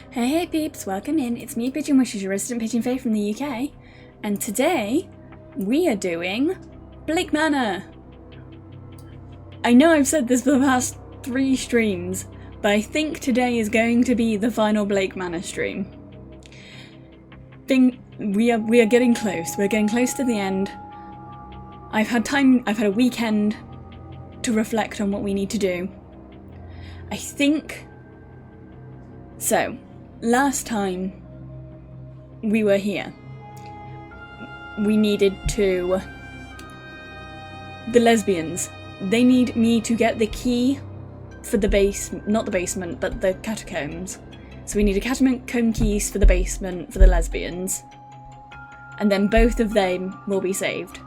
Hey peeps, welcome in. It's me, Pigeon Wishes, your resident Pigeon Fae from the UK, and today we are doing Blake Manor. I know I've said this for the past 3 streams, but I think today is going to be the final Blake Manor stream. We are getting close. We're getting close to the end. I've had a weekend to reflect on what we need to do. I think so. Last time we were here, we needed to... The lesbians, they need me to get the key for the not the basement, but the catacombs. So we need a catacomb keys for the basement for the lesbians. And then both of them will be saved.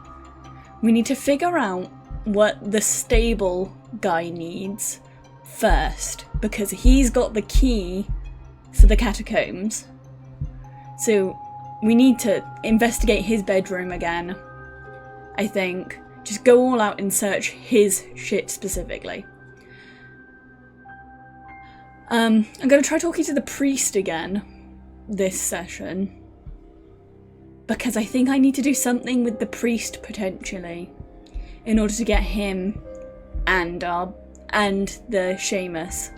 We need to figure out what the stable guy needs first, because he's got the key for the catacombs. So we need to investigate his bedroom again, I think. Just go all out and search his shit specifically. I'm going to try talking to the priest again this session, because I think I need to do something with the priest potentially in order to get him and the Seamus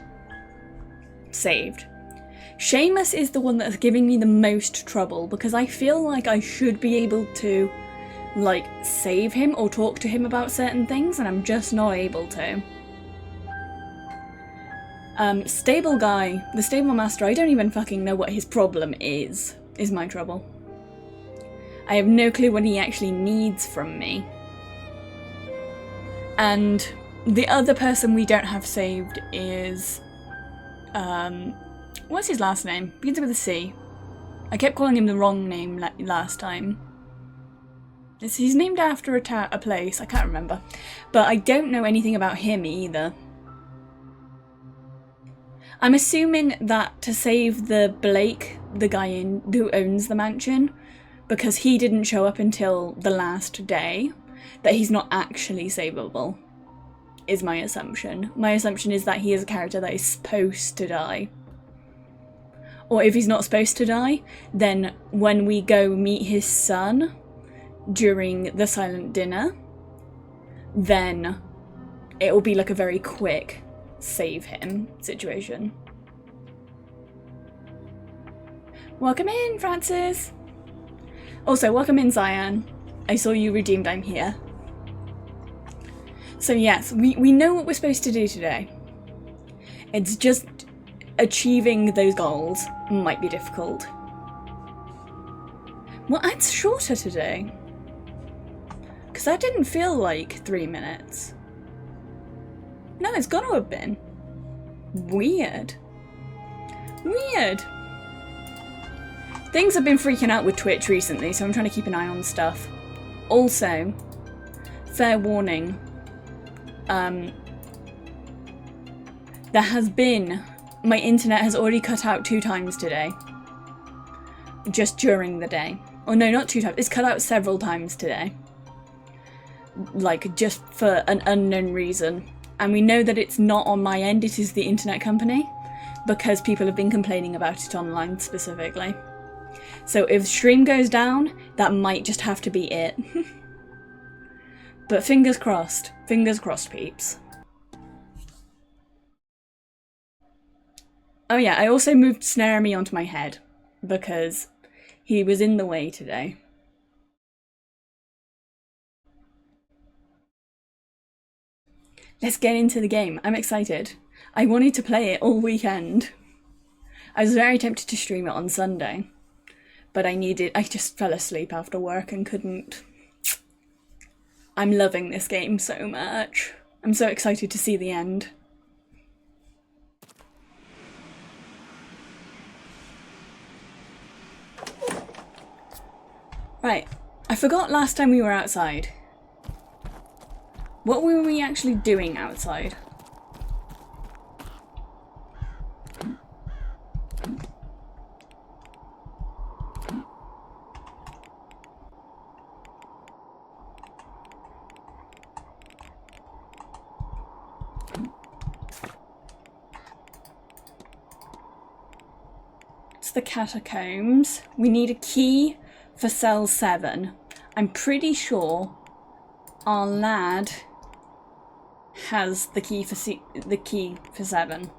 saved. Seamus is the one that's giving me the most trouble, because I feel like I should be able to, like, save him or talk to him about certain things, and I'm just not able to. Stable guy, the stable master, I don't even fucking know what his problem is my trouble. I have no clue what he actually needs from me. And the other person we don't have saved is, what's his last name? Begins with a C. I kept calling him the wrong name last time. He's named after a place, I can't remember. But I don't know anything about him either. I'm assuming that to save the Blake, the guy who owns the mansion, because he didn't show up until the last day, that he's not actually savable, is my assumption. My assumption is that he is a character that is supposed to die. Or if he's not supposed to die, then when we go meet his son during the silent dinner, then it will be like a very quick save him situation. Welcome in, Francis! Also, welcome in, Cyan. I saw you redeemed, I'm here. So yes, we know what we're supposed to do today. It's just achieving those goals might be difficult. Well, it's shorter today. Because that didn't feel like 3 minutes. No, it's got to have been. Weird. Weird. Things have been freaking out with Twitch recently, so I'm trying to keep an eye on stuff. Also, fair warning, there has been... My internet has already cut out 2 times today. Just during the day. Oh no, not 2 times. It's cut out several times today. Like, just for an unknown reason. And we know that it's not on my end, it is the internet company, because people have been complaining about it online specifically. So if stream goes down, that might just have to be it. But fingers crossed, peeps. Oh yeah, I also moved Snaremy onto my head, because he was in the way today. Let's get into the game. I'm excited. I wanted to play it all weekend. I was very tempted to stream it on Sunday, but I just fell asleep after work and couldn't. I'm loving this game so much. I'm so excited to see the end. Right, I forgot last time we were outside. What were we actually doing outside? the catacombs. We need a key for cell 7. I'm pretty sure our lad has the key for 7.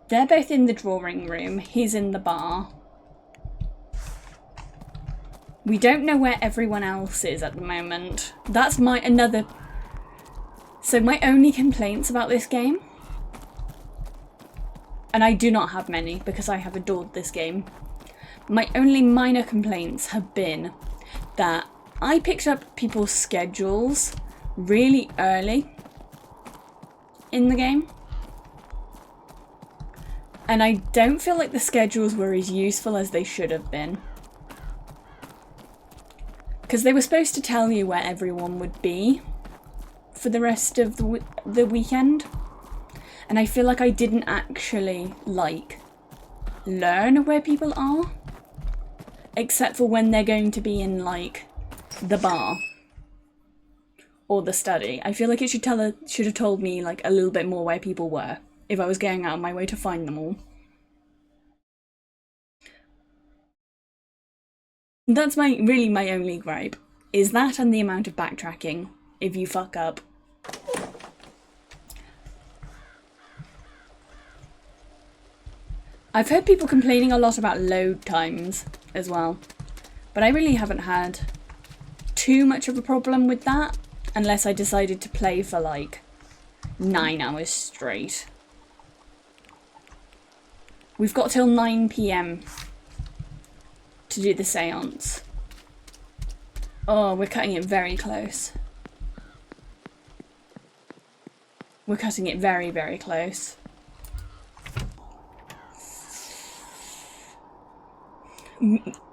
They're both in the drawing room. He's in the bar. We don't know where everyone else is at the moment. That's So my only complaints about this game, and I do not have many because I have adored this game, my only minor complaints have been that I picked up people's schedules really early in the game. And I don't feel like the schedules were as useful as they should have been. Because they were supposed to tell you where everyone would be for the rest of the weekend. And I feel like I didn't actually, learn where people are. Except for when they're going to be in, the bar. Or the study. I feel like it should have told me, a little bit more where people were. If I was going out of my way to find them all. That's really my only gripe. Is that and the amount of backtracking if you fuck up. I've heard people complaining a lot about load times as well. But I really haven't had too much of a problem with that. Unless I decided to play for 9 hours straight. We've got till 9 PM to do the seance. Oh, we're cutting it very close. We're cutting it very, very close.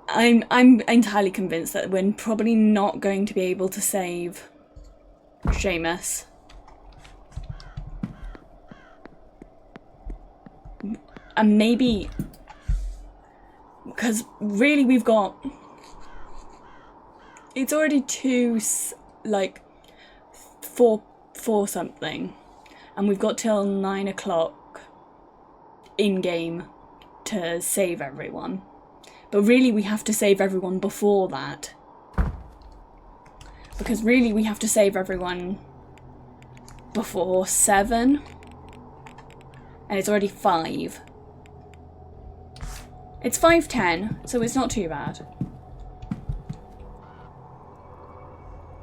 I'm entirely convinced that we're probably not going to be able to save Seamus. And maybe, because really we've got, it's already 4 something, and we've got till 9 o'clock in game to save everyone. But really we have to save everyone before that. Because really we have to save everyone before 7. And it's already 5. It's 5:10, so it's not too bad.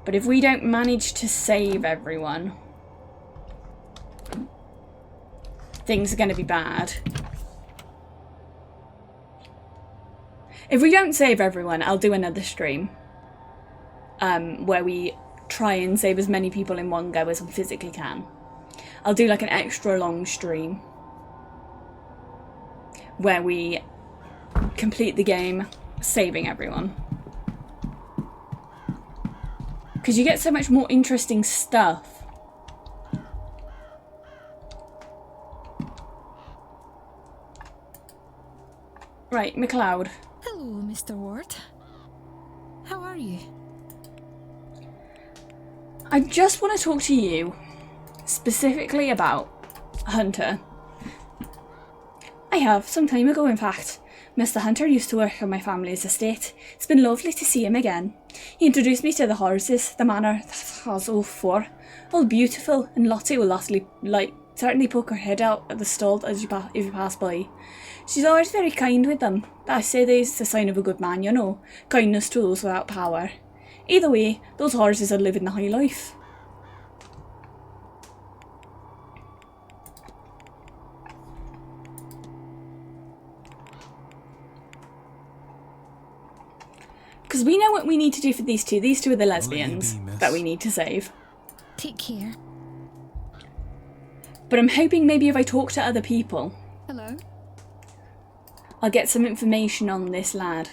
But if we don't manage to save everyone, things are going to be bad. If we don't save everyone, I'll do another stream where we try and save as many people in one go as we physically can. I'll do an extra long stream where we complete the game saving everyone. Because you get so much more interesting stuff. Right, McLeod. Hello, Mr. Ward. How are you? I just want to talk to you specifically about Hunter. I have, some time ago in fact. Mr. Hunter used to work on my family's estate. It's been lovely to see him again. He introduced me to the horses, the manor that has all 4. All beautiful, and Lottie will certainly poke her head out at the stall if you pass by. She's always very kind with them, but I say that is the sign of a good man, you know. Kindness to those without power. Either way, those horses are living the high life. Because we know what we need to do for these two. These two are the lesbians that we need to save. Take care. But I'm hoping maybe if I talk to other people, Hello? I'll get some information on this lad.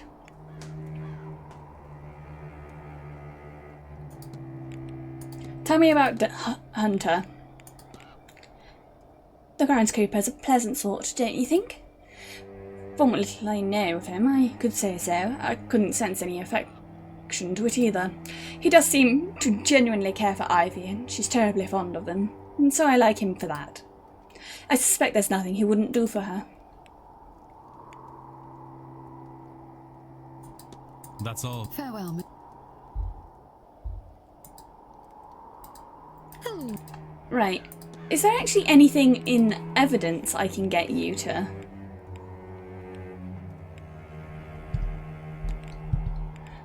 Tell me about Hunter. The groundskeeper's a pleasant sort, don't you think? From what little I know of him, I could say so. I couldn't sense any affection to it either. He does seem to genuinely care for Ivy, and she's terribly fond of him, and so I like him for that. I suspect there's nothing he wouldn't do for her. That's all. Farewell. Hello. Right. Is there actually anything in evidence I can get you to?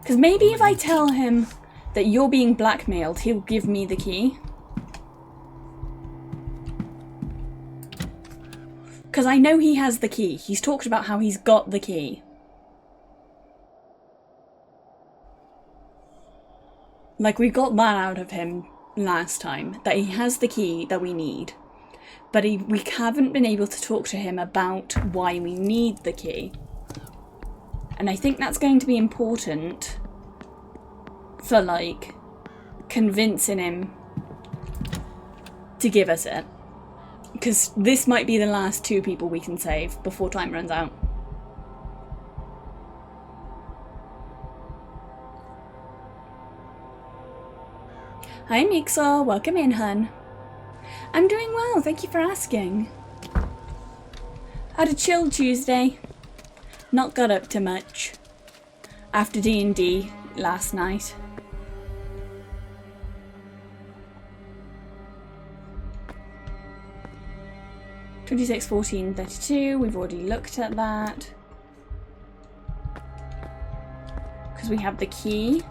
Because maybe if I tell him that you're being blackmailed, he'll give me the key. Because I know he has the key. He's talked about how he's got the key. Like, we got that out of him last time, that he has the key that we need. But we haven't been able to talk to him about why we need the key. And I think that's going to be important for, like, convincing him to give us it. Because this might be the last 2 people we can save before time runs out. Hi Mixer, welcome in, hun. I'm doing well, thank you for asking. Had a chill Tuesday. Not got up to much. After D&D last night. (26, 14, 32). We've already looked at that. Because we have the key.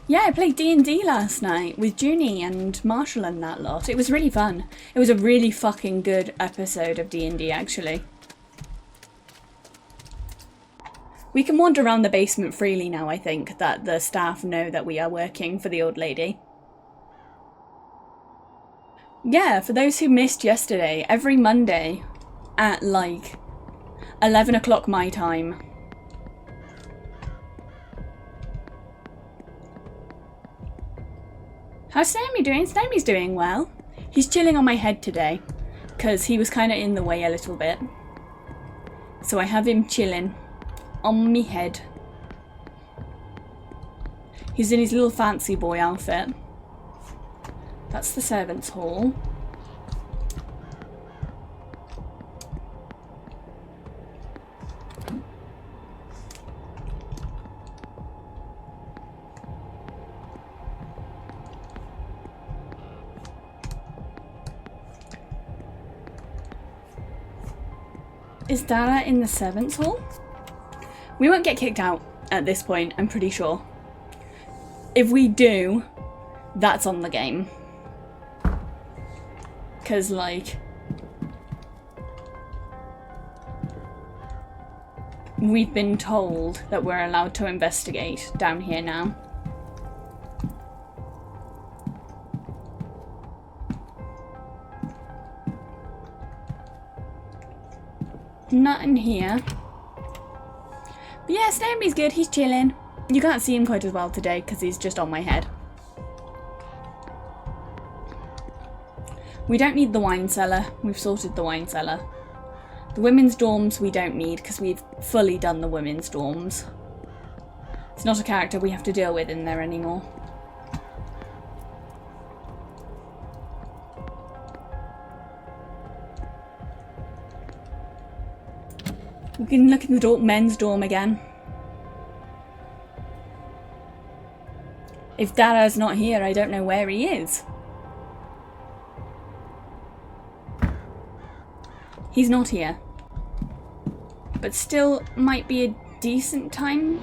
Yeah, I played D&D last night with Junie and Marshall and that lot. It was really fun. It was a really fucking good episode of D&D, actually. We can wander around the basement freely now, I think, that the staff know that we are working for the old lady. Yeah, for those who missed yesterday, every Monday at, like, 11 o'clock my time, how's Snowmy doing? Snowmy's doing well. He's chilling on my head today, because he was kind of in the way a little bit. So I have him chilling on me head. He's in his little fancy boy outfit. That's the servants' hall. Is Dara in the servants' hall? We won't get kicked out at this point, I'm pretty sure. If we do, that's on the game. Because, like, we've been told that we're allowed to investigate down here now. Nothing here. But yeah, Snowby's good, he's chilling. You can't see him quite as well today because he's just on my head. We don't need the wine cellar, we've sorted the wine cellar. The women's dorms we don't need because we've fully done the women's dorms. It's not a character we have to deal with in there anymore. We can look in the men's dorm again. If Dara's not here, I don't know where he is. He's not here. But still might be a decent time.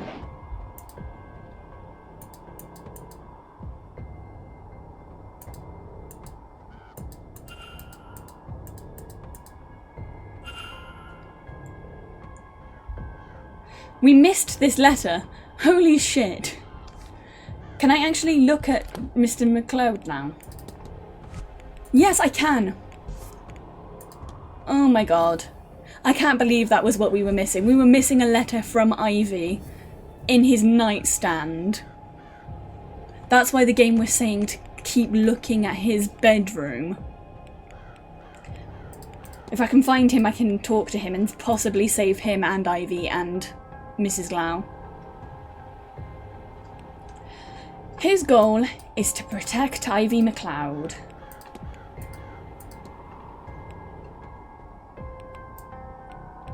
We missed this letter. Holy shit. Can I actually look at Mr. McLeod now? Yes, I can. Oh my god. I can't believe that was what we were missing. We were missing a letter from Ivy in his nightstand. That's why the game was saying to keep looking at his bedroom. If I can find him, I can talk to him and possibly save him and Ivy and Mrs. Glau. His goal is to protect Ivy McLeod.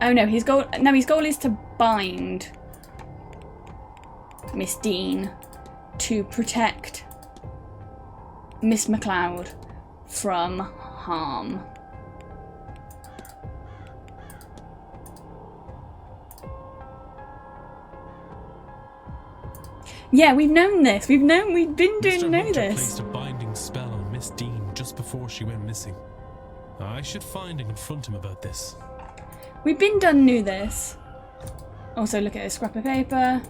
Oh no, his goal is to bind Miss Dean to protect Miss McLeod from harm. Yeah, we've known this. We've been doing Mr. know Hunter this. placed a binding spell on Miss Dean just before she went missing. I should find and confront him about this. We've been done knew this. Also look at a scrap of paper.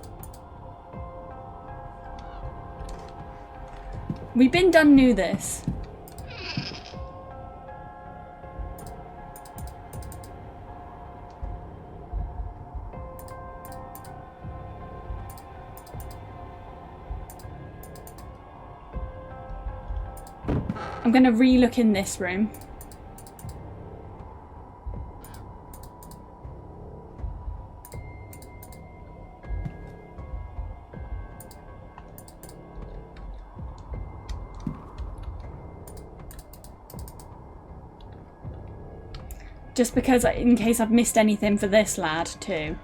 We've been done knew this. I'm going to re-look in this room. Just because, in case I've missed anything for this lad too.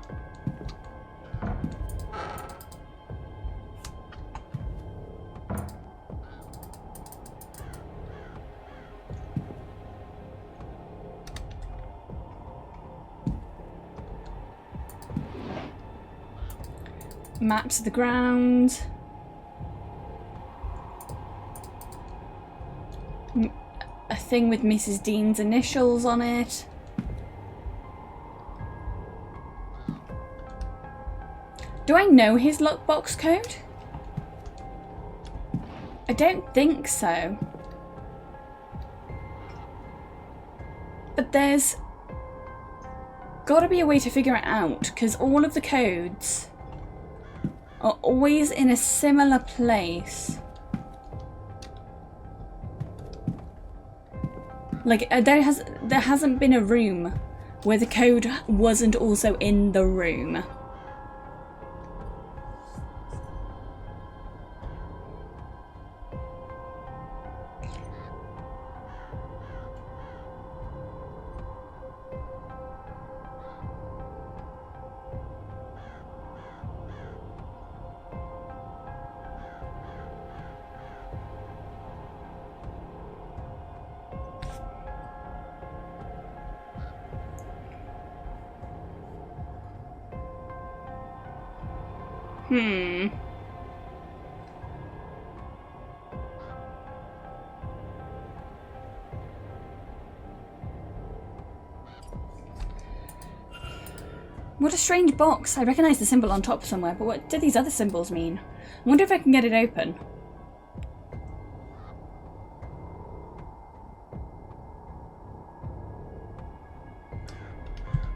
Maps of the ground. A thing with Mrs. Dean's initials on it. Do I know his lockbox code? I don't think so. But there's gotta be a way to figure it out, because all of the codes are always in a similar place. Like, there hasn't been a room where the code wasn't also in the room. What a strange box. I recognise the symbol on top somewhere, but what do these other symbols mean? I wonder if I can get it open.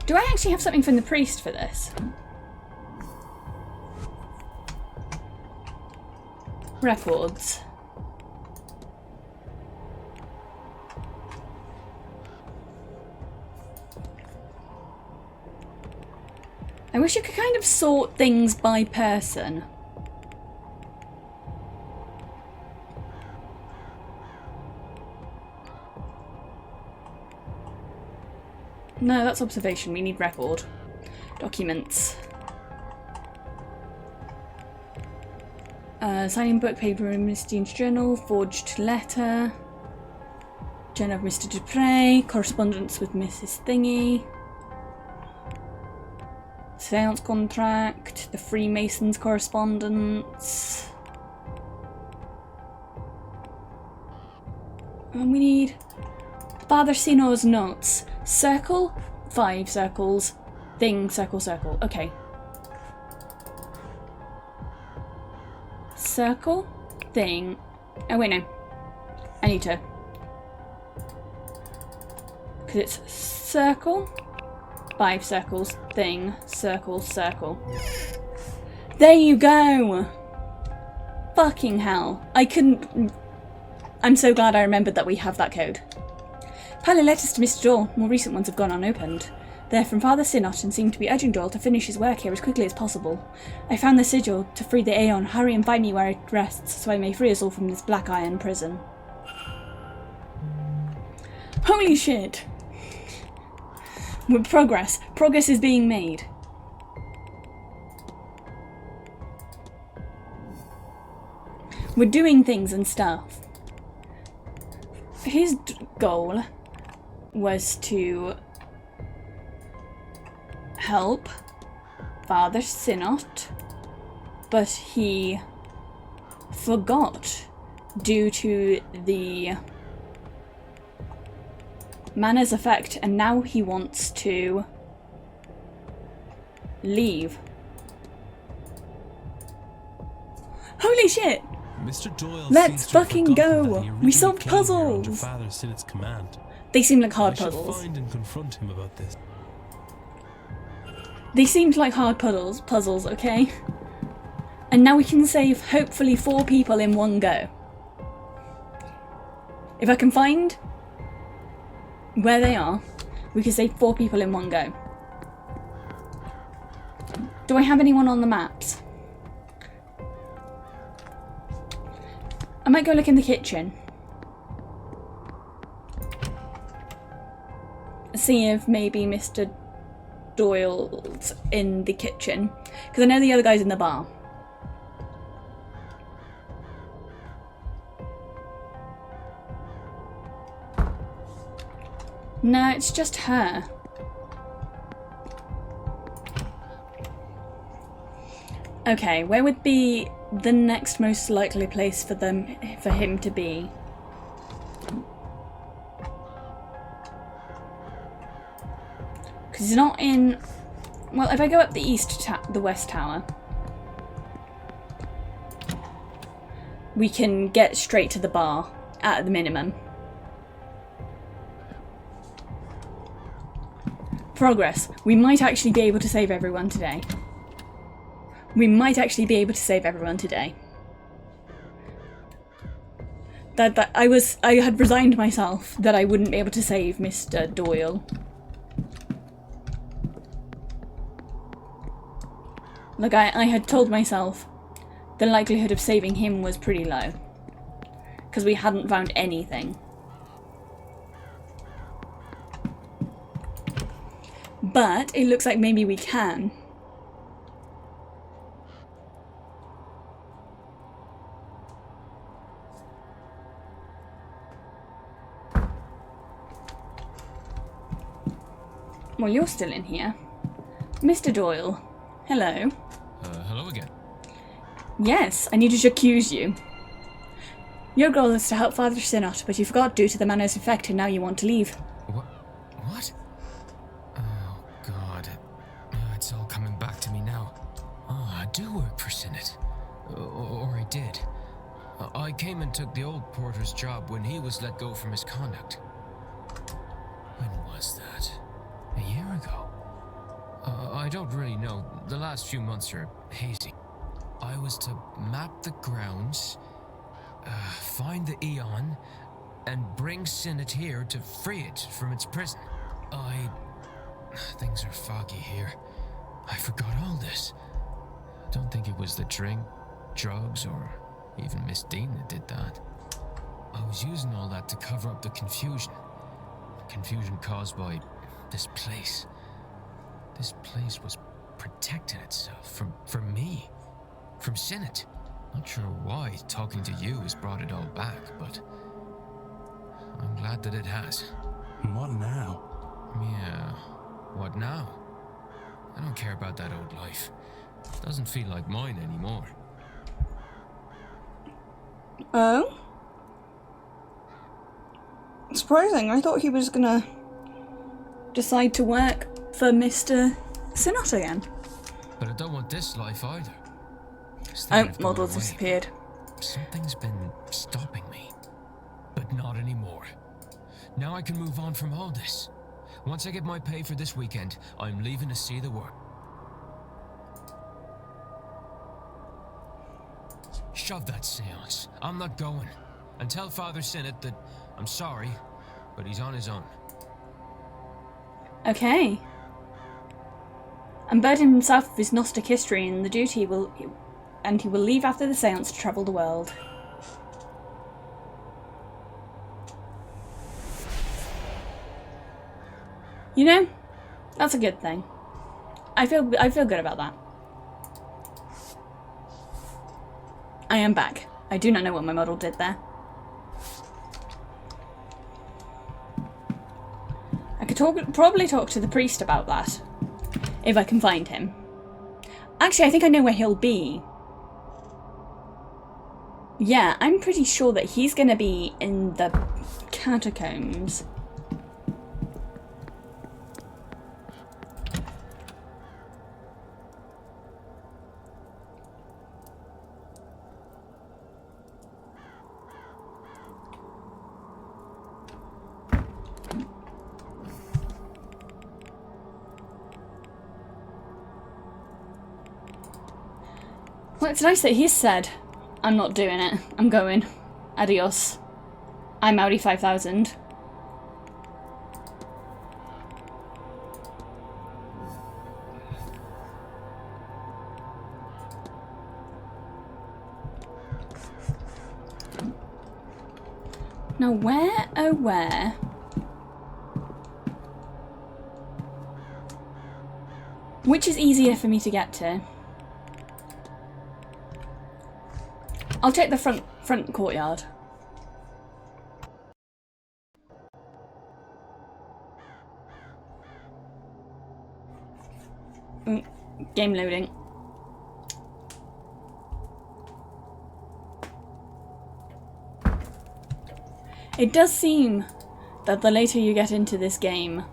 Do I actually have something from the priest for this? Records. I wish you could kind of sort things by person. No, that's observation. We need record. Documents. Signing book, paper in Miss Dean's journal, forged letter, journal of Mr. Dupre, correspondence with Mrs. Thingy, seance contract, the Freemasons correspondence. And we need Father Sino's notes. Circle, 5 circles, thing, circle, circle. Okay. Circle, thing. Oh wait, no. I need to. Because it's circle, 5 circles, thing, circle, circle. There you go! Fucking hell. I couldn't... I'm so glad I remembered that we have that code. Pile of letters to Mr. Dorr. More recent ones have gone unopened. They're from Father Synod and seem to be urging Doyle to finish his work here as quickly as possible. I found the sigil to free the Aeon. Hurry and find me where it rests, so I may free us all from this black iron prison. Holy shit! With progress. Progress is being made. We're doing things and stuff. His goal was to help Father Synod, but he forgot due to the manor's effect, and now he wants to leave. Holy shit! Mr. Doyle Let's seems to have fucking forgotten that go! he We originally solved came here under puzzles! Father Synod's command. They seem like hard I should puzzles. find and confront him about this. They seemed like hard puzzles, okay? And now we can save hopefully 4 people in one go. If I can find where they are, we can save 4 people in one go. Do I have anyone on the maps? I might go look in the kitchen. See if maybe Mr. Doyle's in the kitchen. Because I know the other guy's in the bar. No, it's just her. Okay, where would be the next most likely place for him to be? Because he's not in... Well, if I go up the west tower, we can get straight to the bar at the minimum. Progress. We might actually be able to save everyone today. We might actually be able to save everyone today. I had resigned myself that I wouldn't be able to save Mr. Doyle. Like, I had told myself the likelihood of saving him was pretty low. Because we hadn't found anything. But it looks like maybe we can. Well, you're still in here. Mr. Doyle. Hello. Hello again. Yes, I needed to accuse you. Your goal is to help Father Synod, but you forgot due to the manor's effect and now you want to leave. What? Oh, God. It's all coming back to me now. Oh, I do work for Synod. Or I did. I came and took the old porter's job when he was let go for misconduct. When was that? A year ago? I don't really know. The last few months are hazy. I was to map the grounds, find the Aeon, and bring Synod here to free it from its prison. Things are foggy here. I forgot all this. Don't think it was the drink, drugs, or even Miss Dean that did that. I was using all that to cover up the confusion. Confusion caused by this place. This place was protecting itself from me. From Synod. Not sure why talking to you has brought it all back, but I'm glad that it has. What now? Yeah, what now? I don't care about that old life. Doesn't feel like mine anymore. Oh? Surprising. I thought he was gonna decide to work for Mr. Synod again. But I don't want this life either. Model disappeared. Something's been stopping me. But not anymore. Now I can move on from all this. Once I get my pay for this weekend, I'm leaving to see the world. Shove that seance. I'm not going. And tell Father Synod that I'm sorry, but he's on his own. Okay. and burden himself with his Gnostic history and he will leave after the seance to travel the world. You know, that's a good thing. I feel good about that. I am back. I do not know what my model did there. I could probably talk to the priest about that, if I can find him. Actually, I think I know where he'll be. Yeah, I'm pretty sure that he's gonna be in the catacombs. Well, it's nice that he's said, I'm not doing it, I'm going. Adios. I'm Audi 5000. Now where, oh where? Which is easier for me to get to? I'll take the front courtyard. Game loading. It does seem that the later you get into this game,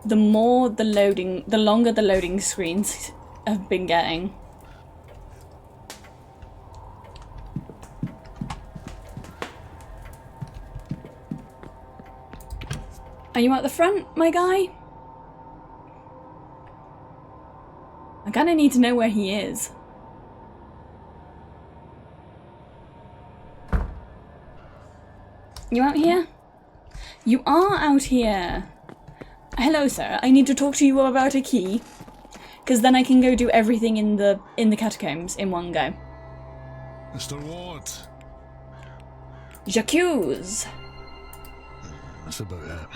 the longer the loading screens have been getting. Are you at the front, my guy? I kinda need to know where he is. You out here? You are out here. Hello, sir. I need to talk to you about a key. Because then I can go do everything in the catacombs in one go. Mr. Ward. J'accuse. That's about it.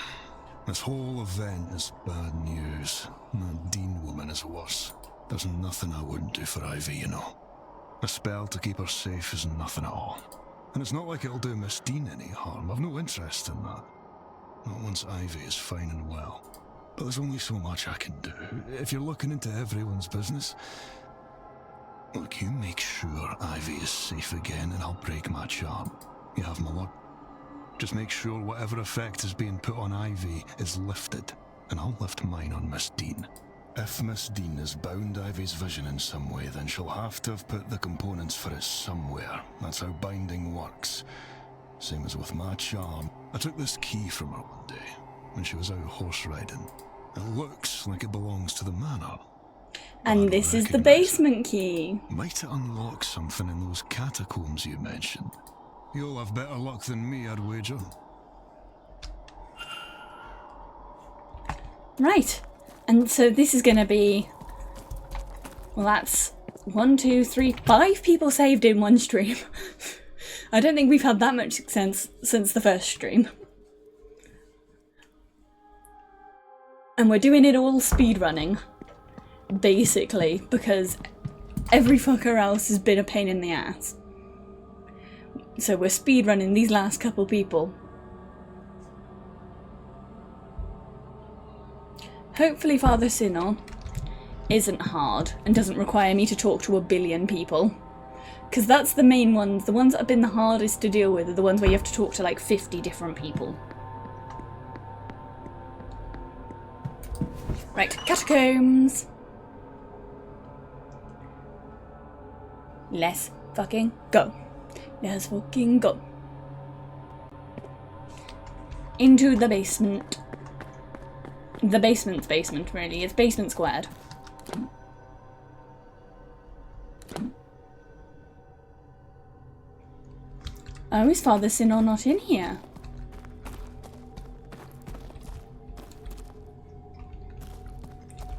This whole event is bad news. That Dean woman is worse. There's nothing I wouldn't do for Ivy, you know. A spell to keep her safe is nothing at all. And it's not like it'll do Miss Dean any harm. I've no interest in that. Not once Ivy is fine and well. But there's only so much I can do. If you're looking into everyone's business, look, you make sure Ivy is safe again and I'll break my charm. You have my word. Just make sure whatever effect is being put on Ivy is lifted, and I'll lift mine on Miss Dean. If Miss Dean has bound Ivy's vision in some way, then she'll have to have put the components for it somewhere. That's how binding works. Same as with my charm. I took this key from her one day, when she was out horse riding. It looks like it belongs to the manor. And this is the basement key. Might it unlock something in those catacombs you mentioned? You'll have better luck than me, I'd wager. Right. And so this is gonna be... Well, that's 1, 2, 3, 5 people saved in one stream. I don't think we've had that much success since the first stream. And we're doing it all speedrunning. Basically, because every fucker else has been a pain in the ass. So we're speedrunning these last couple people. Hopefully Father Sinon isn't hard and doesn't require me to talk to a billion people. Because that's the main ones. The ones that have been the hardest to deal with are the ones where you have to talk to like 50 different people. Right, catacombs. Let's fucking go. Let's fucking go. Into the basement. The basement's basement, really. It's basement squared. Oh, is Father Sinon not in here?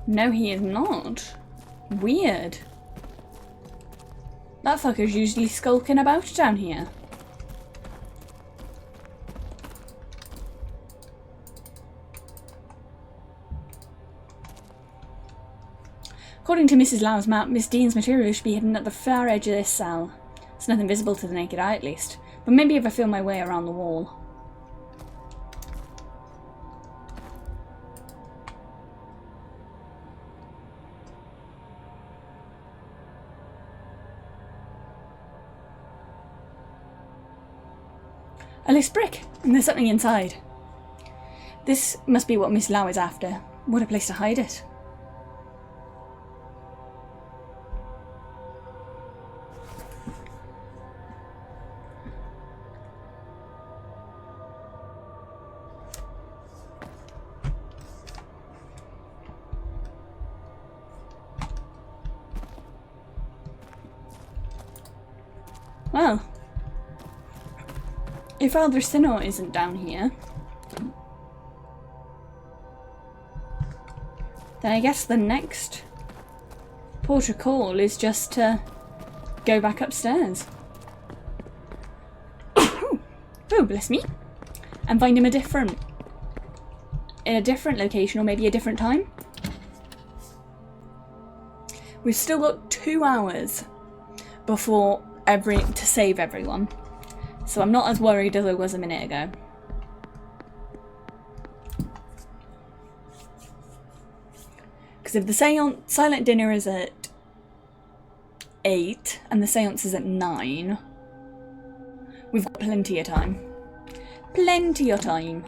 No, he is not. Weird. That fucker's usually skulking about down here. According to Mrs. Lau's map, Miss Dean's material should be hidden at the far edge of this cell. It's nothing visible to the naked eye, at least. But maybe if I feel my way around the wall. A loose brick, and there's something inside. This must be what Miss Lau is after. What a place to hide it. Well, if Elder Sinnoh isn't down here, then I guess the next port of call is just to go back upstairs. Oh, bless me. And find him in a different location, or maybe a different time. We've still got 2 hours before to save everyone. So I'm not as worried as I was a minute ago. Because if the silent dinner is at 8 and the seance is at 9, we've got plenty of time. Plenty of time.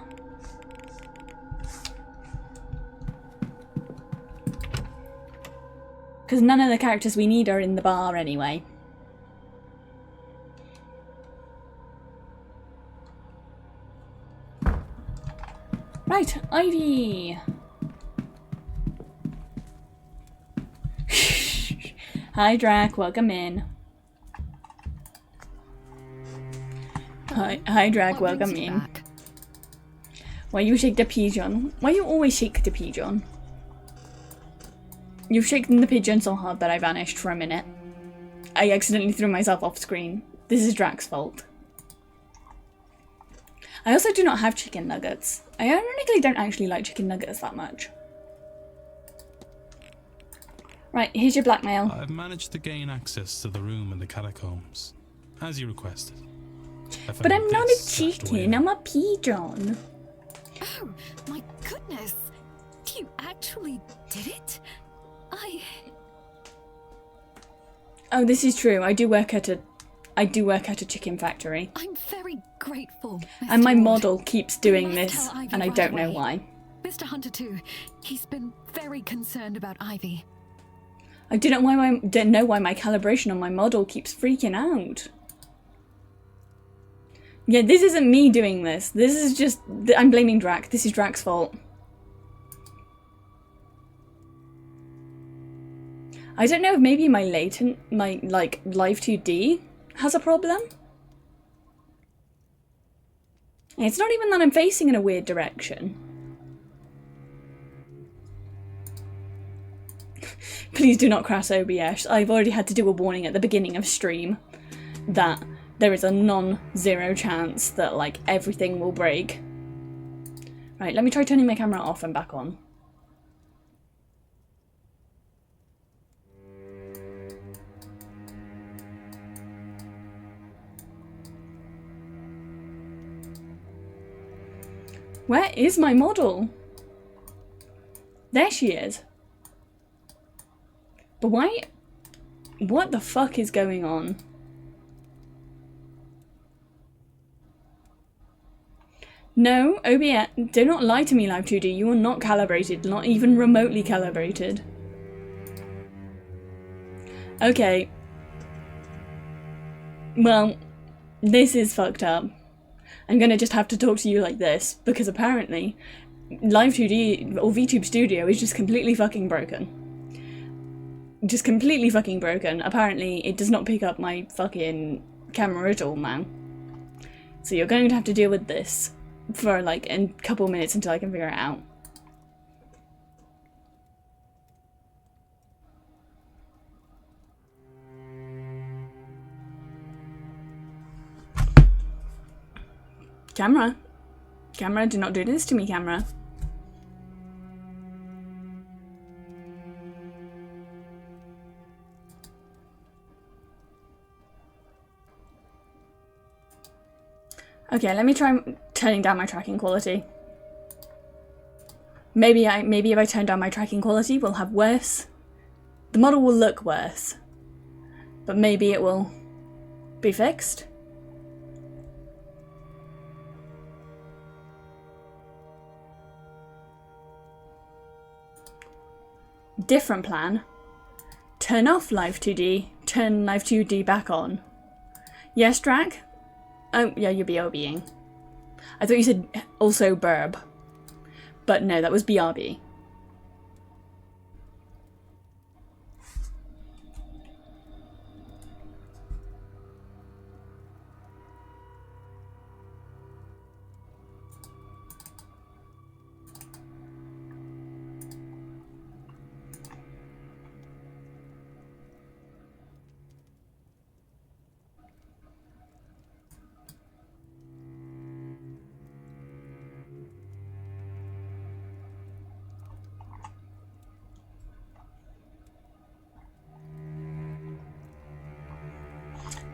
Because none of the characters we need are in the bar anyway. Right, Ivy! Hi Drac, welcome in. Hi Drac, welcome in. Why you shake the pigeon? Why you always shake the pigeon? You've shaken the pigeon so hard that I vanished for a minute. I accidentally threw myself off screen. This is Drac's fault. I also do not have chicken nuggets. I ironically don't actually like chicken nuggets that much. Right, here's your blackmail. I've managed to gain access to the room in the catacombs, as you requested. But I'm not a chicken, I'm a pigeon. Oh, my goodness. You actually did it? Oh, this is true. I do work at a chicken factory. I'm very grateful, Mr. And my Ward. know keeps doing We must this, tell Ivy and I right don't know away. why. Mr. Hunter too. He's been very concerned about Ivy. I don't know why my calibration on my model keeps freaking out. Yeah, this isn't me doing this. This is just... I'm blaming Drac. This is Drac's fault. I don't know if maybe my live 2D has a problem. It's not even that I'm facing in a weird direction. Please do not crash OBS. I've already had to do a warning at the beginning of stream that there is a non-zero chance that like everything will break. Right, let me try turning my camera off and back on. Where is my model? There she is. But why? What the fuck is going on? No, OBS, do not lie to me, Live 2D. You are not calibrated, not even remotely calibrated. Okay. Well, this is fucked up. I'm gonna just have to talk to you like this, because apparently Live 2D or VTube Studio is just completely fucking broken. Just completely fucking broken. Apparently it does not pick up my fucking camera at all now. So you're going to have to deal with this for like a couple minutes until I can figure it out. Camera. Camera, do not do this to me, camera. Okay, let me try turning down my tracking quality. Maybe if I turn down my tracking quality, we'll have worse. The model will look worse, but maybe it will be fixed. Different plan. Turn off Live 2D, turn Live 2D back on. Yes, Drac? Oh, yeah, you're BRBing. I thought you said also burb. But no, that was BRB.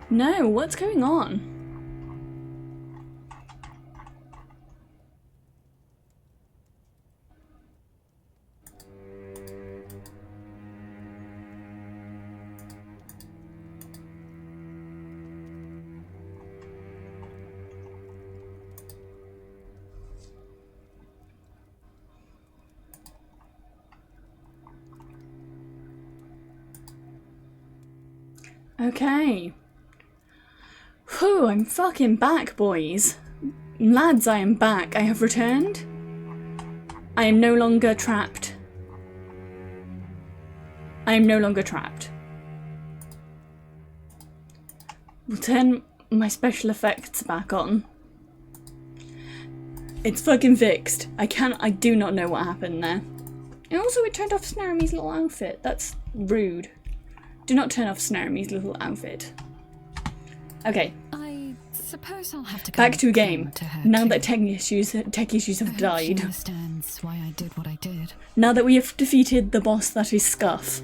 No, what's going on? Okay. Whew, I'm fucking back, boys. Lads, I am back. I have returned. I am no longer trapped. I am no longer trapped. We'll turn my special effects back on. It's fucking fixed. I do not know what happened there. And also it turned off Snaramy's little outfit. That's rude. Do not turn off Snaramy's little outfit. Okay. I suppose I'll have to back to a game. to her Now too. that tech issues have I hope died. She understands why I did what I did. Now that we have defeated the boss that is Scuff.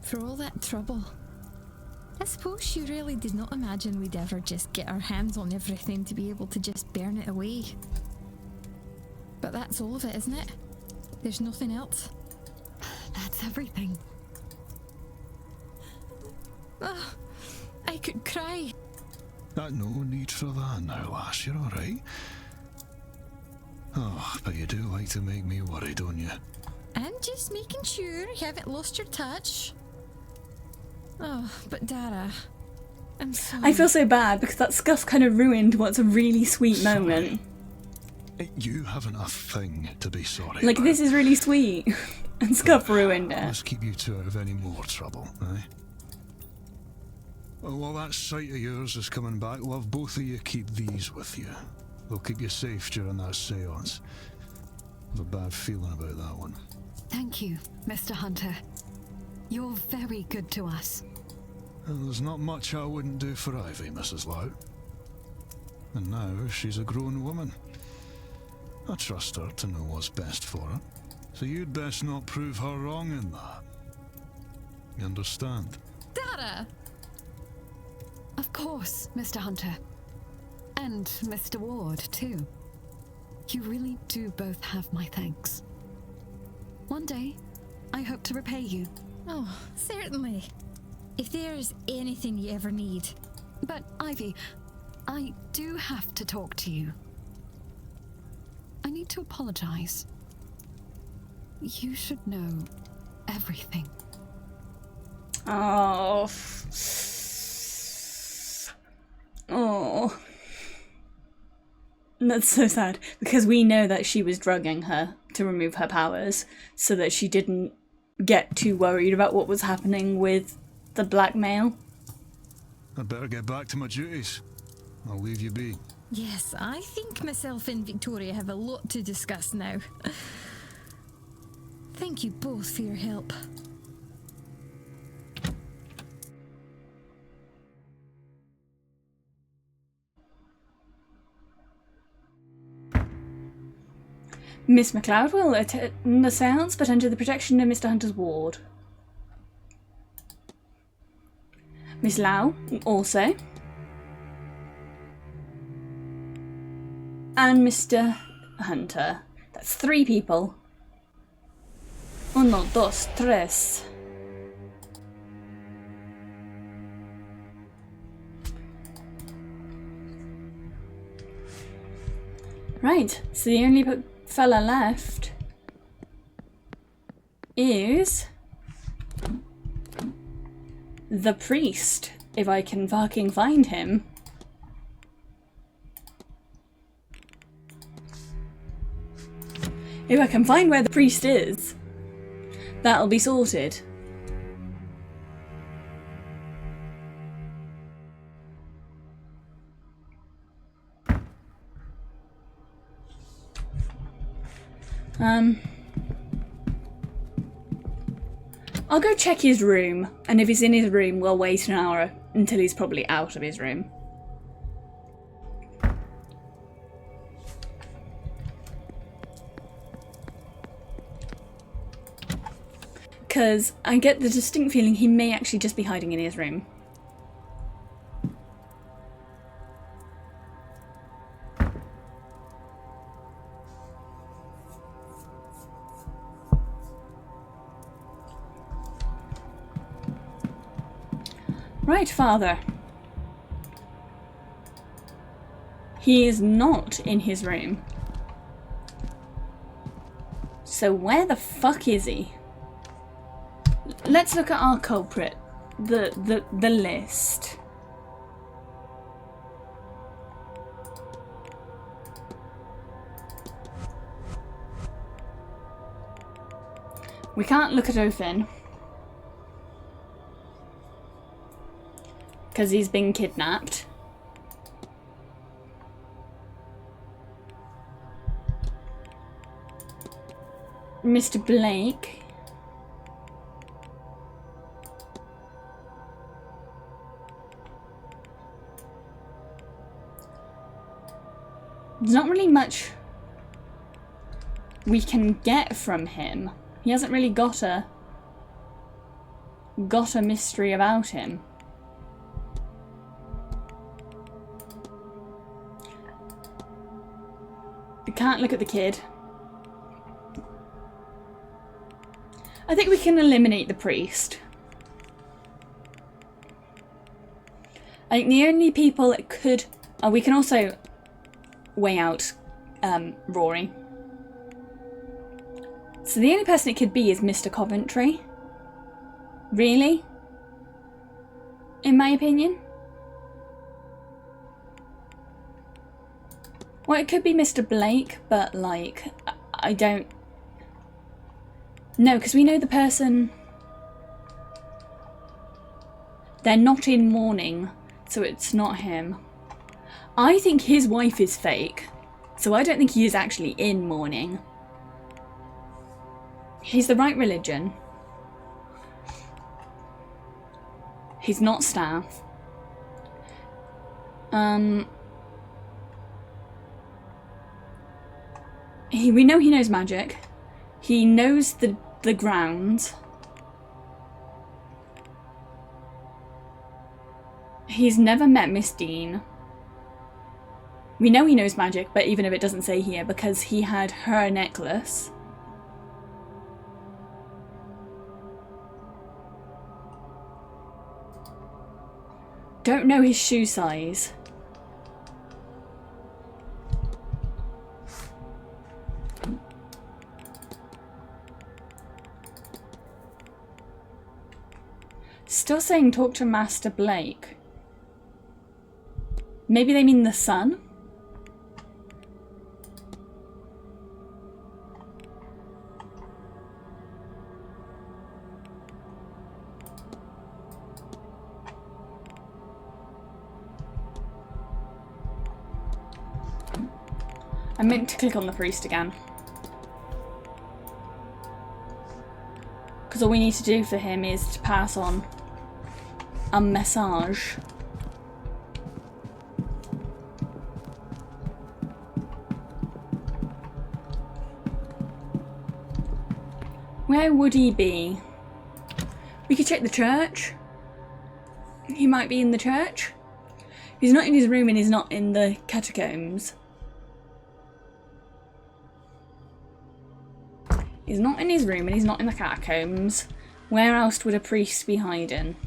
For all that trouble. I suppose she really did not imagine we'd ever just get our hands on everything to be able to just burn it away. But that's all of it, isn't it? There's nothing else. That's everything. Oh, I could cry. No need for that now, lass. You're alright. Oh, but you do like to make me worry, don't you? I'm just making sure you haven't lost your touch. Oh, but Dara, I'm sorry. I feel so bad because that Scuff kind of ruined what's a really sweet moment. You haven't a thing to be sorry Like, about. this is really sweet. And Scuff ruined it. Let's keep you two out of any more trouble, eh? Well, while that sight of yours is coming back, love, both of you keep these with you. They'll keep you safe during that seance. I have a bad feeling about that one. Thank you, Mr. Hunter. You're very good to us. And there's not much I wouldn't do for Ivy, Mrs. Lau. And now she's a grown woman. I trust her to know what's best for her. So you'd best not prove her wrong in that. You understand? Dara! Of course, Mr. Hunter. And Mr. Ward, too. You really do both have my thanks. One day, I hope to repay you. Oh, certainly. If there's anything you ever need. But, Ivy, I do have to talk to you. I need to apologize. You should know everything. Oh. Oh. That's so sad, because we know that she was drugging her to remove her powers, so that she didn't get too worried about what was happening with the blackmail. I'd better get back to my duties. I'll leave you be. Yes, I think myself and Victoria have a lot to discuss now. Thank you both for your help. Miss McLeod will attend the seance, but under the protection of Mr. Hunter's ward. Miss Lau also. And Mr. Hunter. That's 3 people. 1, 2, 3. Right, so the only fella left is the priest, if I can fucking find him. If I can find where the priest is, that'll be sorted. I'll go check his room, and if he's in his room, we'll wait an hour until he's probably out of his room. Because I get the distinct feeling he may actually just be hiding in his room. Right, Father. He is not in his room. So where the fuck is he? Let's look at our culprit. The list. We can't look at Othin. Because he's been kidnapped. Mr. Blake. There's not really much we can get from him. He hasn't really got a mystery about him. We can't look at the kid. I think we can eliminate the priest. I think the only people that could... Oh, we can also weigh out Rory. So the only person it could be is Mr. Coventry. Really? In my opinion? Well, it could be Mr. Blake, but like, I don't... No, because we know the person... They're not in mourning, so it's not him. I think his wife is fake, so I don't think he is actually in mourning. He's the right religion. He's not staff. We know he knows magic. He knows the grounds. He's never met Miss Dean. We know he knows magic, but even if it doesn't say here, because he had her necklace. Don't know his shoe size. Still saying talk to Master Blake. Maybe they mean the son? I meant to click on the priest again. Because all we need to do for him is to pass on a message. Where would he be? We could check the church. He might be in the church. He's not in his room and he's not in the catacombs. He's not in his room and he's not in the catacombs. Where else would a priest be hiding?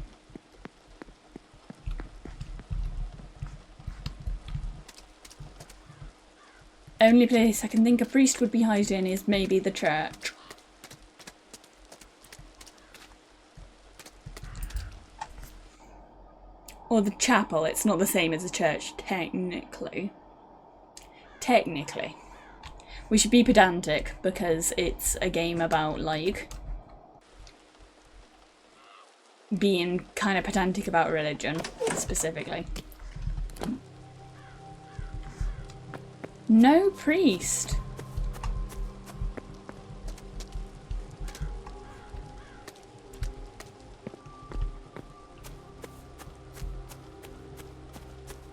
Only place I can think a priest would be hiding is maybe the church. Or the chapel. It's not the same as a church, technically. Technically. We should be pedantic because it's a game about, like, being kind of pedantic about religion, specifically. No priest.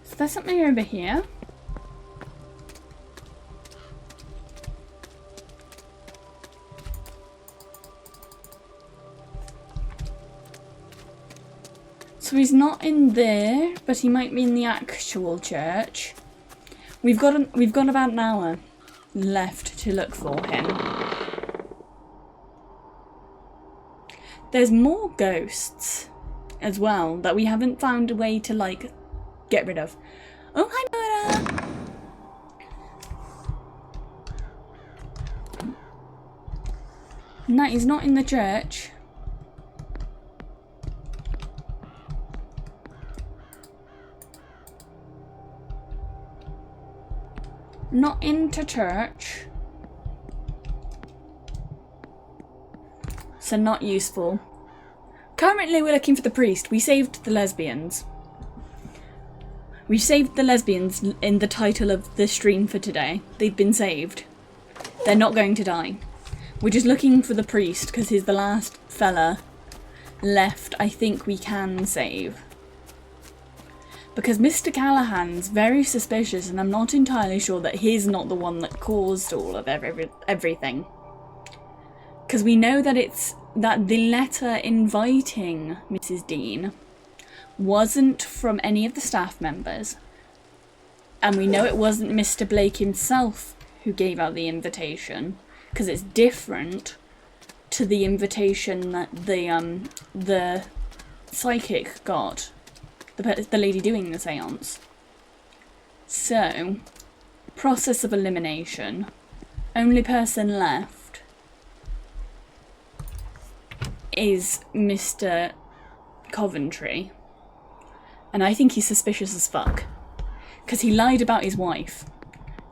Is there something over here? So he's not in there, but he might be in the actual church. We've got about an hour left to look for him. There's more ghosts as well that we haven't found a way to, like, get rid of. Oh, hi, Nora! No, he's not in the church. Not into church. So not useful. Currently we're looking for the priest. We saved the lesbians. We've saved the lesbians in the title of the stream for today. They've been saved. They're not going to die. We're just looking for the priest because he's the last fella left I think we can save. Because Mr. Callahan's very suspicious and I'm not entirely sure that he's not the one that caused all of everything. Because we know that that the letter inviting Mrs. Dean wasn't from any of the staff members. And we know it wasn't Mr. Blake himself who gave out the invitation. Because it's different to the invitation that the psychic got. The lady doing the seance. So, process of elimination. Only person left is Mr. Coventry. And I think he's suspicious as fuck. Because he lied about his wife.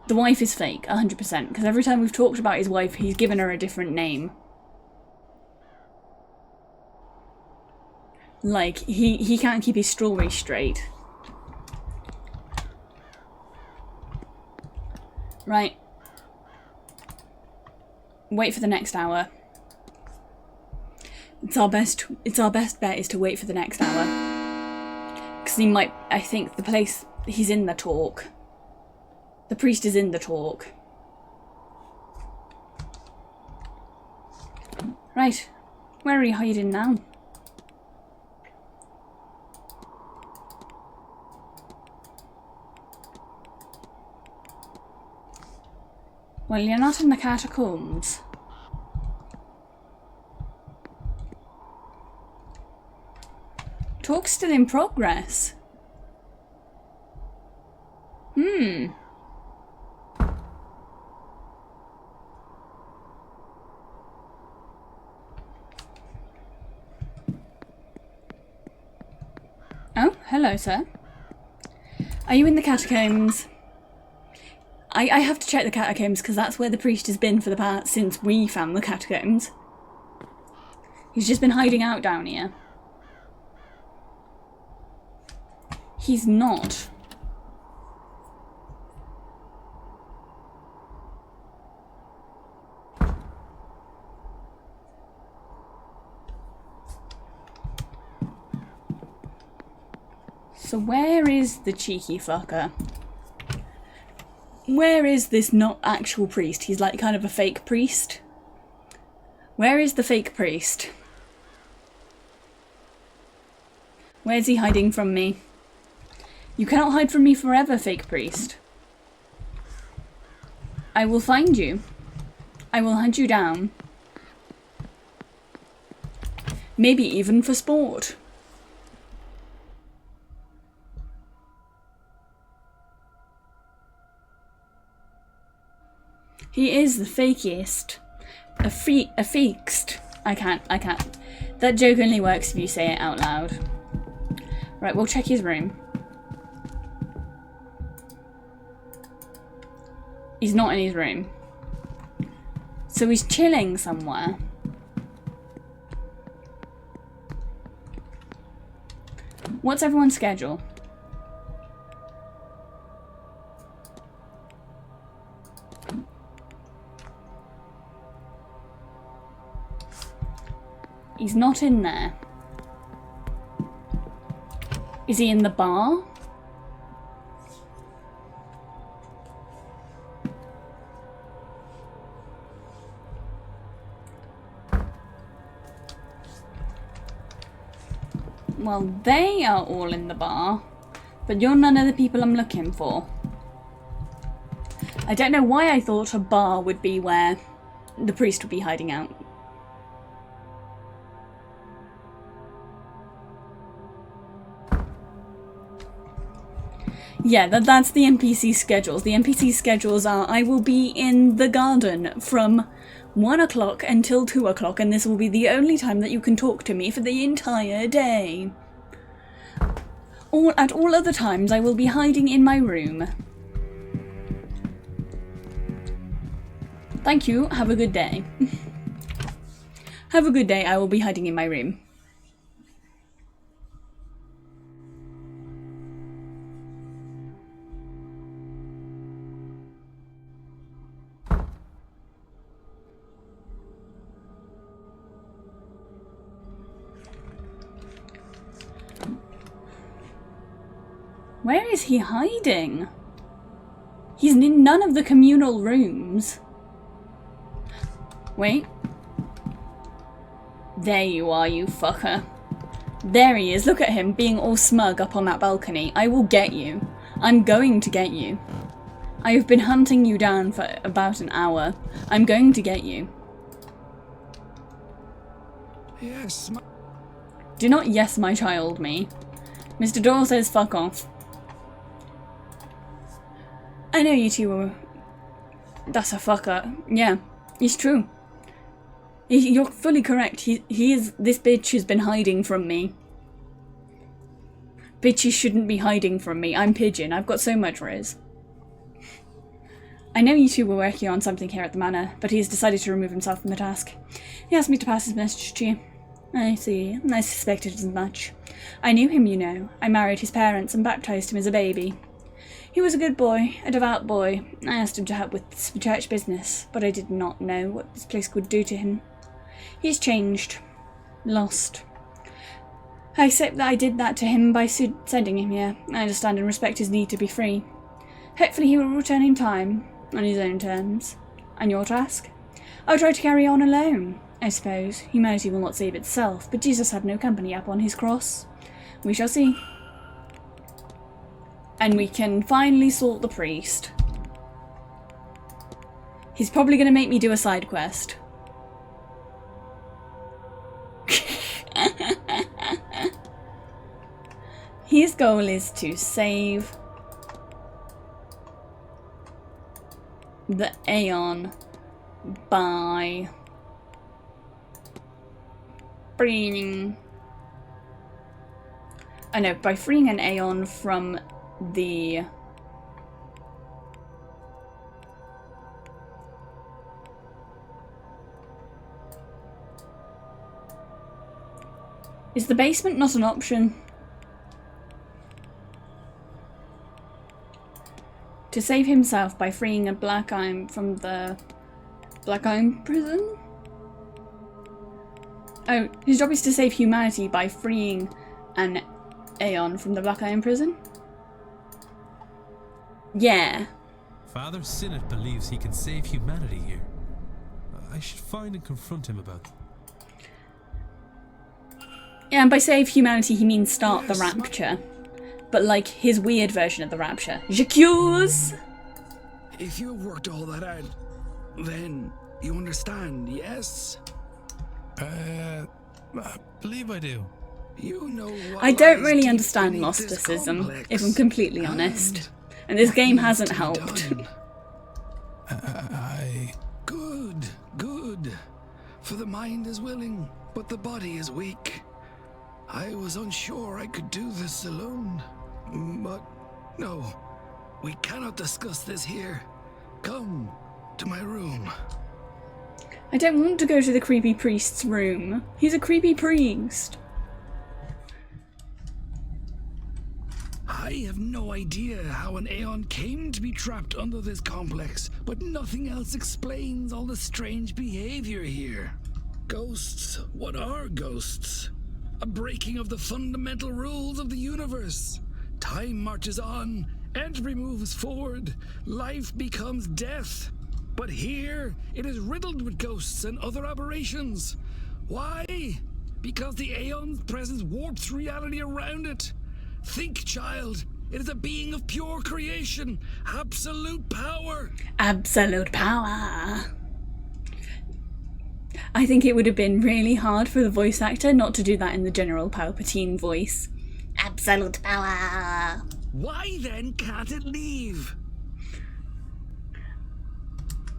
The wife is fake, 100%. Because every time we've talked about his wife, he's given her a different name. Like, he can't keep his story straight. Right. Wait for the next hour. It's our best bet is to wait for the next hour. Because he might, I think the place, he's in the talk. The priest is in the talk. Right. Where are you hiding now? Well, you're not in the catacombs. Talk's still in progress. Oh, hello, sir. Are you in the catacombs? I have to check the catacombs because that's where the priest has been for the past since we found the catacombs. He's just been hiding out down here. He's not. So where is the cheeky fucker? Where is this not actual priest? He's like kind of a fake priest. Where is the fake priest? Where's he hiding from me? You cannot hide from me forever, fake priest. I will find you. I will hunt you down. Maybe even for sport. He is the fakiest. A fakest. I can't. That joke only works if you say it out loud. Right, we'll check his room. He's not in his room. So he's chilling somewhere. What's everyone's schedule? He's not in there. Is he in the bar? Well, they are all in the bar, but you're none of the people I'm looking for. I don't know why I thought a bar would be where the priest would be hiding out. Yeah, that's the NPC schedules. The NPC schedules are, I will be in the garden from 1 o'clock until 2 o'clock, and this will be the only time that you can talk to me for the entire day. At all other times, I will be hiding in my room. Thank you, have a good day. Have a good day, I will be hiding in my room. Where is he hiding? He's in none of the communal rooms. Wait. There you are, you fucker. There he is, look at him being all smug up on that balcony. I will get you. I'm going to get you. I have been hunting you down for about an hour. I'm going to get you. Yes, Do not yes my child me. Mr. Doyle says fuck off. I know you two were... That's a fucker. Yeah, it's true. You're fully correct. He is... This bitch has been hiding from me. Bitches shouldn't be hiding from me. I'm Pigeon. I've got so much riz. I know you two were working on something here at the manor, but he's decided to remove himself from the task. He asked me to pass his message to you. I see. I suspected as much. I knew him, you know. I married his parents and baptized him as a baby. He was a good boy, a devout boy. I asked him to help with some church business, but I did not know what this place could do to him. He's changed. Lost. I accept that I did that to him by sending him here. I understand and respect his need to be free. Hopefully he will return in time, on his own terms. And your task? I'll try to carry on alone, I suppose. Humanity will not save itself, but Jesus had no company up on his cross. We shall see. And we can finally sort the priest. He's probably going to make me do a side quest. His goal is to save the Aeon by freeing... by freeing an Aeon from the... Is the basement not an option? To save himself by freeing a Black Eye from the Black Eye prison? Oh, his job is to save humanity by freeing an Aeon from the Black Eye prison? Yeah. Father Sinnott believes he can save humanity here. I should find and confront him about. Yeah, and by save humanity, he means start the rapture. But like his weird version of the rapture. J'accuse! If you have worked all that out, then you understand, yes? I believe I do. You know what I don't lies really deep understand beneath this Gnosticism, complex, if I'm completely honest. And this what game needs hasn't to be helped. done. I Good, good. For the mind is willing, but the body is weak. I was unsure I could do this alone. But no, we cannot discuss this here. Come to my room. I don't want to go to the creepy priest's room. He's a creepy priest. I have no idea how an Aeon came to be trapped under this complex, but nothing else explains all the strange behavior here. Ghosts? What are ghosts? A breaking of the fundamental rules of the universe. Time marches on, entropy moves forward, life becomes death. But here, it is riddled with ghosts and other aberrations. Why? Because the Aeon's presence warps reality around it. Think, child. It is a being of pure creation, absolute power. Absolute power. I think it would have been really hard for the voice actor not to do that in the General Palpatine voice. Absolute power. Why then can't it leave?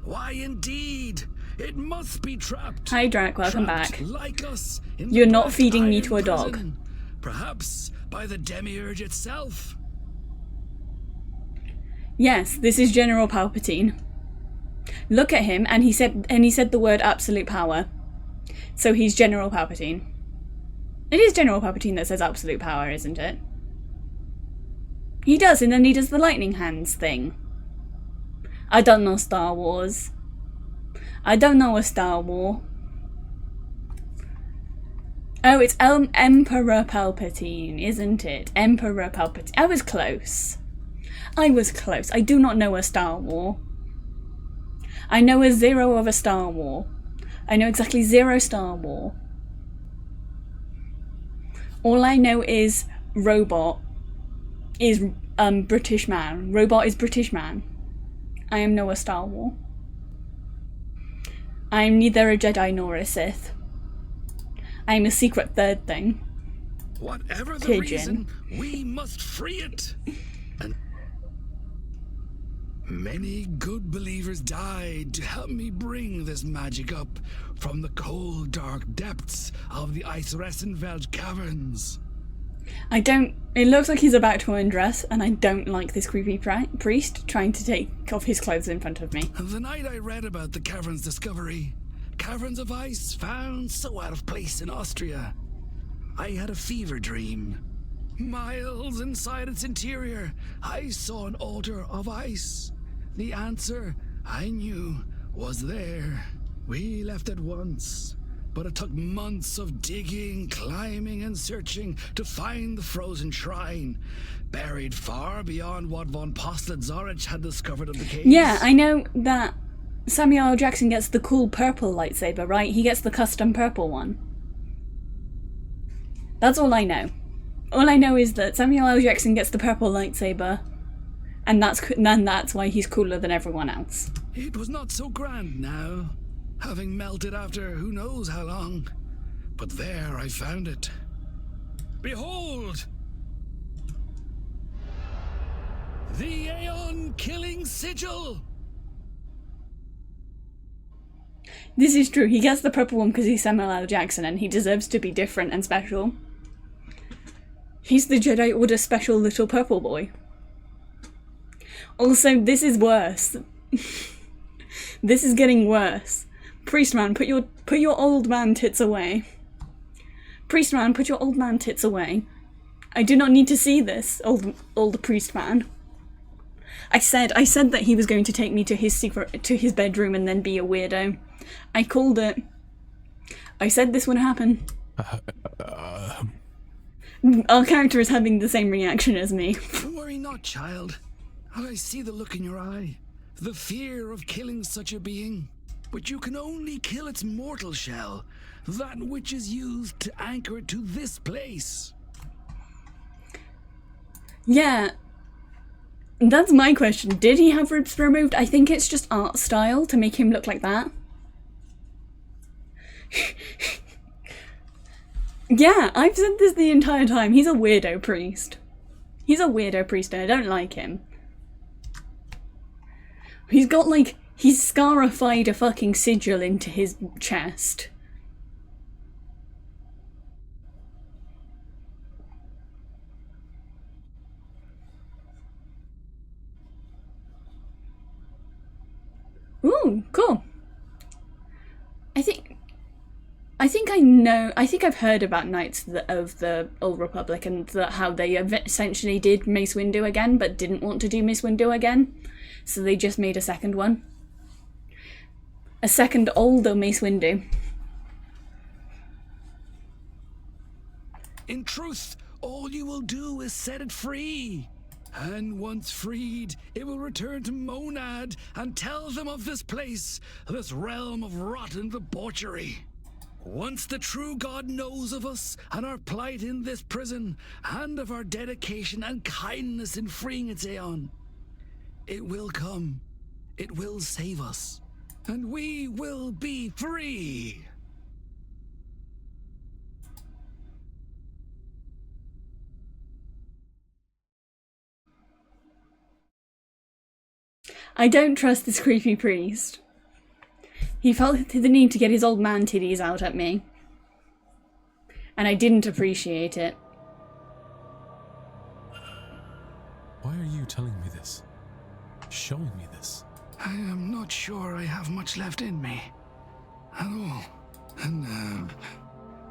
Why indeed? It must be trapped. Hi Drac, welcome Trapped back. like us in You're the not black feeding me iron to a dog. prison. Perhaps by the demiurge itself. Yes, this is General Palpatine. Look at him, and he said the word absolute power. So he's General Palpatine. It is General Palpatine that says absolute power, isn't it? He does, and then he does the lightning hands thing. I don't know Star Wars. I don't know a Star War. Oh, it's Emperor Palpatine, isn't it? Emperor Palpatine. I was close. I was close. I do not know a Star War. I know a zero of a Star War. I know exactly 0 Star War. All I know is robot is British man. Robot is British man. I am no a Star War. I am neither a Jedi nor a Sith. I am a secret third thing. Whatever the Pigeon. reason, we must free it. And many good believers died to help me bring this magic up from the cold, dark depths of the Eisressenfeld caverns. It looks like he's about to undress, and I don't like this creepy priest trying to take off his clothes in front of me. The night I read about the caverns' discovery, caverns of ice found so out of place in Austria, I had a fever dream. Miles inside its interior, I saw an altar of ice. The answer, I knew, was there. We left at once, but it took months of digging, climbing, and searching to find the frozen shrine, buried far beyond what von Postlad-Zorich had discovered of the caves. Yeah, I know that Samuel L. Jackson gets the cool purple lightsaber, right? He gets the custom purple one. That's all I know. All I know is that Samuel L. Jackson gets the purple lightsaber, and that's why he's cooler than everyone else. It was not so grand now, having melted after who knows how long. But there I found it. Behold! The Aeon Killing Sigil! This is true. He gets the purple one because he's Samuel L. Jackson, and he deserves to be different and special. He's the Jedi Order special little purple boy. Also, this is worse. This is getting worse. Priestman, put your old man tits away. Priestman, put your old man tits away. I do not need to see this, old priestman. I said that he was going to take me to his bedroom and then be a weirdo. I called it. I said this would happen. Our character is having the same reaction as me. Worry not, child. I see the look in your eye. The fear of killing such a being. but you can only kill its mortal shell, that which is used to anchor it to this place. Yeah. That's my question. Did he have ribs removed? I think it's just art style to make him look like that. Yeah, I've said this the entire time. He's a weirdo priest. He's a weirdo priest and I don't like him. He's got like, he's scarified a fucking sigil into his chest. Ooh, cool. I think I've heard about Knights of the Old Republic and how they essentially did Mace Windu again, but didn't want to do Mace Windu again. So they just made a second one. A second older Mace Windu. In truth, all you will do is set it free. And once freed, it will return to Monad and tell them of this place, this realm of rotten debauchery. Once the true God knows of us and our plight in this prison, and of our dedication and kindness in freeing its Aeon, it will come, it will save us, and we will be free. I don't trust this creepy priest. He felt the need to get his old man titties out at me. And I didn't appreciate it. Why are you telling me this? Showing me this? I am not sure I have much left in me. At all. And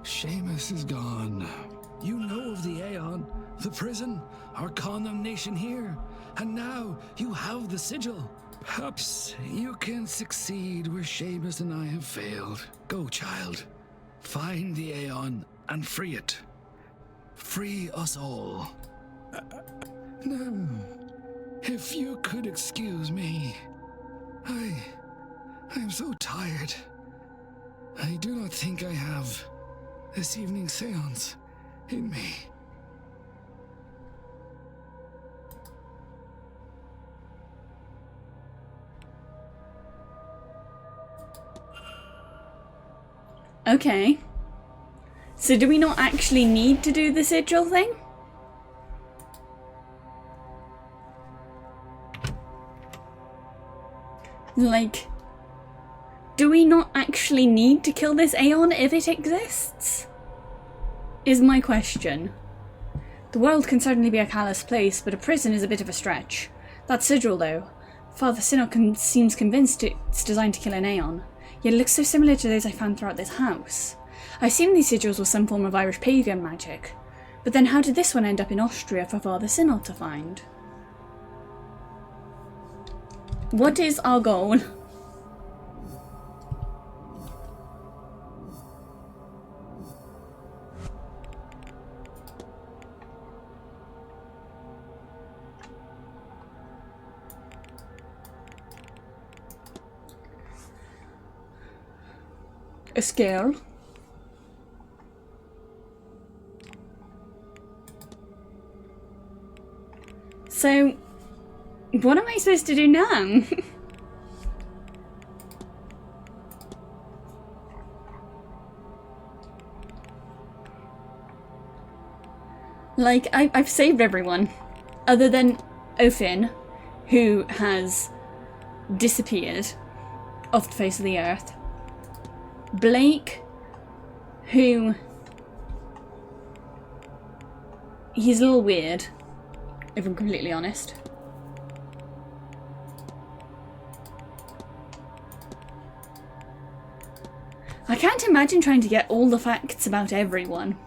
Seamus is gone. You know of the Aeon, the prison, our condemnation here. And now you have the sigil. Perhaps you can succeed where Seamus and I have failed. Go, child. Find the Aeon and free it. Free us all. Now, if you could excuse me. I'm so tired. I do not think I have this evening's seance in me. Okay. So do we not actually need to do the sigil thing? Like, do we not actually need to kill this Aeon if it exists? Is my question. The world can certainly be a callous place, but a prison is a bit of a stretch. That sigil, though. Father Sinnoh seems convinced it's designed to kill an Aeon, yet it looks so similar to those I found throughout this house. I assumed these sigils were some form of Irish pagan magic, but then how did this one end up in Austria for Father Sinnoh to find? What is our goal? A scale. So, what am I supposed to do now? Like, I've saved everyone. Other than Ofin, who has disappeared off the face of the earth. Blake, who... he's a little weird, if I'm completely honest. I can't imagine trying to get all the facts about everyone.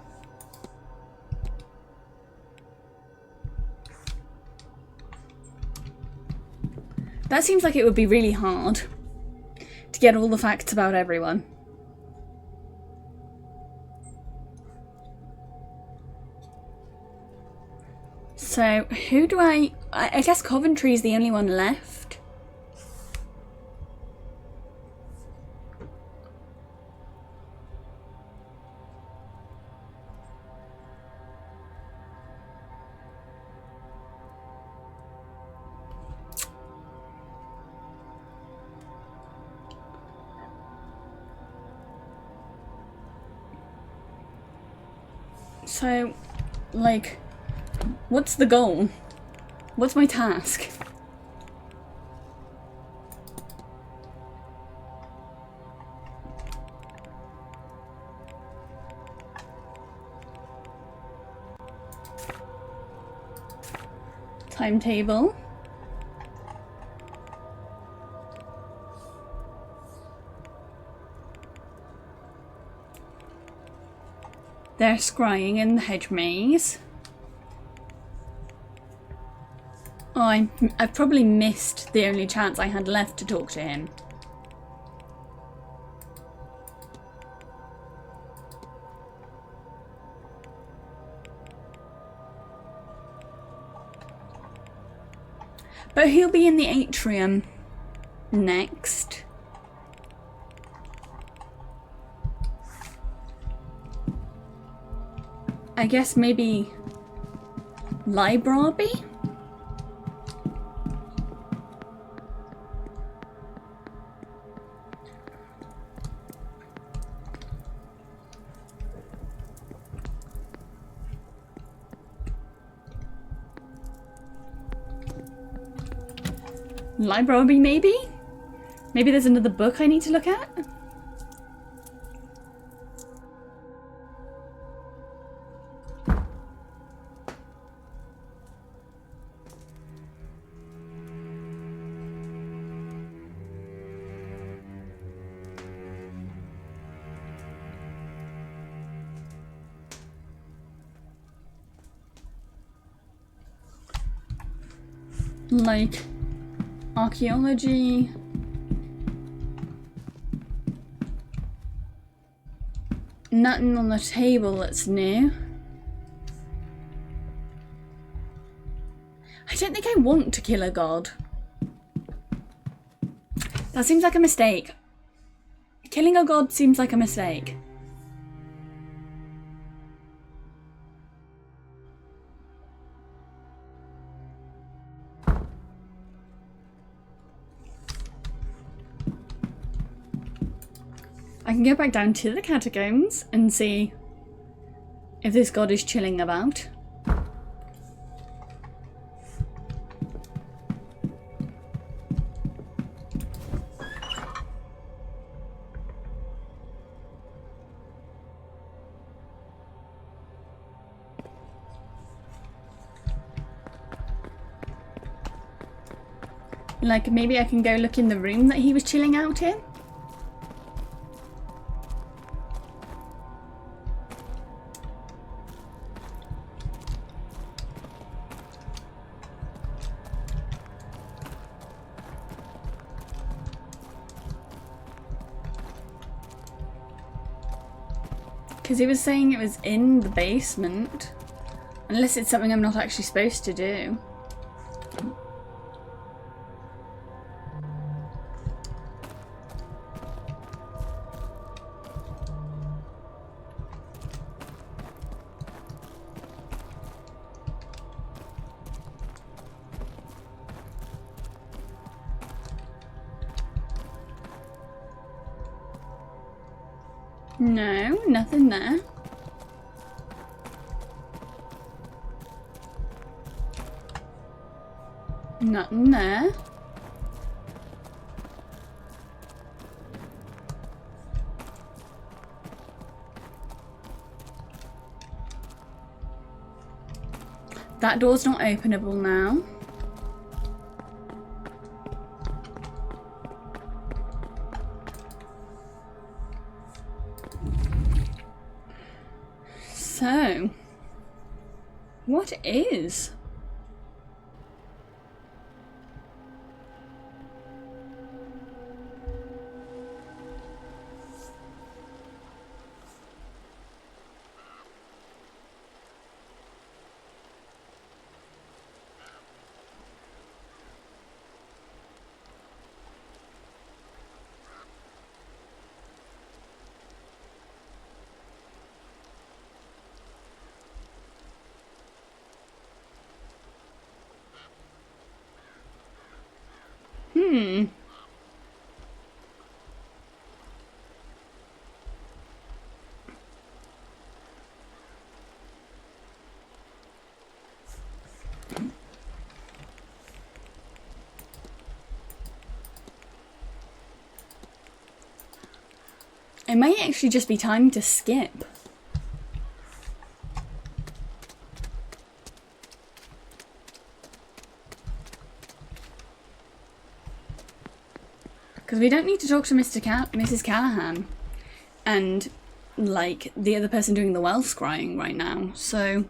That seems like it would be really hard to get all the facts about everyone. So, who do I guess Coventry's the only one left. So, like, what's the goal? What's my task? Timetable. They're scrying in the hedge maze. Oh, I've probably missed the only chance I had left to talk to him. But he'll be in the atrium next. I guess maybe library? Library, maybe? Maybe there's another book I need to look at? Like archaeology. Nothing on the table that's new. I don't think I want to kill a god. That seems like a mistake. Killing a god seems like a mistake. I can go back down to the catacombs and see if this god is chilling about. Like, maybe I can go look in the room that he was chilling out in? Because he was saying it was in the basement. Unless it's something I'm not actually supposed to do. No, nothing there. Nothing there. That door's not openable now. So, what is? It might actually just be time to skip. Because we don't need to talk to Mrs. Callahan and, like, the other person doing the well scrying right now, so...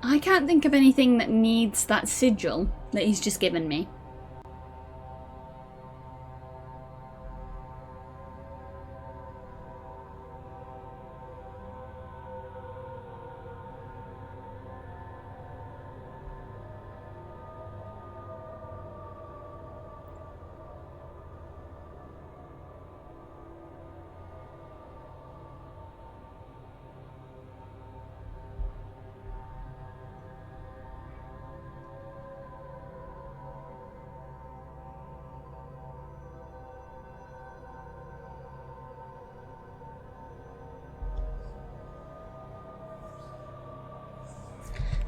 I can't think of anything that needs that sigil that he's just given me.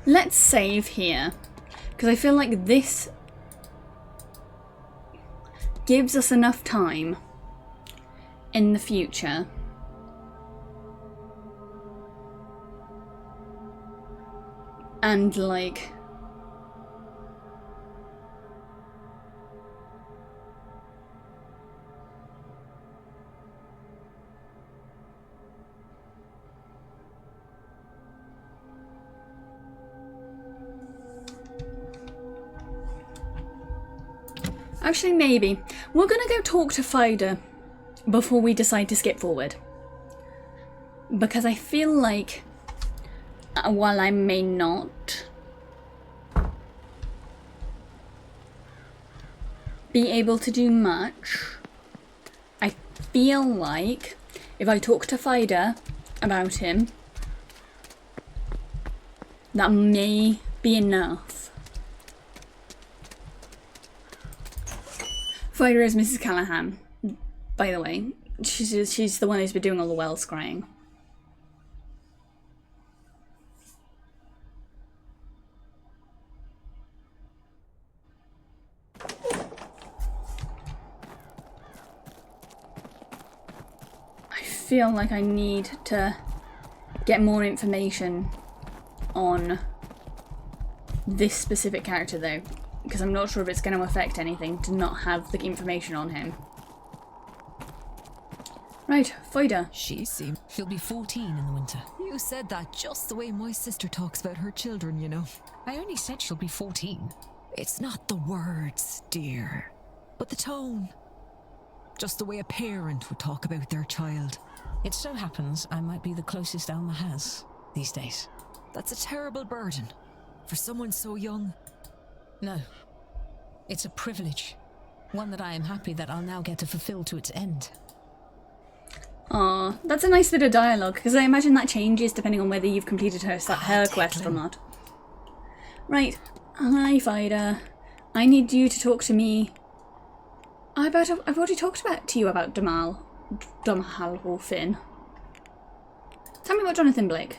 Let's save here, because I feel like this gives us enough time in the future and like actually, maybe. We're gonna go talk to Fida before we decide to skip forward. Because I feel like, while I may not be able to do much, I feel like if I talk to Fida about him, that may be enough. Fida is Mrs. Callahan, by the way. She's the one who's been doing all the well scrying. I feel like I need to get more information on this specific character though, because I'm not sure if it's going to affect anything to not have the information on him. Right, Fida. She'll be 14 in the winter. You said that just the way my sister talks about her children, you know. I only said she'll be 14. It's not the words, dear, but the tone. Just the way a parent would talk about their child. It so happens I might be the closest Alma has these days. That's a terrible burden for someone so young. No. It's a privilege. One that I am happy that I'll now get to fulfill to its end. Aw, that's a nice bit of dialogue, because I imagine that changes depending on whether you've completed her quest or not. Right, hi Fida. I need you to talk to me about... I've already talked to you about Domhnall Finn. Tell me about Jonathan Blake.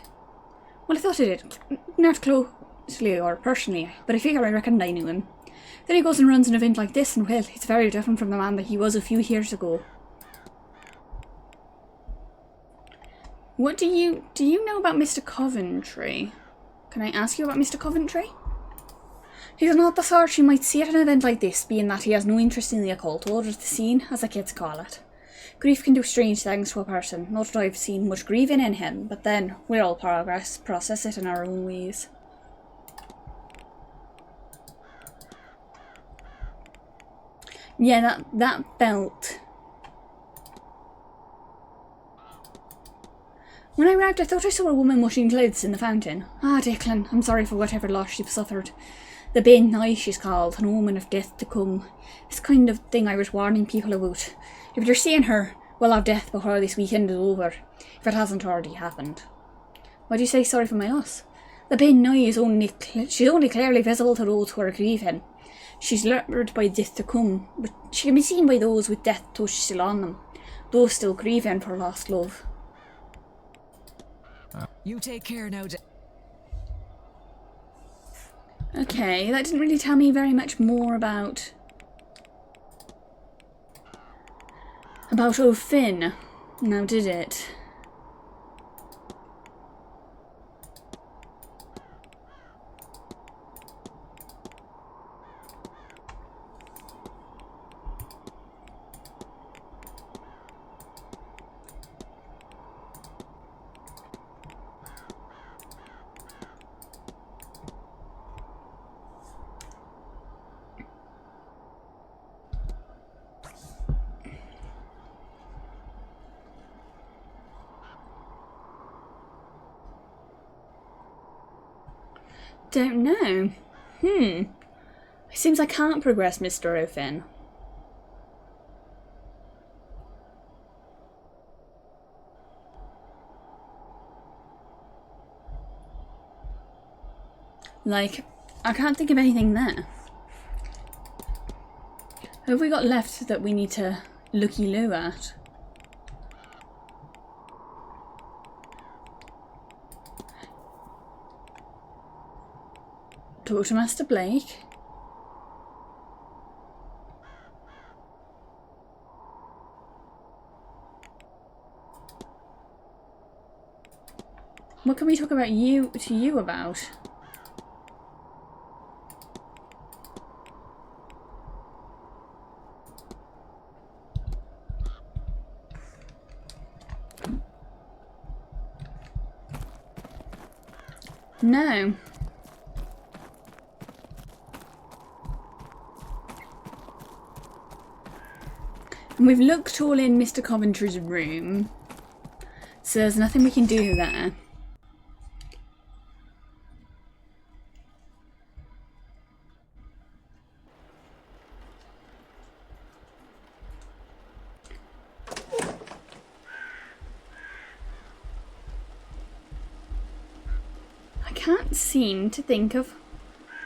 Well, I thought I did. Not closely or personally, but I figure I reckoned I knew him. Then he goes and runs an event like this, and well, it's very different from the man that he was a few years ago. What do you know about Mr. Coventry? Can I ask you about Mr. Coventry? He's not the sort you might see at an event like this, being that he has no interest in the occult, or the scene, as the kids call it. Grief can do strange things to a person, not that I've seen much grieving in him, but then we'll all process it in our own ways. Yeah, that belt. When I arrived, I thought I saw a woman washing clothes in the fountain. Ah, Declan, I'm sorry for whatever loss you've suffered. The Ben Nye, she's called, an omen of death to come. It's the kind of thing I was warning people about. If you're seeing her, we'll have death before this weekend is over, if it hasn't already happened. Why do you say sorry for my loss? The Ben Nye is she's only clearly visible to those who are grieving. She's lured by death to come, but she can be seen by those with death touch still on them, those still grieving for lost love. You take care now, Okay, that didn't really tell me very much more about O'Finn, now did it? Don't know. It seems I can't progress, Mr. O'Finn. Like, I can't think of anything there. What have we got left that we need to looky-loo at? Talk to Master Blake. What can we talk about you about? No. And we've looked all in Mr. Coventry's room, so there's nothing we can do there. I can't seem to think of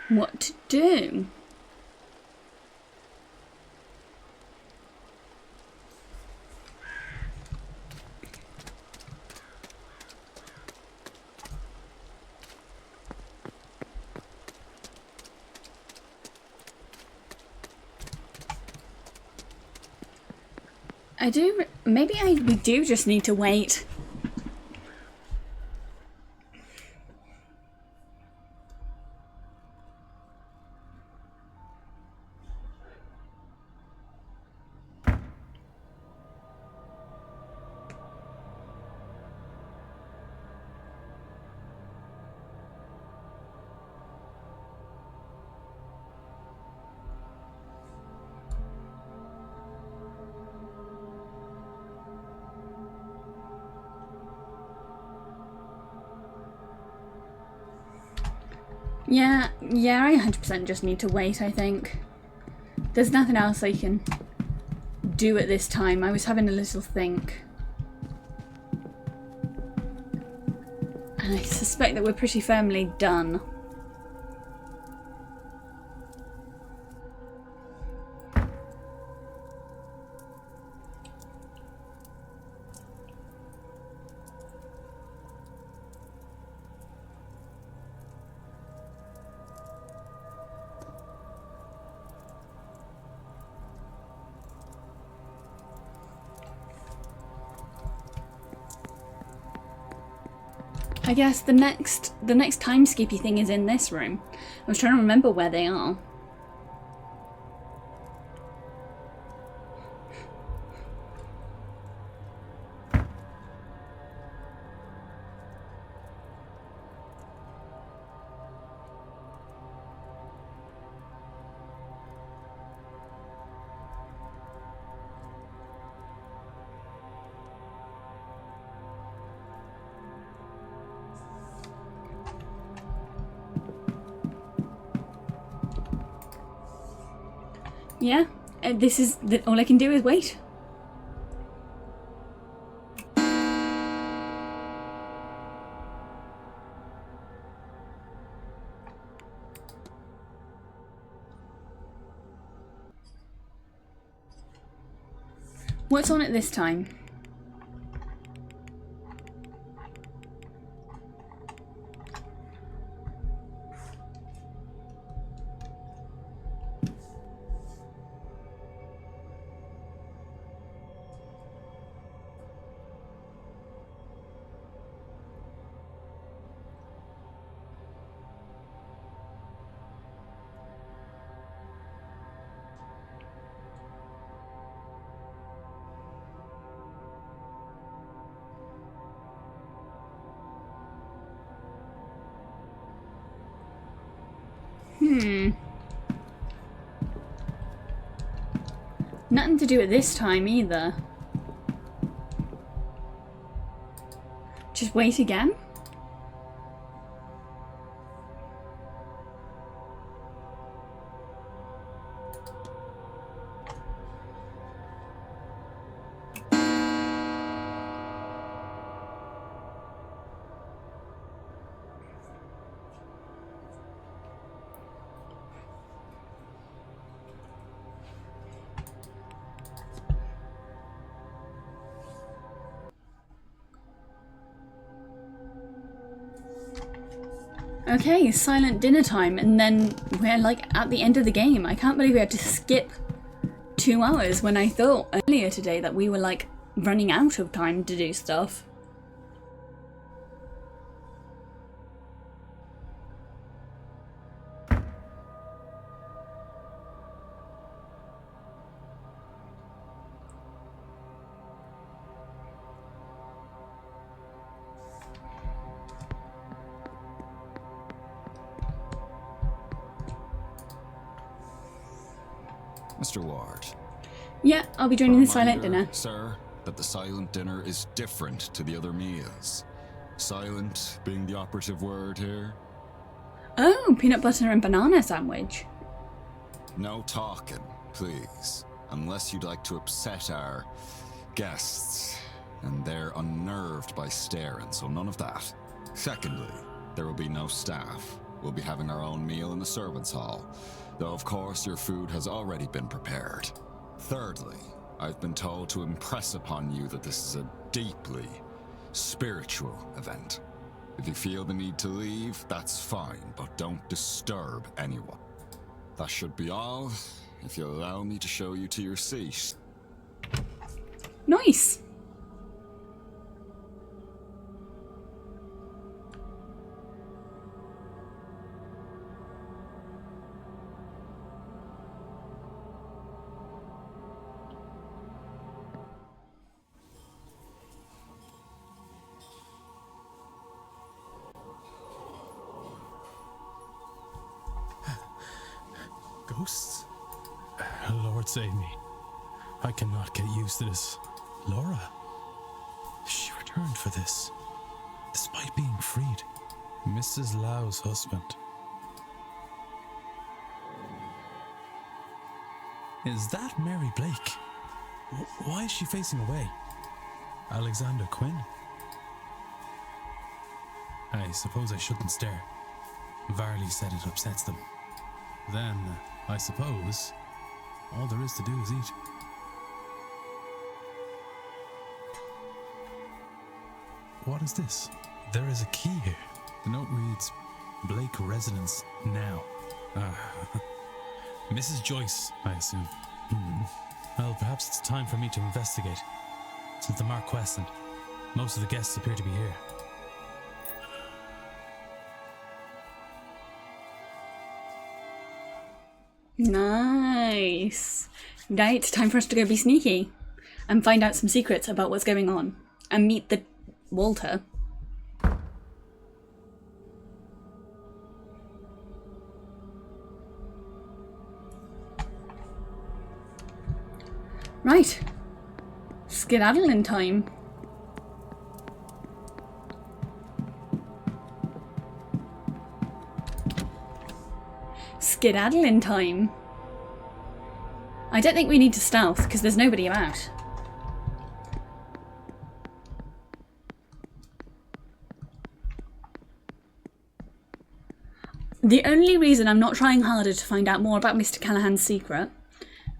what to do. Maybe we do just need to wait. Yeah, I 100% just need to wait, I think. There's nothing else I can do at this time. I was having a little think. And I suspect that we're pretty firmly done. I guess the next time skippy thing is in this room. I was trying to remember where they are. Yeah, all I can do is wait. What's on it this time? Nothing to do at this time either. Just wait again? Okay, silent dinner time, and then we're like at the end of the game. I can't believe we had to skip 2 hours when I thought earlier today that we were like running out of time to do stuff. Mr. Ward. Yeah, I'll be joining the silent Reminder, dinner. Sir, that the silent dinner is different to the other meals. Silent being the operative word here. Oh, peanut butter and banana sandwich. No talking, please. Unless you'd like to upset our guests. And they're unnerved by staring, so none of that. Secondly, there will be no staff. We'll be having our own meal in the servants' hall. Though, of course, your food has already been prepared. Thirdly, I've been told to impress upon you that this is a deeply spiritual event. If you feel the need to leave, that's fine, but don't disturb anyone. That should be all, if you'll allow me to show you to your seat. Nice. Ghosts? Lord save me. I cannot get used to this. Laura? She returned for this, despite being freed. Mrs. Lau's husband. Is that Mary Blake? Why is she facing away? Alexander Quinn? I suppose I shouldn't stare. Varley said it upsets them. Then, I suppose, all there is to do is eat. What is this? There is a key here. The note reads, Blake residence now. Mrs. Joyce, I assume. Well, perhaps it's time for me to investigate. Since the Marquess and most of the guests appear to be here. Nice. Right, time for us to go be sneaky and find out some secrets about what's going on and meet the Walter. Right. Skedaddling time. Skedaddling time. I don't think we need to stealth, because there's nobody about. The only reason I'm not trying harder to find out more about Mr. Callahan's secret,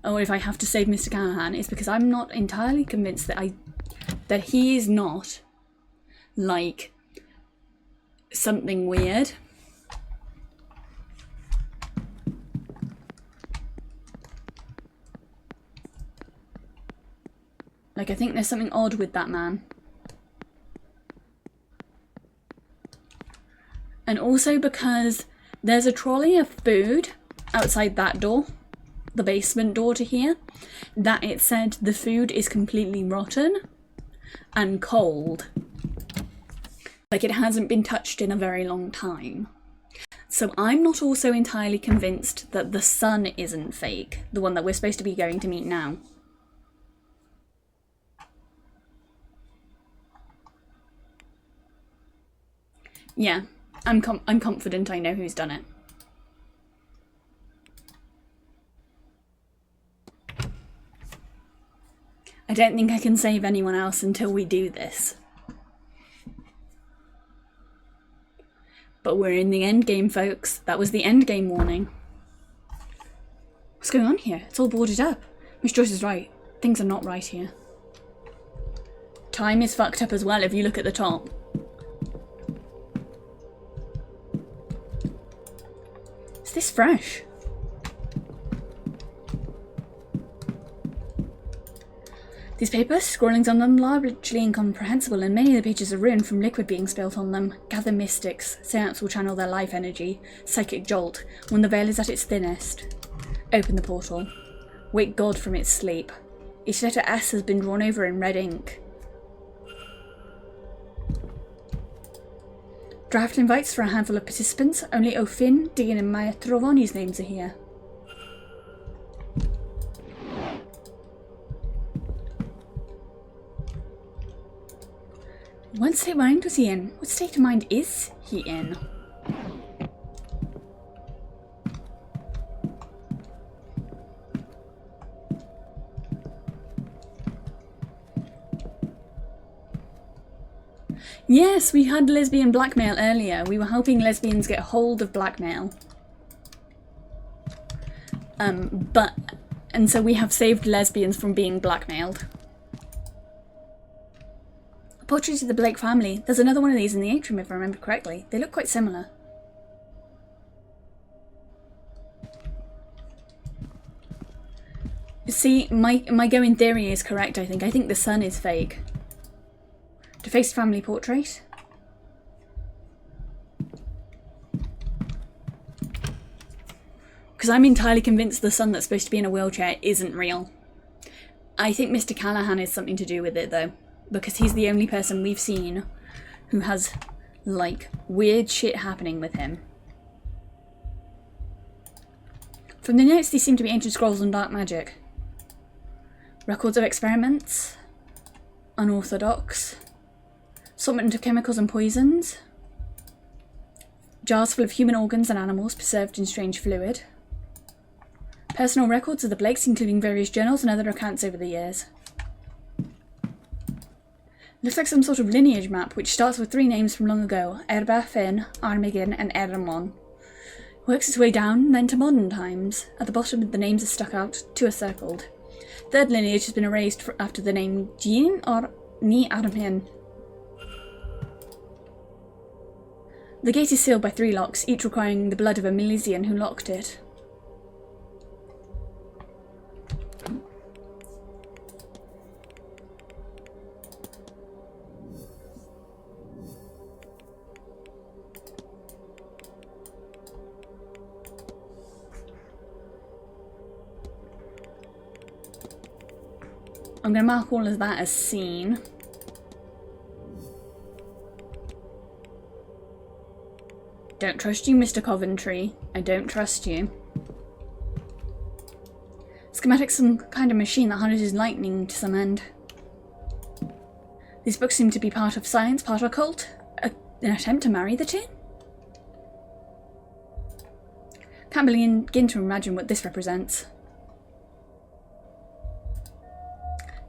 or if I have to save Mr. Callahan, is because I'm not entirely convinced that he is not, like, something weird. Like, I think there's something odd with that man. And also because there's a trolley of food outside that door, the basement door to here, that it said the food is completely rotten and cold. Like, it hasn't been touched in a very long time. So I'm not also entirely convinced that the sun isn't fake, the one that we're supposed to be going to meet now. Yeah, I'm confident I know who's done it. I don't think I can save anyone else until we do this. But we're in the end game, folks. That was the end game warning. What's going on here? It's all boarded up. Miss Joyce is right. Things are not right here. Time is fucked up as well if you look at the top. Is this fresh? These papers, scrawlings on them largely incomprehensible, and many of the pages are ruined from liquid being spilt on them. Gather mystics. Seance will channel their life energy. Psychic jolt. When the veil is at its thinnest. Open the portal. Wake God from its sleep. Each letter S has been drawn over in red ink. Draft invites for a handful of participants. Only O'Finn, Dean and Maya Trovoni's names are here. What state of mind was he in? What state of mind is he in? Yes, we had lesbian blackmail earlier. We were helping lesbians get hold of blackmail. And so we have saved lesbians from being blackmailed. Portrait of the Blake family. There's another one of these in the atrium if I remember correctly. They look quite similar. See, my going theory is correct, I think. I think the sun is fake. Defaced family portrait. Because I'm entirely convinced the son that's supposed to be in a wheelchair isn't real. I think Mr. Callahan has something to do with it though. Because he's the only person we've seen who has, like, weird shit happening with him. From the notes, these seem to be ancient scrolls on dark magic. Records of experiments. Unorthodox. Assortment of chemicals and poisons. Jars full of human organs and animals preserved in strange fluid. Personal records of the Blakes, including various journals and other accounts over the years. Looks like some sort of lineage map, which starts with 3 names from long ago: Erba, Finn, Armageddon, and Eremon. Works its way down, then to modern times. At the bottom, the names are stuck out, 2 are circled. Third lineage has been erased after the name Jean or Ni Armin. The gate is sealed by 3 locks, each requiring the blood of a Milesian who locked it. I'm going to mark all of that as seen. Don't trust you, Mr. Coventry. I don't trust you. Schematic's some kind of machine that harnesses lightning to some end. These books seem to be part of science, part occult. An attempt to marry the two? Can't begin to imagine what this represents.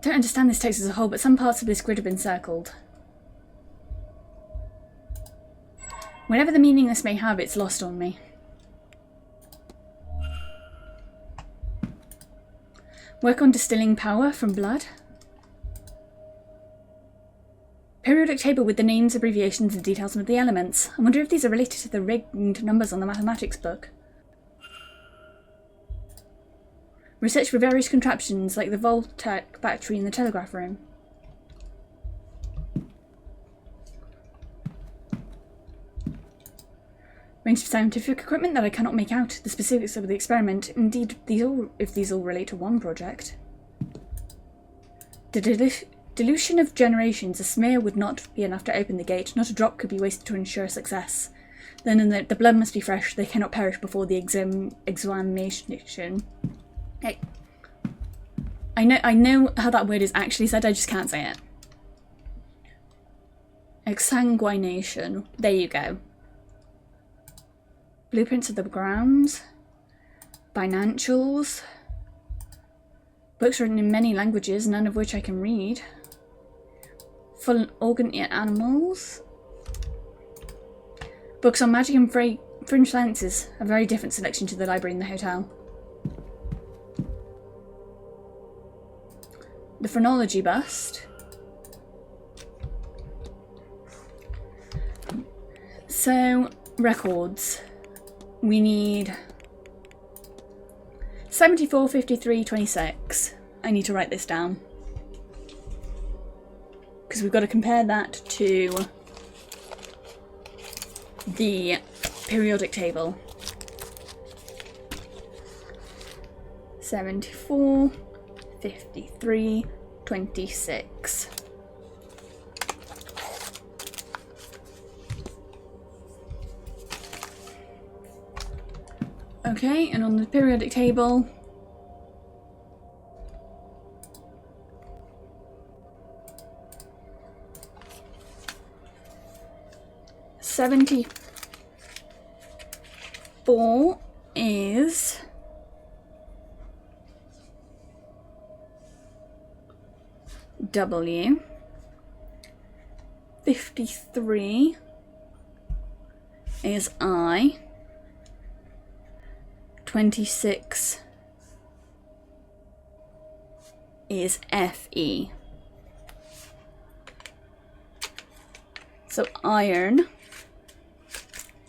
Don't understand this text as a whole, but some parts of this grid have been circled. Whatever the meaning this may have, it's lost on me. Work on distilling power from blood. Periodic table with the names, abbreviations and details of the elements. I wonder if these are related to the rigged numbers on the mathematics book. Research for various contraptions like the Voltaic battery in the telegraph room. Range of scientific equipment that I cannot make out. The specifics of the experiment. Indeed, if these all relate to one project. The dilution of generations. A smear would not be enough to open the gate. Not a drop could be wasted to ensure success. Then the blood must be fresh. They cannot perish before the examination. Hey. I know how that word is actually said, I just can't say it. Exsanguination. There you go. Blueprints of the grounds. Financials. Books written in many languages, none of which I can read. Full organ animals. Books on magic and fringe sciences. A very different selection to the library in the hotel. The phrenology bust. So, records. We need 74, 53, 26. I need to write this down. Because we've got to compare that to the periodic table. 74, 53, 26. Okay, and on the periodic table, $74 is W. 53 is I. 26 is Fe. So iron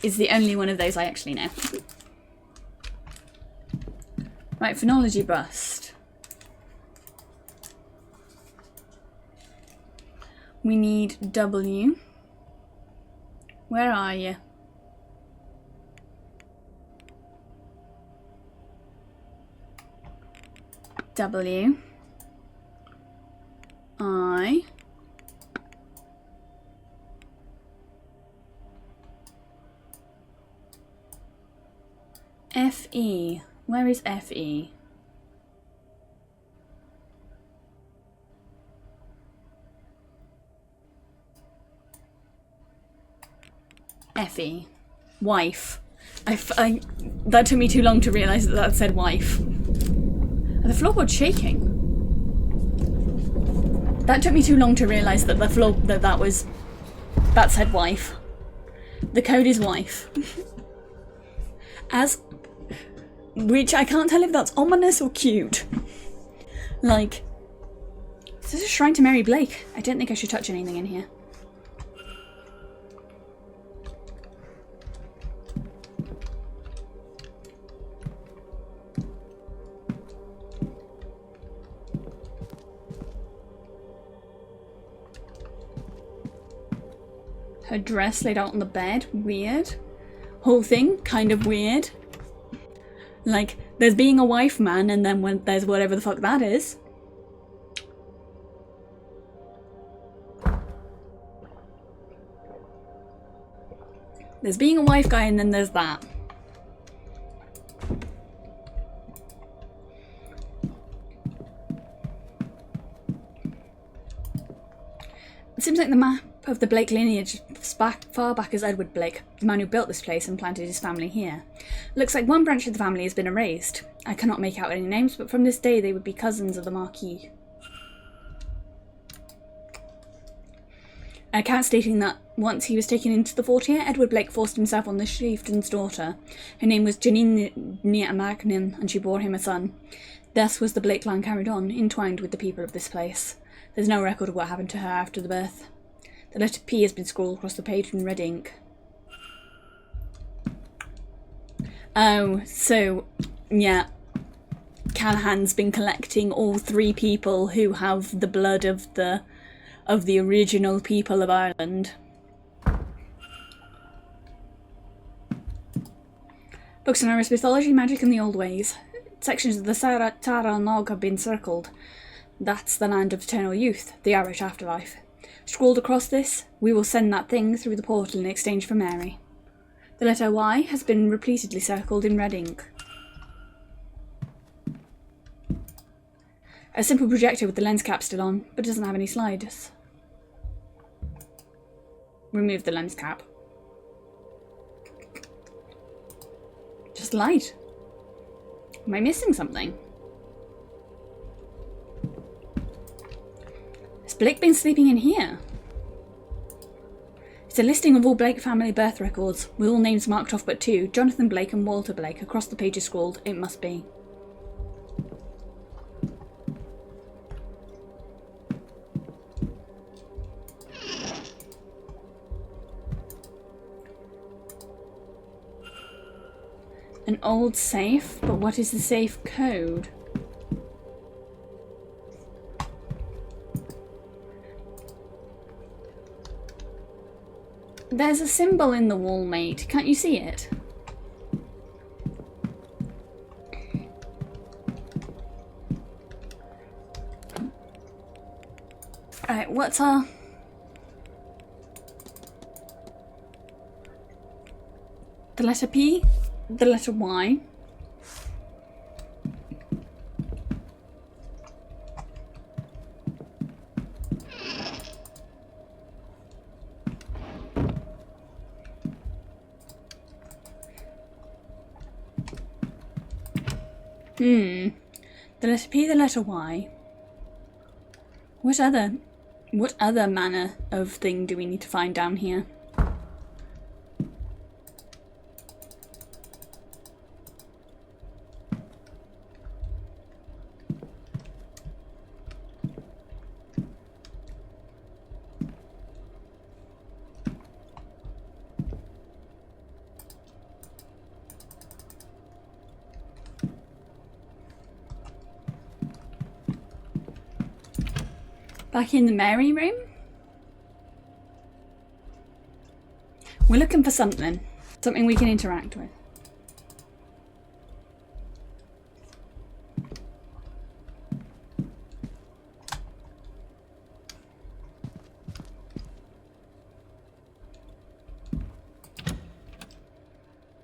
is the only one of those I actually know. Right, phonology bust. We need W. Where are you? W. I. Fe. Where is Fe? Effie. Wife. That took me too long to realise that said wife. The floorboard's shaking. That took me too long to realise that that said wife. The code is wife. Which I can't tell if that's ominous or cute. Like, is this a shrine to Mary Blake? I don't think I should touch anything in here. Her dress laid out on the bed. Weird. Whole thing, kind of weird. Like, there's being a wife man, and then when there's whatever the fuck that is. There's being a wife guy, and then there's that. It seems like the map of the Blake lineage as far back as Edward Blake, the man who built this place and planted his family here. Looks like one branch of the family has been erased. I cannot make out any names, but from this day they would be cousins of the Marquis. account stating that once he was taken into the fort here, Edward Blake forced himself on the chieftain's daughter. Her name was Janine Magnin, and she bore him a son. Thus was the Blake line carried on, entwined with the people of this place. There's no record of what happened to her after the birth. The letter P has been scrawled across the page in red ink. Oh, so, yeah. Callahan's been collecting all 3 people who have the blood of the original people of Ireland. Books on Irish mythology, magic and the old ways. Sections of the Tara Nog have been circled. That's the land of eternal youth, the Irish afterlife. Scrawled across this, we will send that thing through the portal in exchange for Mary. The letter Y has been repeatedly circled in red ink. A simple projector with the lens cap still on, but doesn't have any slides. Remove the lens cap. Just light. Am I missing something? Has Blake been sleeping in here? It's a listing of all Blake family birth records, with all names marked off but 2, Jonathan Blake and Walter Blake. Across the page is scrawled, it must be. An old safe, but what is the safe code? There's a symbol in the wall, mate. Can't you see it? Alright, what's our... The letter P? The letter Y? The letter P, the letter Y. What other manner of thing do we need to find down here? Back in the Mary room? We're looking for something. Something we can interact with.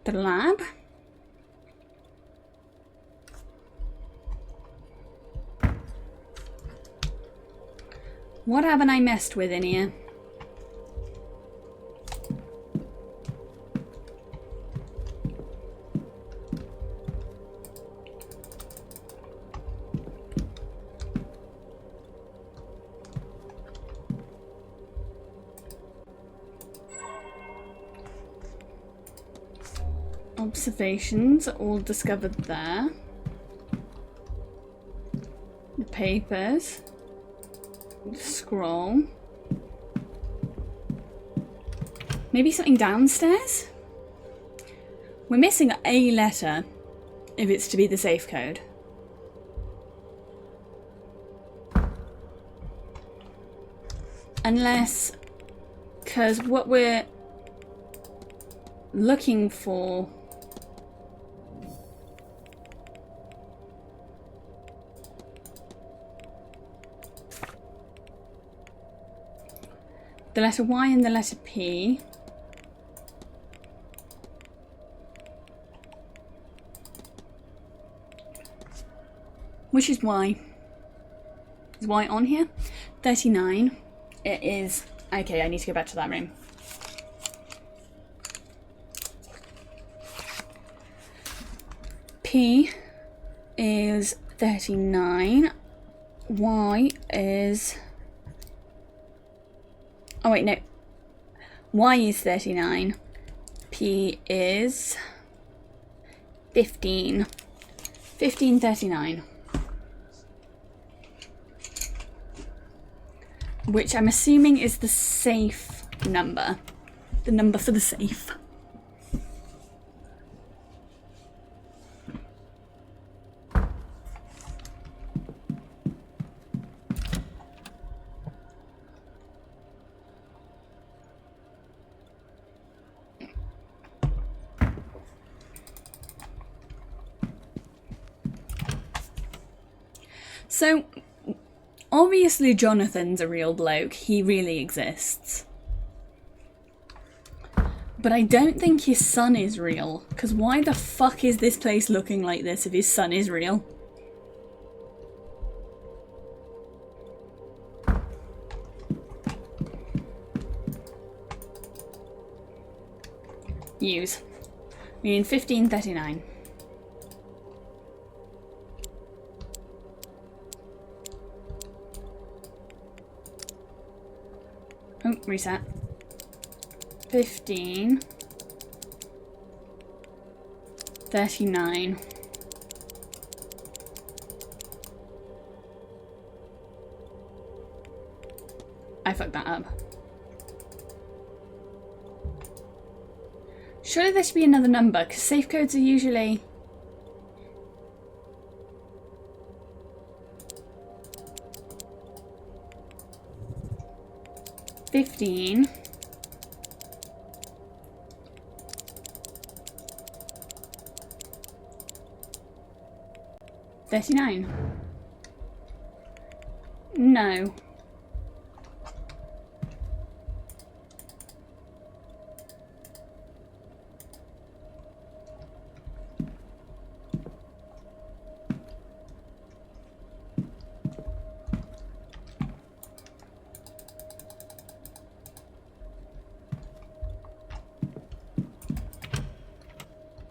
The lab? What haven't I messed with in here? Observations are all discovered there. The papers. The scroll. Maybe something downstairs? We're missing a letter, if it's to be the safe code. Unless, because what we're looking for the letter Y and the letter P. Which is Y? Is Y on here? 39. It is. Okay, I need to go back to that room. P is 39. Y is... Oh wait, no. Y is 39. P is 15. 1539. Which I'm assuming is the safe number. The number for the safe. So, obviously Jonathan's a real bloke. He really exists. But I don't think his son is real. Because why the fuck is this place looking like this if his son is real? Use. We need 1539. Oh, reset. 15. 39. I fucked that up. Surely there should be another number, because safe codes are usually... $15. $39. No.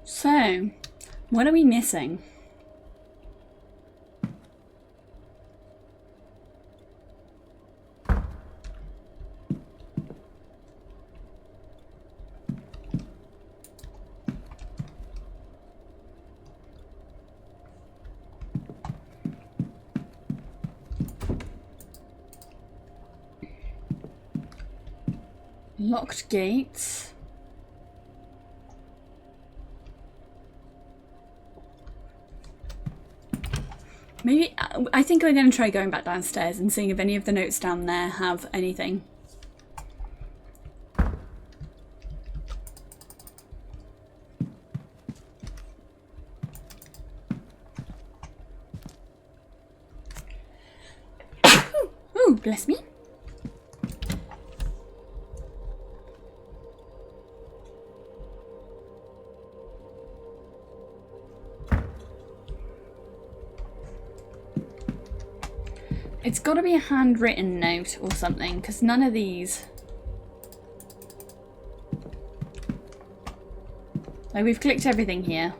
So, what are we missing? Locked gates. Maybe, I think we're going to try going back downstairs and seeing if any of the notes down there have anything. Ooh, bless me. It's got to be a handwritten note or something, because none of these... Like, we've clicked everything here.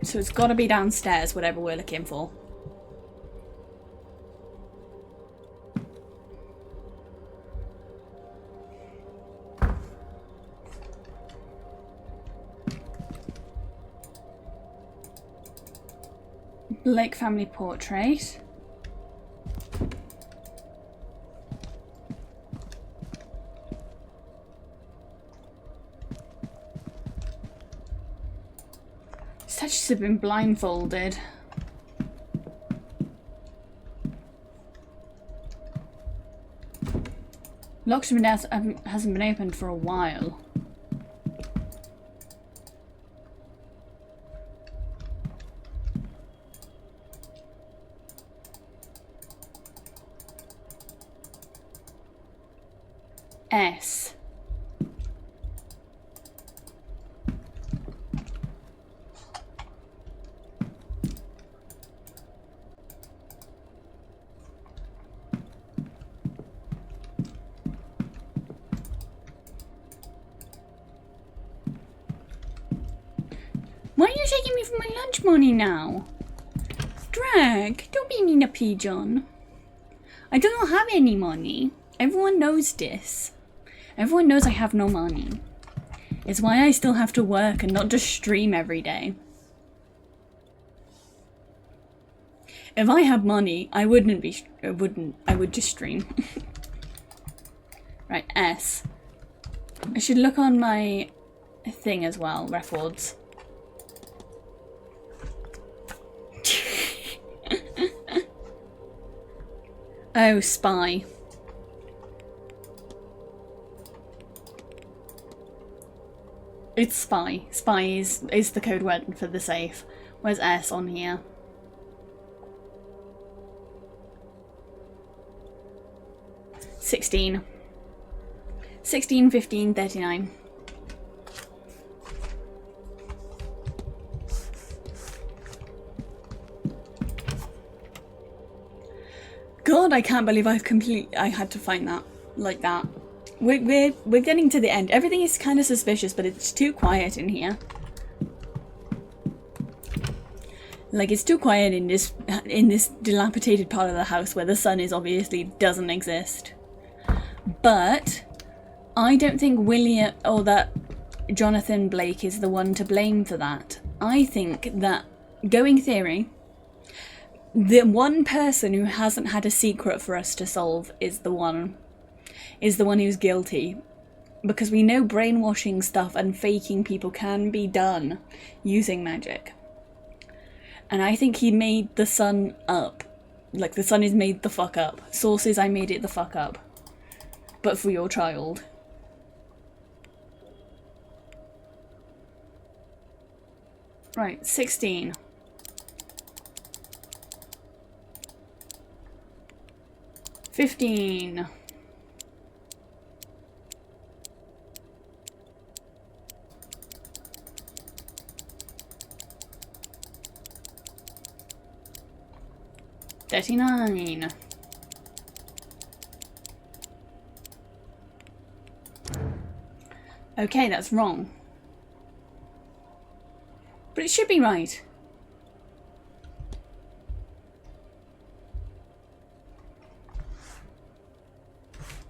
So it's got to be downstairs, whatever we're looking for. Blake family portrait. Such have been blindfolded. Locked room hasn't been opened for a while. S. Why are you taking me for my lunch money now? Drag, don't be mean a pigeon. I do not have any money. Everyone knows this. Everyone knows I have no money. It's why I still have to work and not just stream every day. If I had money, I would just stream. Right, S. I should look on my thing as well, records. Oh, spy. It's spy. Spy is the code word for the safe. Where's S on here? $16. 16, 15, 39. God, I can't believe I had to find that like that. We're getting to the end. Everything is kind of suspicious, but it's too quiet in here. Like, it's too quiet in this dilapidated part of the house where the sun is obviously doesn't exist. But I don't think William or that Jonathan Blake is the one to blame for that. I think that, going theory, the one person who hasn't had a secret for us to solve is the one who's guilty. Because we know brainwashing stuff and faking people can be done using magic. And I think he made the sun up. Like, the sun is made the fuck up. Sources, I made it the fuck up. But for your child. Right, 16. $15. $39. Okay, that's wrong. But it should be right.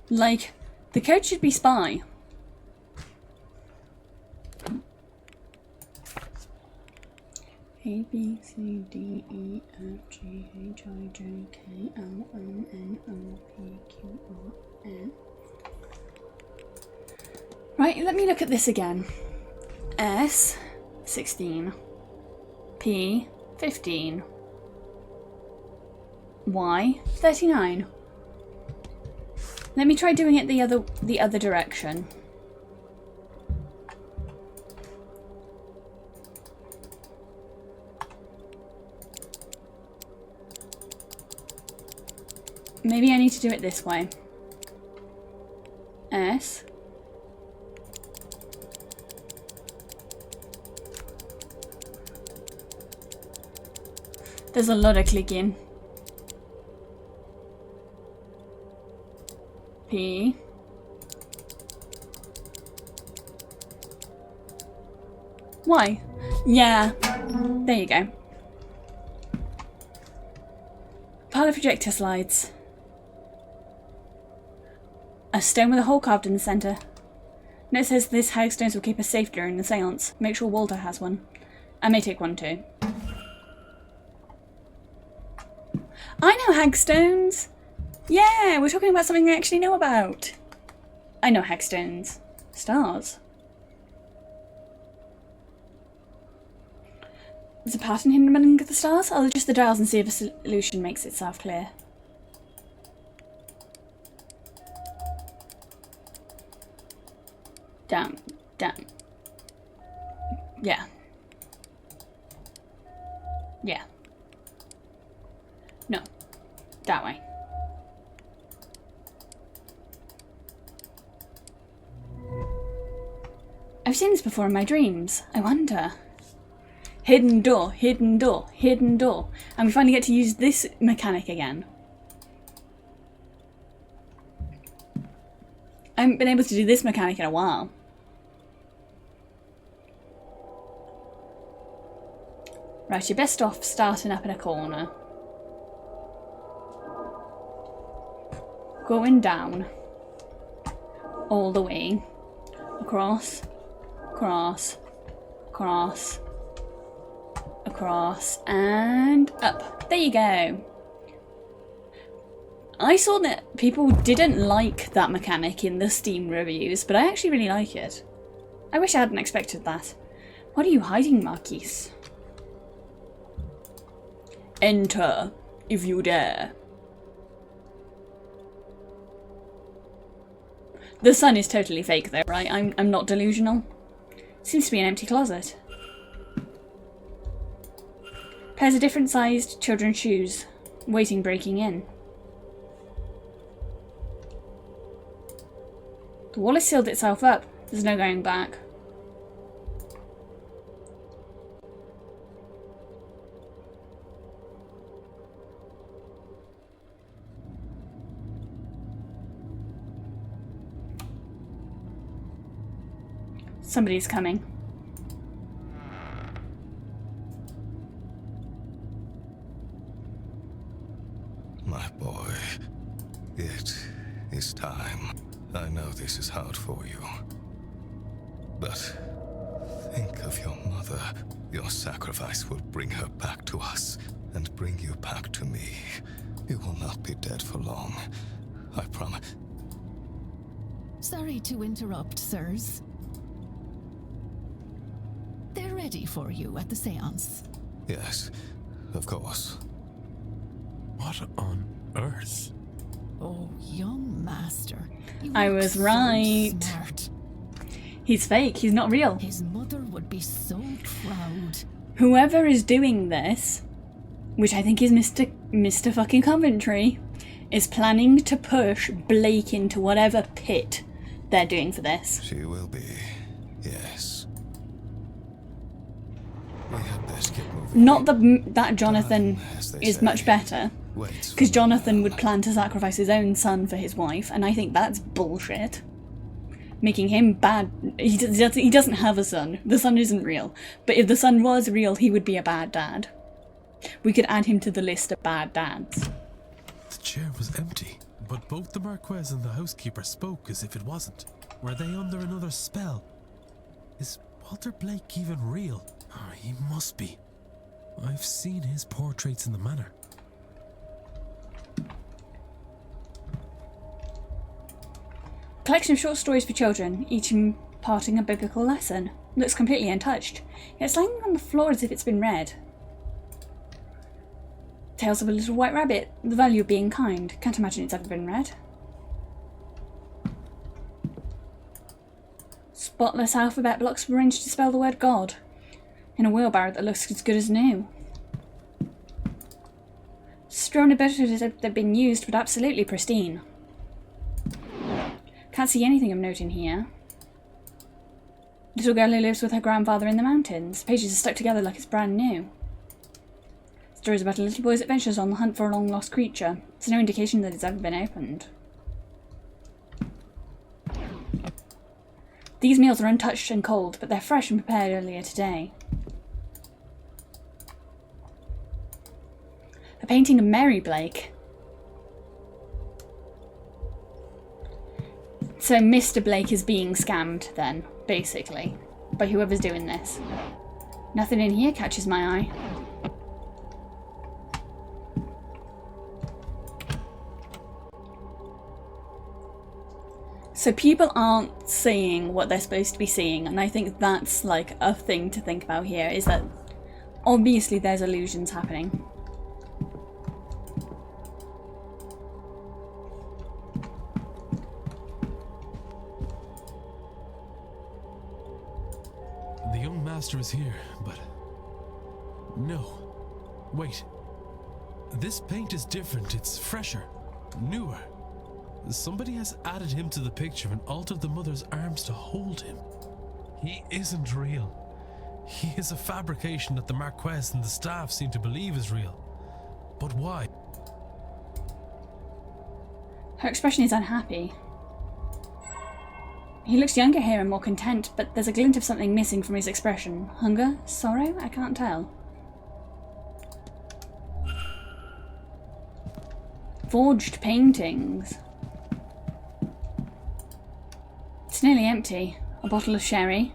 Like, the code should be spy. A, B, C, D, E, F, G, H, I, J, K, L, M, N, O, P, Q, R, S. Right, let me look at this again. S, 16. P, 15. Y, 39. Let me try doing it the other direction. Maybe I need to do it this way. S. There's a lot of clicking. P. Y. Yeah. There you go. Pile of projector slides. A stone with a hole carved in the centre. Note says this hag stones will keep us safe during the seance. Make sure Walter has one. I may take one too. I know hagstones! Yeah, we're talking about something I actually know about. I know hagstones. Stars. There's a pattern hidden among the stars? I'll adjust the dials and see if a solution makes itself clear. Damn. Damn. Yeah. Yeah. No. That way. I've seen this before in my dreams. I wonder. Hidden door, hidden door, hidden door. And we finally get to use this mechanic again. I haven't been able to do this mechanic in a while. Right, you're best off starting up in a corner. Going down. All the way. Across. Across. Across. Across. And up. There you go. I saw that people didn't like that mechanic in the Steam reviews, but I actually really like it. I wish I hadn't expected that. What are you hiding, Marquise? Enter, if you dare. The sun is totally fake though, right? I'm not delusional. Seems to be an empty closet. Pairs of different sized children's shoes, waiting breaking in. The wall has sealed itself up. There's no going back. Somebody's coming. My boy, it is time. I know this is hard for you. But think of your mother. Your sacrifice will bring her back to us and bring you back to me. You will not be dead for long. I promise. Sorry to interrupt, sirs. They're ready for you at the seance. Yes, of course. What on earth? Oh, young master. You I look was so right. smart. He's fake, he's not real. His mother would be so proud. Whoever is doing this, which I think is Mr. fucking Coventry, is planning to push Blake into whatever pit they're doing for this. She will be, yes. We had best get moving. Not that Jonathan is much better, because Jonathan would plan to sacrifice his own son for his wife, and I think that's bullshit. Making him bad. He doesn't have a son. The son isn't real. But if the son was real, he would be a bad dad. We could add him to the list of bad dads. The chair was empty, but both the Marquez and the housekeeper spoke as if it wasn't. Were they under another spell? Is Walter Blake even real? Oh, he must be. I've seen his portraits in the manor. Collection of short stories for children, each imparting a biblical lesson. Looks completely untouched, yet it's lying on the floor as if it's been read. Tales of a Little White Rabbit, The Value of Being Kind. Can't imagine it's ever been read. Spotless alphabet blocks arranged to spell the word God. In a wheelbarrow that looks as good as new. Strewn about as if they've been used, but absolutely pristine. Can't see anything of note in here. Little girl who lives with her grandfather in the mountains. Pages are stuck together like it's brand new. Stories about a little boy's adventures on the hunt for a long-lost creature. There's no indication that it's ever been opened. These meals are untouched and cold, but they're fresh and prepared earlier today. A painting of Mary Blake. So Mr. Blake is being scammed then, basically, by whoever's doing this. Nothing in here catches my eye. So people aren't seeing what they're supposed to be seeing, and I think that's like a thing to think about here, is that obviously there's illusions happening. The young master is here, but... No. Wait. This paint is different. It's fresher. Newer. Somebody has added him to the picture and altered the mother's arms to hold him. He isn't real. He is a fabrication that the Marquez and the staff seem to believe is real. But why? Her expression is unhappy. He looks younger here and more content, but there's a glint of something missing from his expression. Hunger? Sorrow? I can't tell. Forged paintings. It's nearly empty. A bottle of sherry.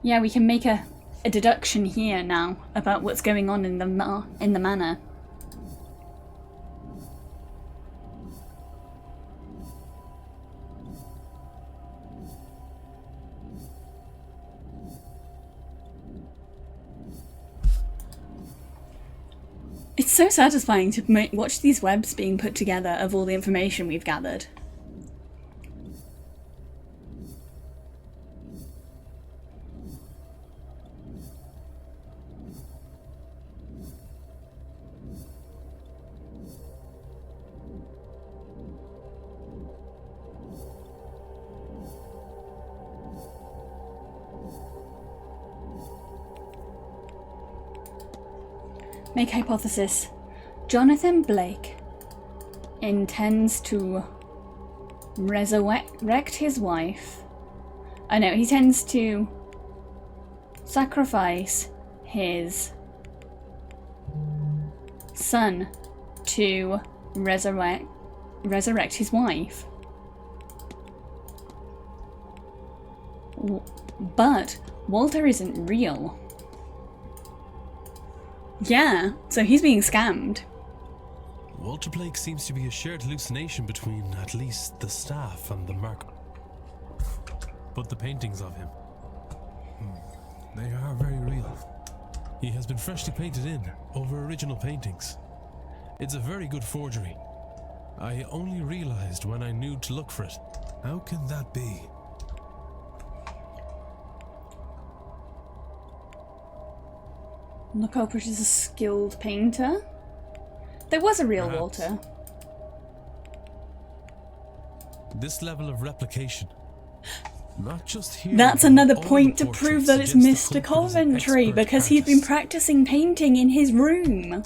Yeah, we can make a deduction here now about what's going on in the manor. It's so satisfying to watch these webs being put together of all the information we've gathered. Make hypothesis. Jonathan Blake intends to resurrect his wife. Oh no, he tends to sacrifice his son to resurrect his wife. But Walter isn't real. Yeah, so he's being scammed. Walter Blake seems to be a shared hallucination between at least the staff and the mark. But the paintings of him, they are very real. He has been freshly painted in over original paintings. It's a very good forgery. I only realized when I knew to look for it. How can that be? The culprit is a skilled painter. There was a real Perhaps. Walter. This level of replication, not just here. That's but another all point the to prove portraits that it's suggest the Mr. culprit is an Coventry, expert because he's been artist. practicing painting in his room.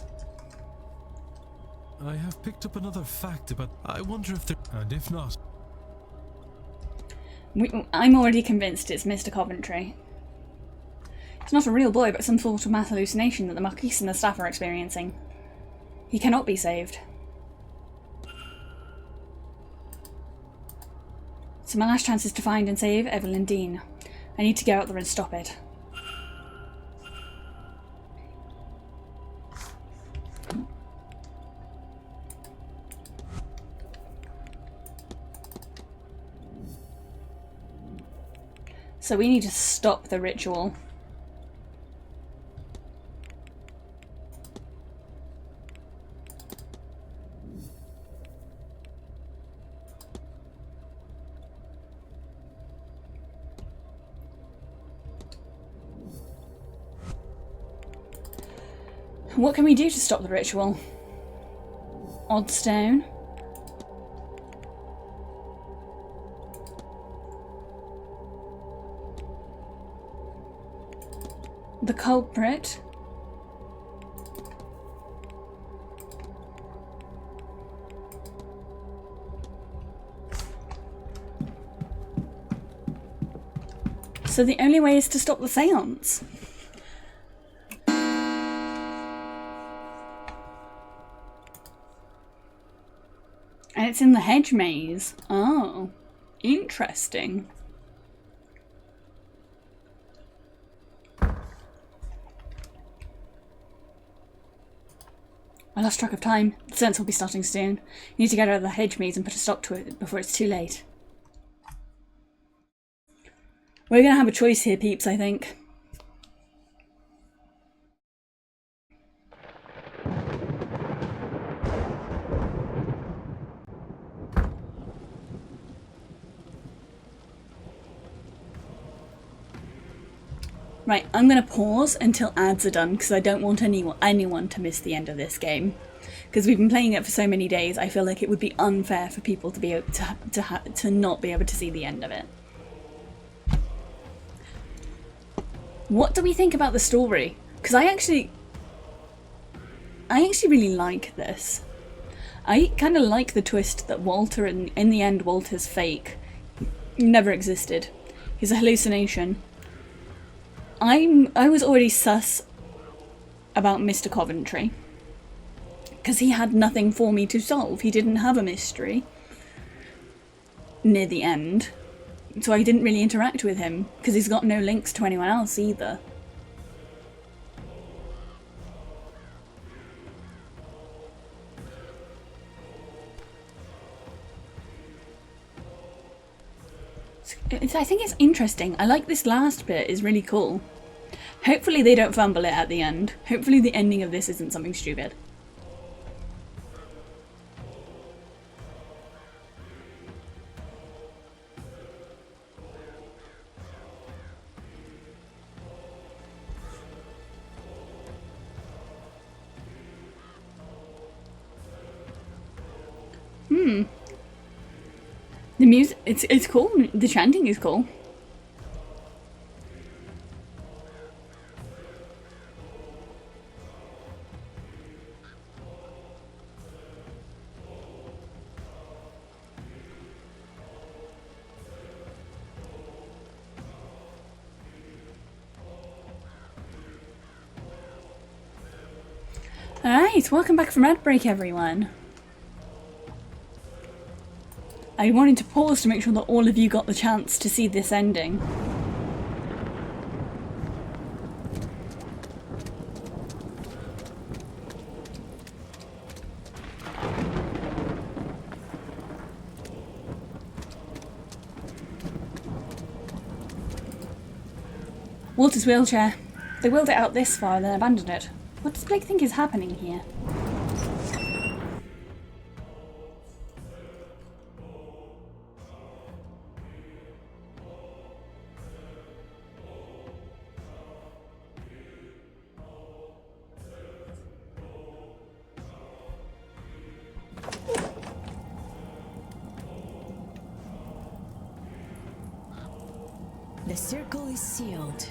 I have picked up another fact about. I wonder if there. And if not, I'm already convinced it's Mr. Coventry. It's not a real boy, but some sort of mass hallucination that the Marquise and the staff are experiencing. He cannot be saved. So my last chance is to find and save Evelyn Dean. I need to go out there and stop it. So we need to stop the ritual. What can we do to stop the ritual? Oddstone. The culprit. So the only way is to stop the seance. And it's in the hedge maze. Oh, interesting. I lost track of time. The seance will be starting soon. You need to get out of the hedge maze and put a stop to it before it's too late. We're gonna have a choice here, peeps, I think. Right, I'm going to pause until ads are done because I don't want anyone to miss the end of this game. Because we've been playing it for so many days, I feel like it would be unfair for people to be able to not be able to see the end of it. What do we think about the story? Because I actually really like this. I kind of like the twist that Walter, in the end, Walter's fake never existed. He's a hallucination. I was already sus about Mr. Coventry, because he had nothing for me to solve. He didn't have a mystery near the end, so I didn't really interact with him, because he's got no links to anyone else either. I think it's interesting. I like this last bit, is really cool. Hopefully they don't fumble it at the end. Hopefully the ending of this isn't something stupid. The music, it's cool. The chanting is cool. Alright, welcome back from ad break, everyone. I wanted to pause to make sure that all of you got the chance to see this ending. Walter's wheelchair. They wheeled it out this far and then abandoned it. What does Blake think is happening here? The circle is sealed.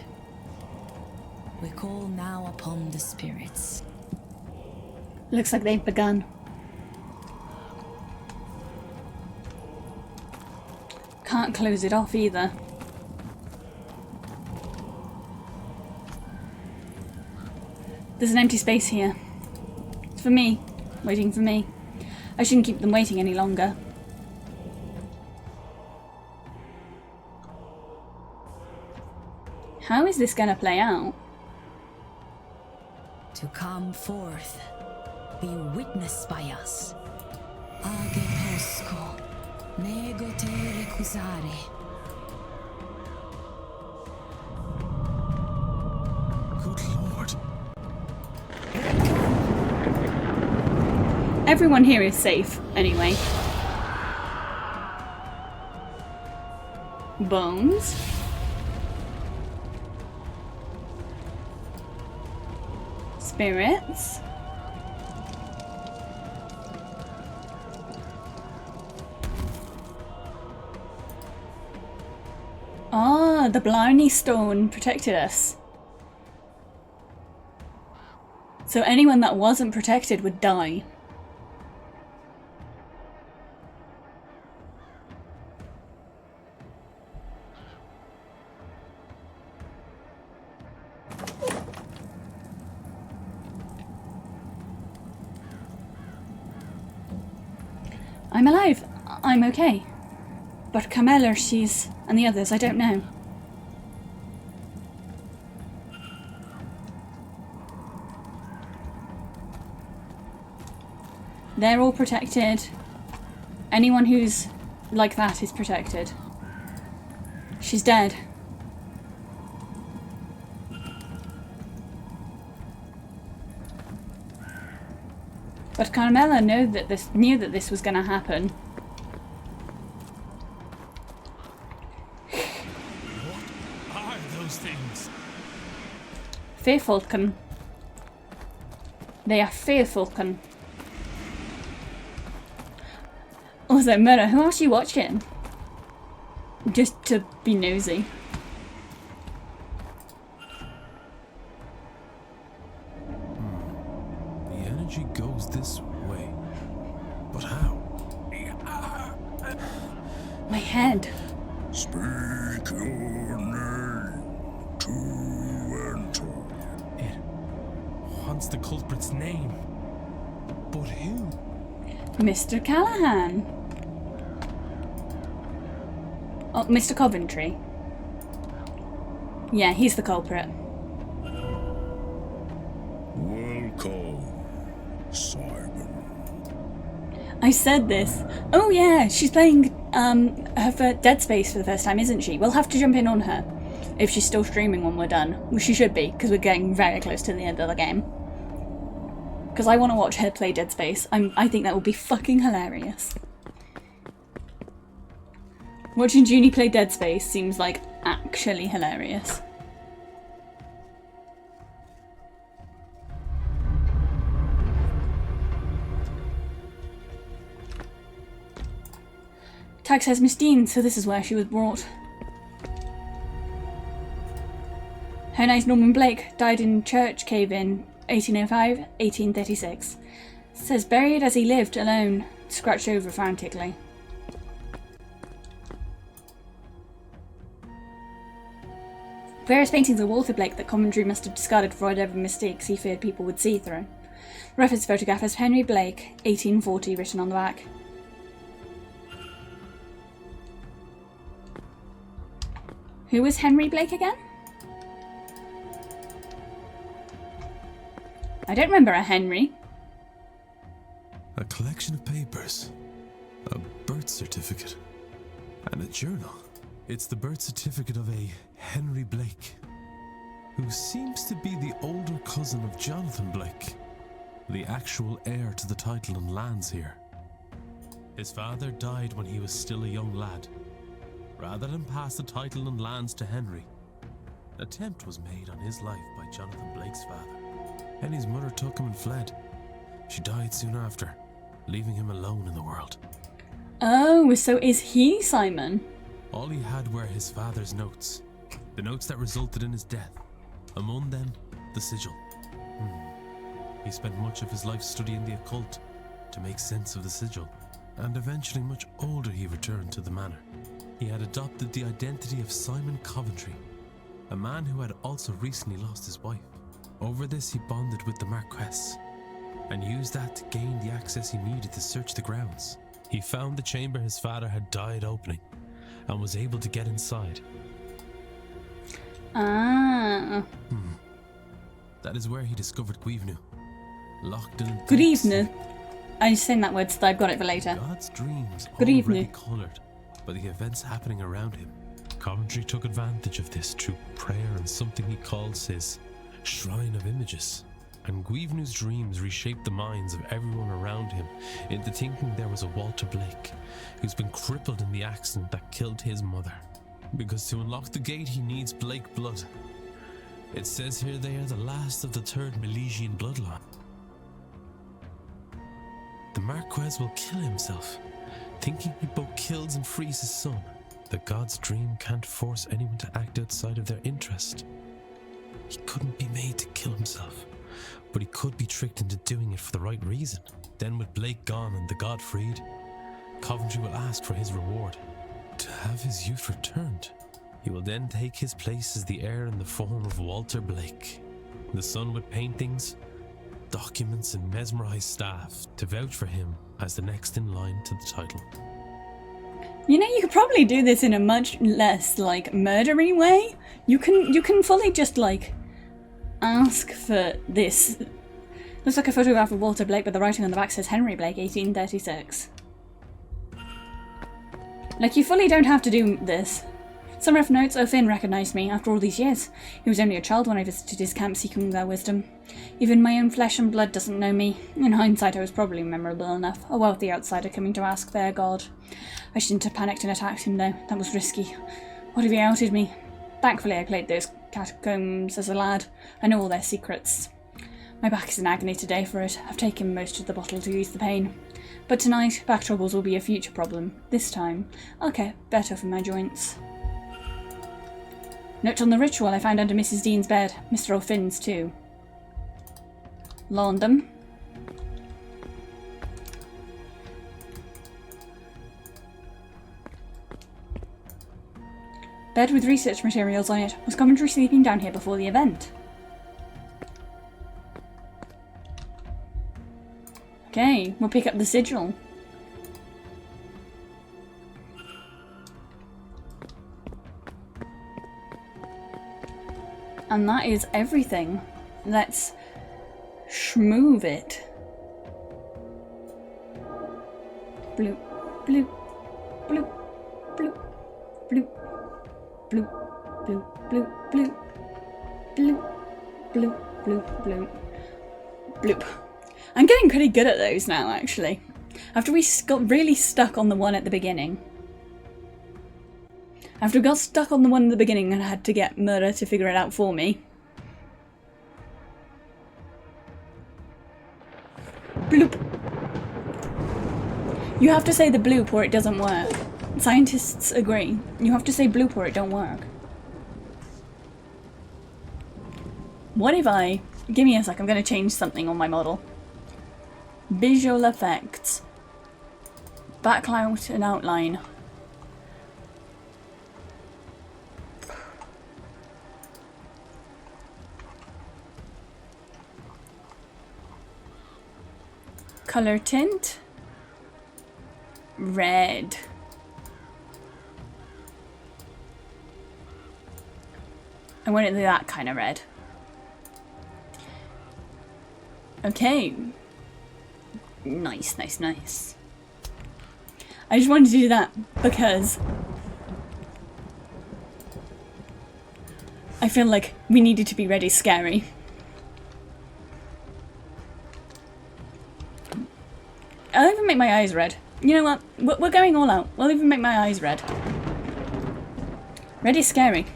We call now upon the spirits. Looks like they've begun. Can't close it off either. There's an empty space here. It's for me. Waiting for me. I shouldn't keep them waiting any longer. How is this gonna play out? To come forth, be witnessed by us. Age posco, nego te recusare. Good lord. Everyone here is safe, anyway. Bones. Spirits. Ah, the Blarney Stone protected us. So anyone that wasn't protected would die. I'm alive. I'm okay. But Carmela, she's... and the others, I don't know. They're all protected. Anyone who's like that is protected. She's dead. But Carmela knew that this was going to happen. What are those things? Fairfalcon. They are Fairfalcon. Also, Myrna, who else are you watching? Just to be nosy. energy goes this way. But how? My head. Speak your name to enter. It wants the culprit's name. But who? Mr. Callahan. Oh, Mr. Coventry. Yeah, he's the culprit. Welcome, Simon. I said this. Oh yeah, she's playing her for Dead Space for the first time, isn't she? We'll have to jump in on her. If she's still streaming when we're done. Well, she should be, because we're getting very close to the end of the game. Because I want to watch her play Dead Space. I think that would be fucking hilarious. Watching Junie play Dead Space seems like actually hilarious. Tag says Miss Dean, so this is where she was brought. Her name's Norman Blake, died in Church Cave-In, 1805-1836. Says buried as he lived, alone, scratched over frantically. Various paintings of Walter Blake that Coventry must have discarded for whatever mistakes he feared people would see through. Reference photograph has Henry Blake, 1840, written on the back. Who was Henry Blake again? I don't remember a Henry. A collection of papers, a birth certificate, and a journal. It's the birth certificate of a Henry Blake, who seems to be the older cousin of Jonathan Blake, the actual heir to the title and lands here. His father died when he was still a young lad. Rather than pass the title and lands to Henry, an attempt was made on his life by Jonathan Blake's father. Henry's mother took him and fled. She died soon after, leaving him alone in the world. Oh, so is he Simon? All he had were his father's notes, the notes that resulted in his death. Among them, the sigil. He spent much of his life studying the occult to make sense of the sigil, and eventually, much older, he returned to the manor. He had adopted the identity of Simon Coventry, a man who had also recently lost his wife. Over this, he bonded with the Marquess, and used that to gain the access he needed to search the grounds. He found the chamber his father had died opening, and was able to get inside. Ah. That is where he discovered Guivenu, locked in a Good deep evening. I'm just saying that word so I've got it for later. God's dreams Good already evening. coloured by the events happening around him. Coventry took advantage of this through prayer and something he calls his Shrine of Images. And Guivenu's dreams reshaped the minds of everyone around him into thinking there was a Walter Blake who's been crippled in the accident that killed his mother. Because to unlock the gate he needs Blake blood. It says here they are the last of the third Milesian bloodline. The Marquess will kill himself, thinking he both kills and frees his son. The God's dream can't force anyone to act outside of their interest. He couldn't be made to kill himself, but he could be tricked into doing it for the right reason. Then with Blake gone and the God freed, Coventry will ask for his reward, to have his youth returned. He will then take his place as the heir in the form of Walter Blake, the son with paintings, documents and mesmerized staff to vouch for him as the next in line to the title. You know, you could probably do this in a much less, like, murdery way. You can fully just, like, ask for this. Looks like a photograph of Walter Blake, but the writing on the back says Henry Blake, 1836. Like, you fully don't have to do this. Some rough notes. Oh, Finn recognised me after all these years. He was only a child when I visited his camp seeking their wisdom. Even my own flesh and blood doesn't know me. In hindsight, I was probably memorable enough. A wealthy outsider coming to ask their god. I shouldn't have panicked and attacked him, though. That was risky. What if he outed me? Thankfully, I played those catacombs as a lad. I know all their secrets. My back is in agony today for it. I've taken most of the bottle to ease the pain. But tonight, back troubles will be a future problem. This time, I'll get better for my joints. Note on the ritual I found under Mrs. Dean's bed. Mr. O'Finn's too. Laundum. Bed with research materials on it. Was commentary sleeping down here before the event? Okay, we'll pick up the sigil. And that is everything. Let's schmoove it. Bloop, bloop, bloop, bloop, bloop, bloop, bloop, bloop, bloop, bloop, bloop, bloop, bloop, bloop. I'm getting pretty good at those now, actually. After we got really stuck on the one at the beginning. After we got stuck on the one at the beginning and had to get Murder to figure it out for me. Bloop. You have to say the bloop or it doesn't work. Scientists agree. You have to say bloop or it don't work. What if I... Give me a sec, I'm going to change something on my model. Visual effects. Backlight and outline. Color tint. Red. I want it that kind of red. Okay. Nice, nice, nice. I just wanted to do that because I feel like we needed to be ready scary. I'll even make my eyes red. You know what? We're going all out. We'll even make my eyes red. Ready scary.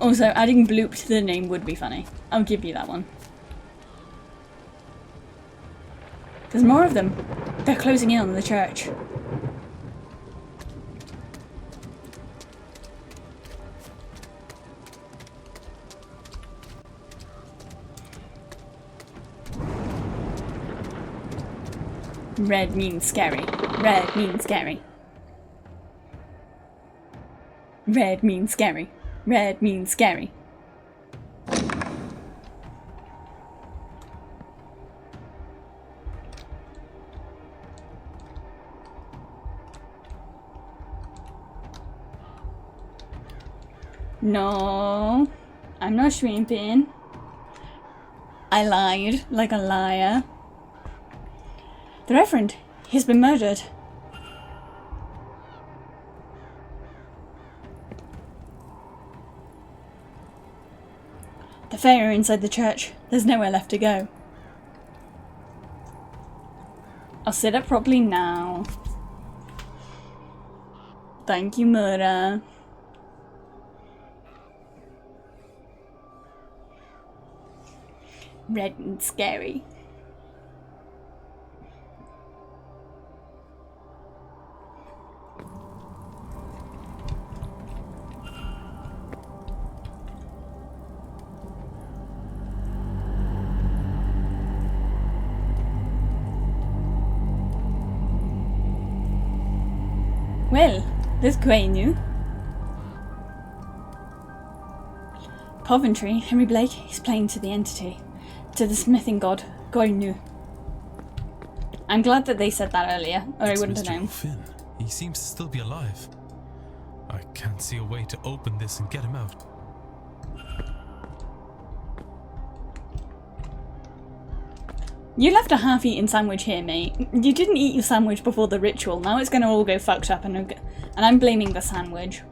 Also, adding bloop to the name would be funny. I'll give you that one. There's more of them. They're closing in on the church. Red means scary. Red means scary. Red means scary. Red means scary. No, I'm not shrimping. I lied like a liar. The Reverend, he's been murdered. The fair are inside the church. There's nowhere left to go. I'll sit up properly now. Thank you, Mura. Red and scary. Well, that's quite new. Coventry, Henry Blake, he's playing to the entity. To the smithing god, Goinu. I'm glad that they said that earlier, or I wouldn't have known. Finn. He seems to still be alive. I can't see a way to open this and get him out. You left a half-eaten sandwich here, mate. You didn't eat your sandwich before the ritual. Now it's gonna all go fucked up and I'm blaming the sandwich.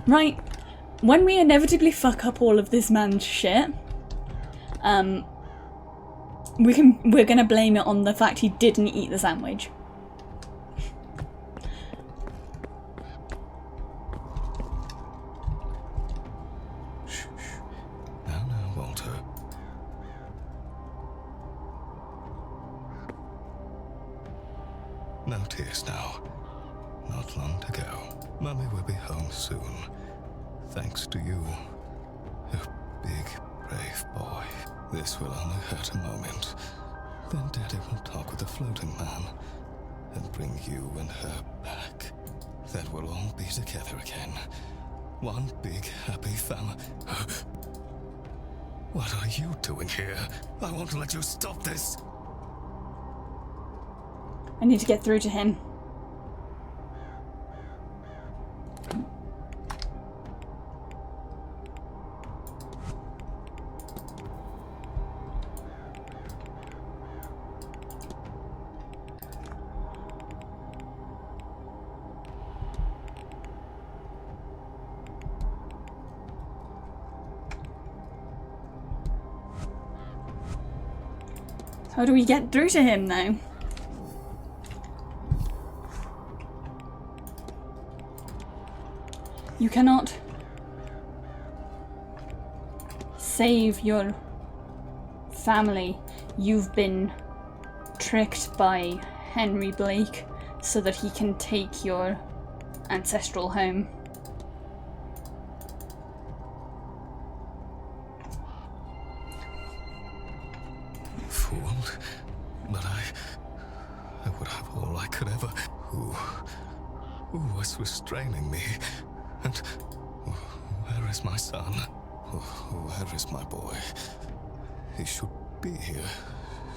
Right. When we inevitably fuck up all of this man's shit, we're gonna blame it on the fact he didn't eat the sandwich. Now, Walter. No tears now. Not long to go. Mummy will be home soon. Thanks to you. You big, brave boy. This will only hurt a moment. Then Daddy will talk with the floating man. and bring you and her back. Then we'll all be together again. One big happy family. What are you doing here? I won't let you stop this. I need to get through to him. How do we get through to him now? You cannot save your family. You've been tricked by Henry Blake so that he can take your ancestral home. Fooled, but I would have all I could ever. Who was restraining me? And where is my son? Where is my boy? He should be here,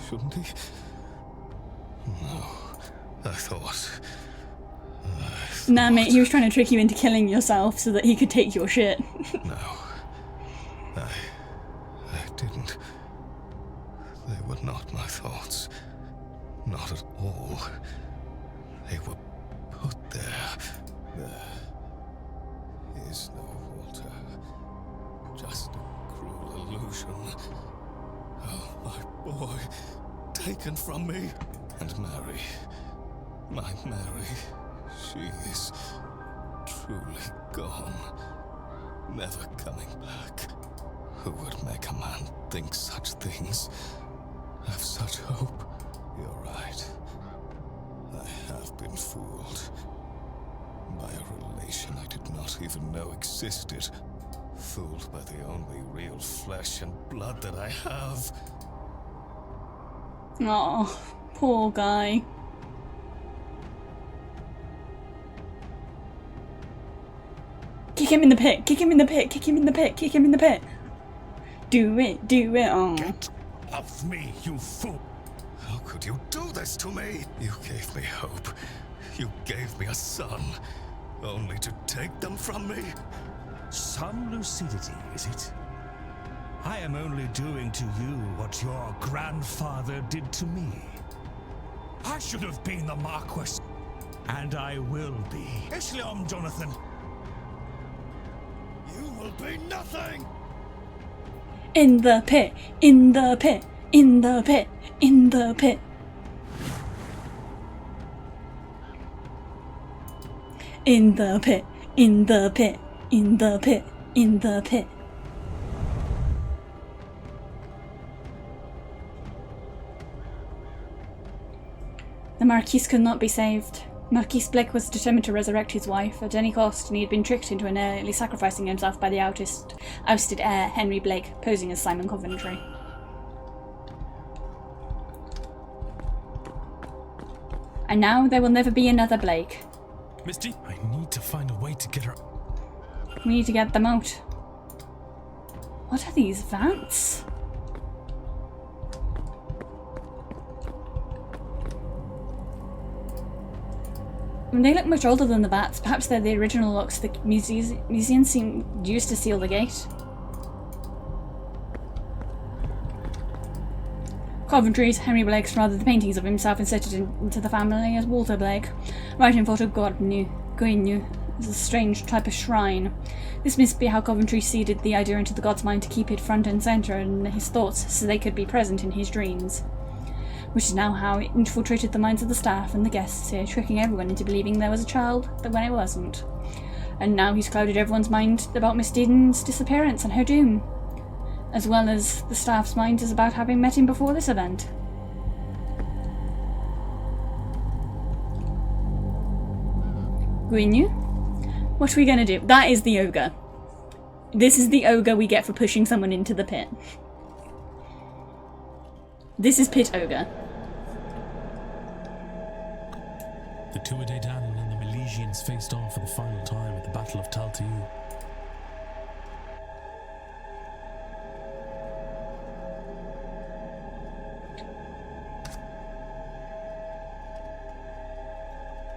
shouldn't he? No, I thought. Nah, mate, he was trying to trick you into killing yourself so that he could take your shit. No, I didn't. They were not my thoughts. Not at all. They were put there. There is no Walter. Just a cruel illusion. Oh, my boy, taken from me. And Mary, my Mary, she is truly gone. Never coming back. Who would make a man think such things? Have such hope? You're right. I have been fooled. By a relation I did not even know existed. Fooled by the only real flesh and blood that I have. Oh, poor guy. Kick him in the pit, kick him in the pit, kick him in the pit, kick him in the pit. Do it, oh. Get off me, you fool! How could you do this to me? You gave me hope. You gave me a son. Only to take them from me? Some lucidity, is it? I am only doing to you what your grandfather did to me. I should have been the Marquis, and I will be. Islam, Jonathan. You will be nothing! In the pit, in the pit, in the pit, in the pit. In the pit, in the pit, in the pit, in the pit. The Marquis could not be saved. Marquis Blake was determined to resurrect his wife at any cost, and he had been tricked into nearly sacrificing himself by the ousted heir, Henry Blake, posing as Simon Coventry. And now there will never be another Blake. Misty, I need to find a way to get her. We need to get them out. What are these vats? They look much older than the bats. Perhaps they're the original locks the museum seemed used to seal the gate. Coventry's, Henry Blake's, rather the paintings of himself inserted into the family as Walter Blake. Writing photo Goinu is a strange type of shrine. This must be how Coventry seeded the idea into the god's mind to keep it front and centre in his thoughts so they could be present in his dreams. Which is now how it infiltrated the minds of the staff and the guests here, tricking everyone into believing there was a child, but when it wasn't. And now he's clouded everyone's mind about Miss Deeden's disappearance and her doom, as well as the staff's minds about having met him before this event. Guinyu? What are we gonna do? That is the ogre. This is the ogre we get for pushing someone into the pit. This is Pit Ogre. The Tuatha Dé Danann and the Milesians faced off for the final time at the Battle of Taltiu.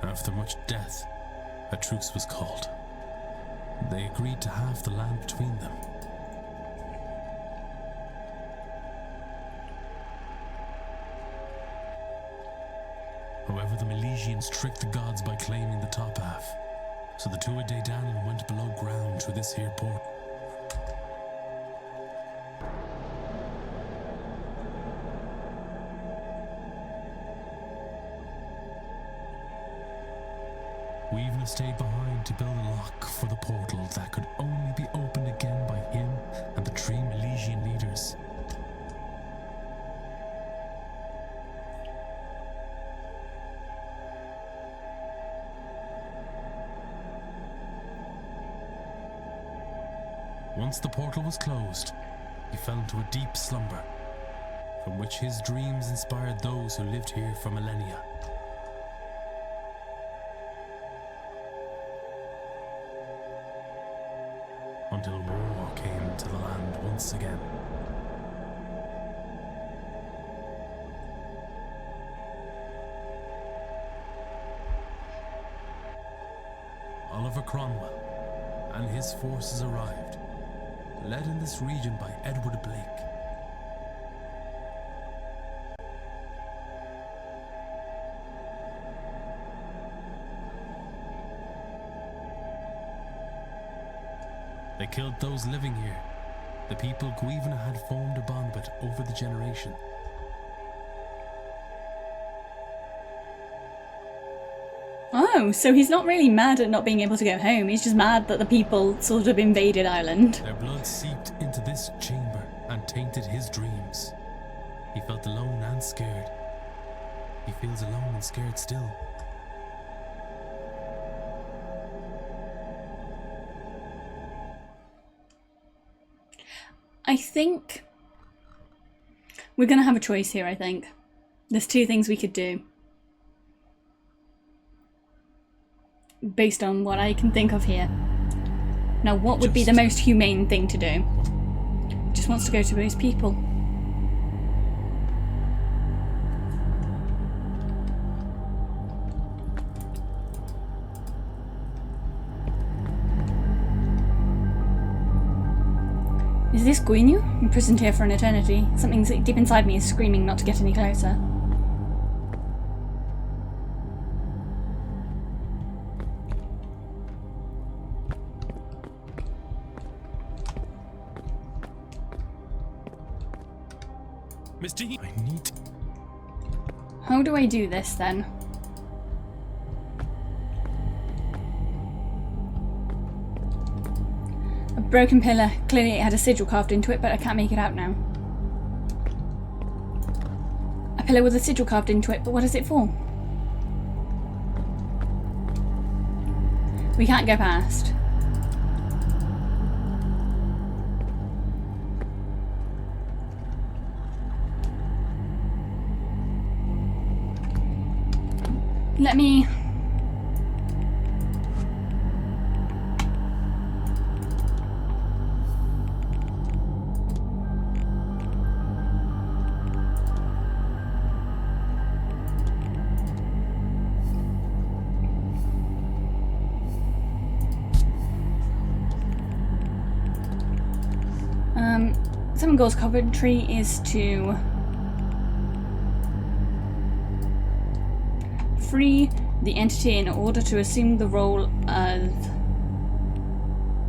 After much death, a truce was called. They agreed to halve the land between them. However, the Milesians tricked the gods by claiming the top half, so the Tuatha Dé Danann went below ground through this here port. We've stayed behind to build a lock for the portal that could only be opened again by him and the three Milesian leaders. Once the portal was closed, he fell into a deep slumber, from which his dreams inspired those who lived here for millennia. Until war came to the land once again. Oliver Cromwell and his forces arrived, led in this region by Edward Blake. They killed those living here, the people Guivna had formed a bond with over the generation. Oh, so he's not really mad at not being able to go home, he's just mad that the people sort of invaded Ireland. Their blood seeped into this chamber and tainted his dreams. He felt alone and scared. He feels alone and scared still. I think we're going to have a choice here, I think. There's two things we could do. Based on what I can think of here. Now, what would be the most humane thing to do? Just wants to go to those people. Is this Guinu? Imprisoned here for an eternity. Something deep inside me is screaming not to get any closer. Mr. I need... How do I do this then? A broken pillar. Clearly it had a sigil carved into it, but I can't make it out now. A pillar with a sigil carved into it, but what is it for? We can't go past. Let me... Summon Goal's commentary is to free the entity in order to assume the role of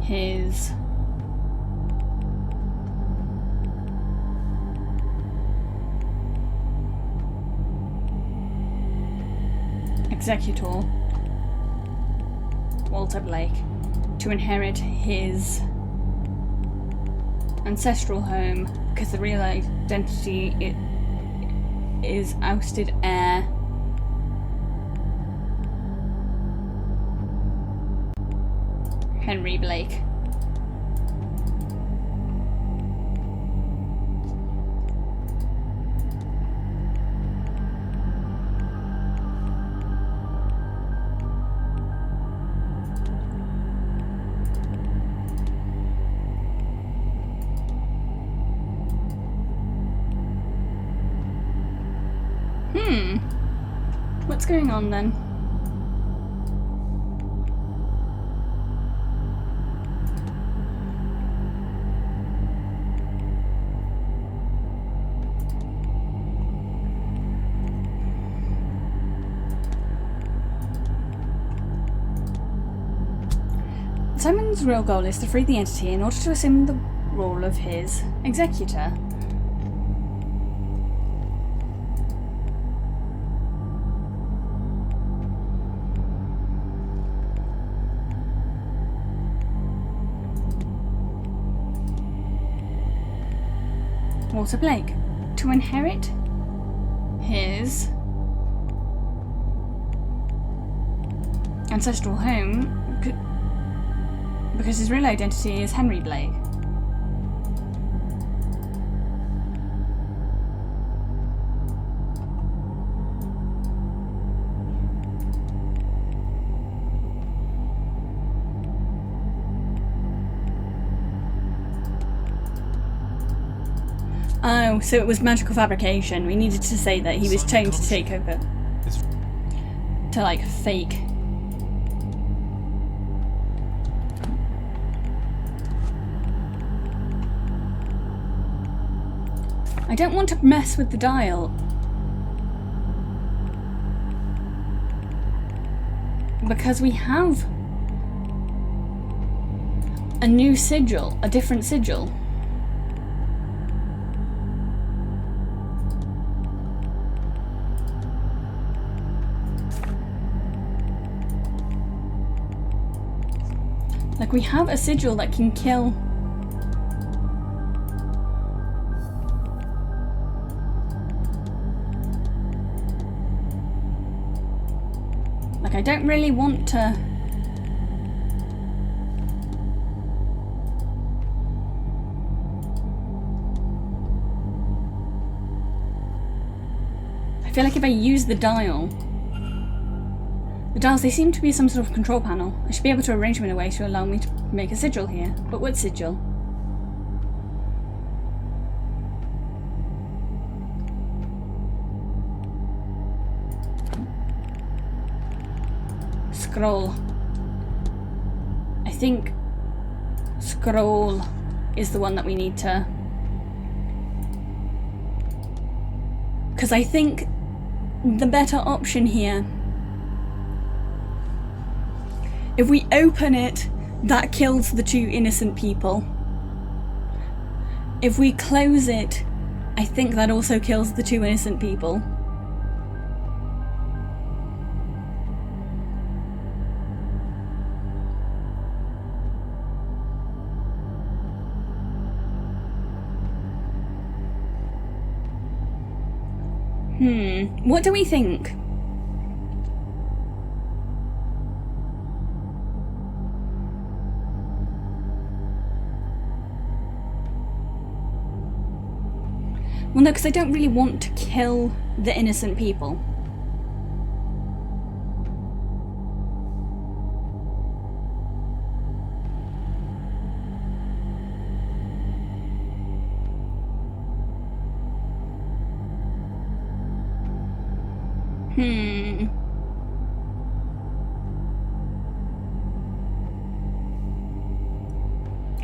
his executor, Walter Blake, to inherit his ancestral home, because the real identity is ousted heir Henry Blake. what's going on then? Simon's real goal is to free the entity in order to assume the role of his executor. Walter Blake, to inherit his ancestral home because his real identity is Henry Blake. Oh, so it was magical fabrication. We needed to say that he was trained to take over. To like fake. I don't want to mess with the dial. Because we have a new sigil, a different sigil. Like we have a sigil that can kill. Like I don't really want to. I feel like if I use the dials, they seem to be some sort of control panel. I should be able to arrange them in a way to allow me to make a sigil here. But what sigil? Scroll. I think scroll is the one that we need to... Because I think the better option here, if we open it, that kills the two innocent people. If we close it, I think that also kills the two innocent people. What do we think? Well, no, because I don't really want to kill the innocent people.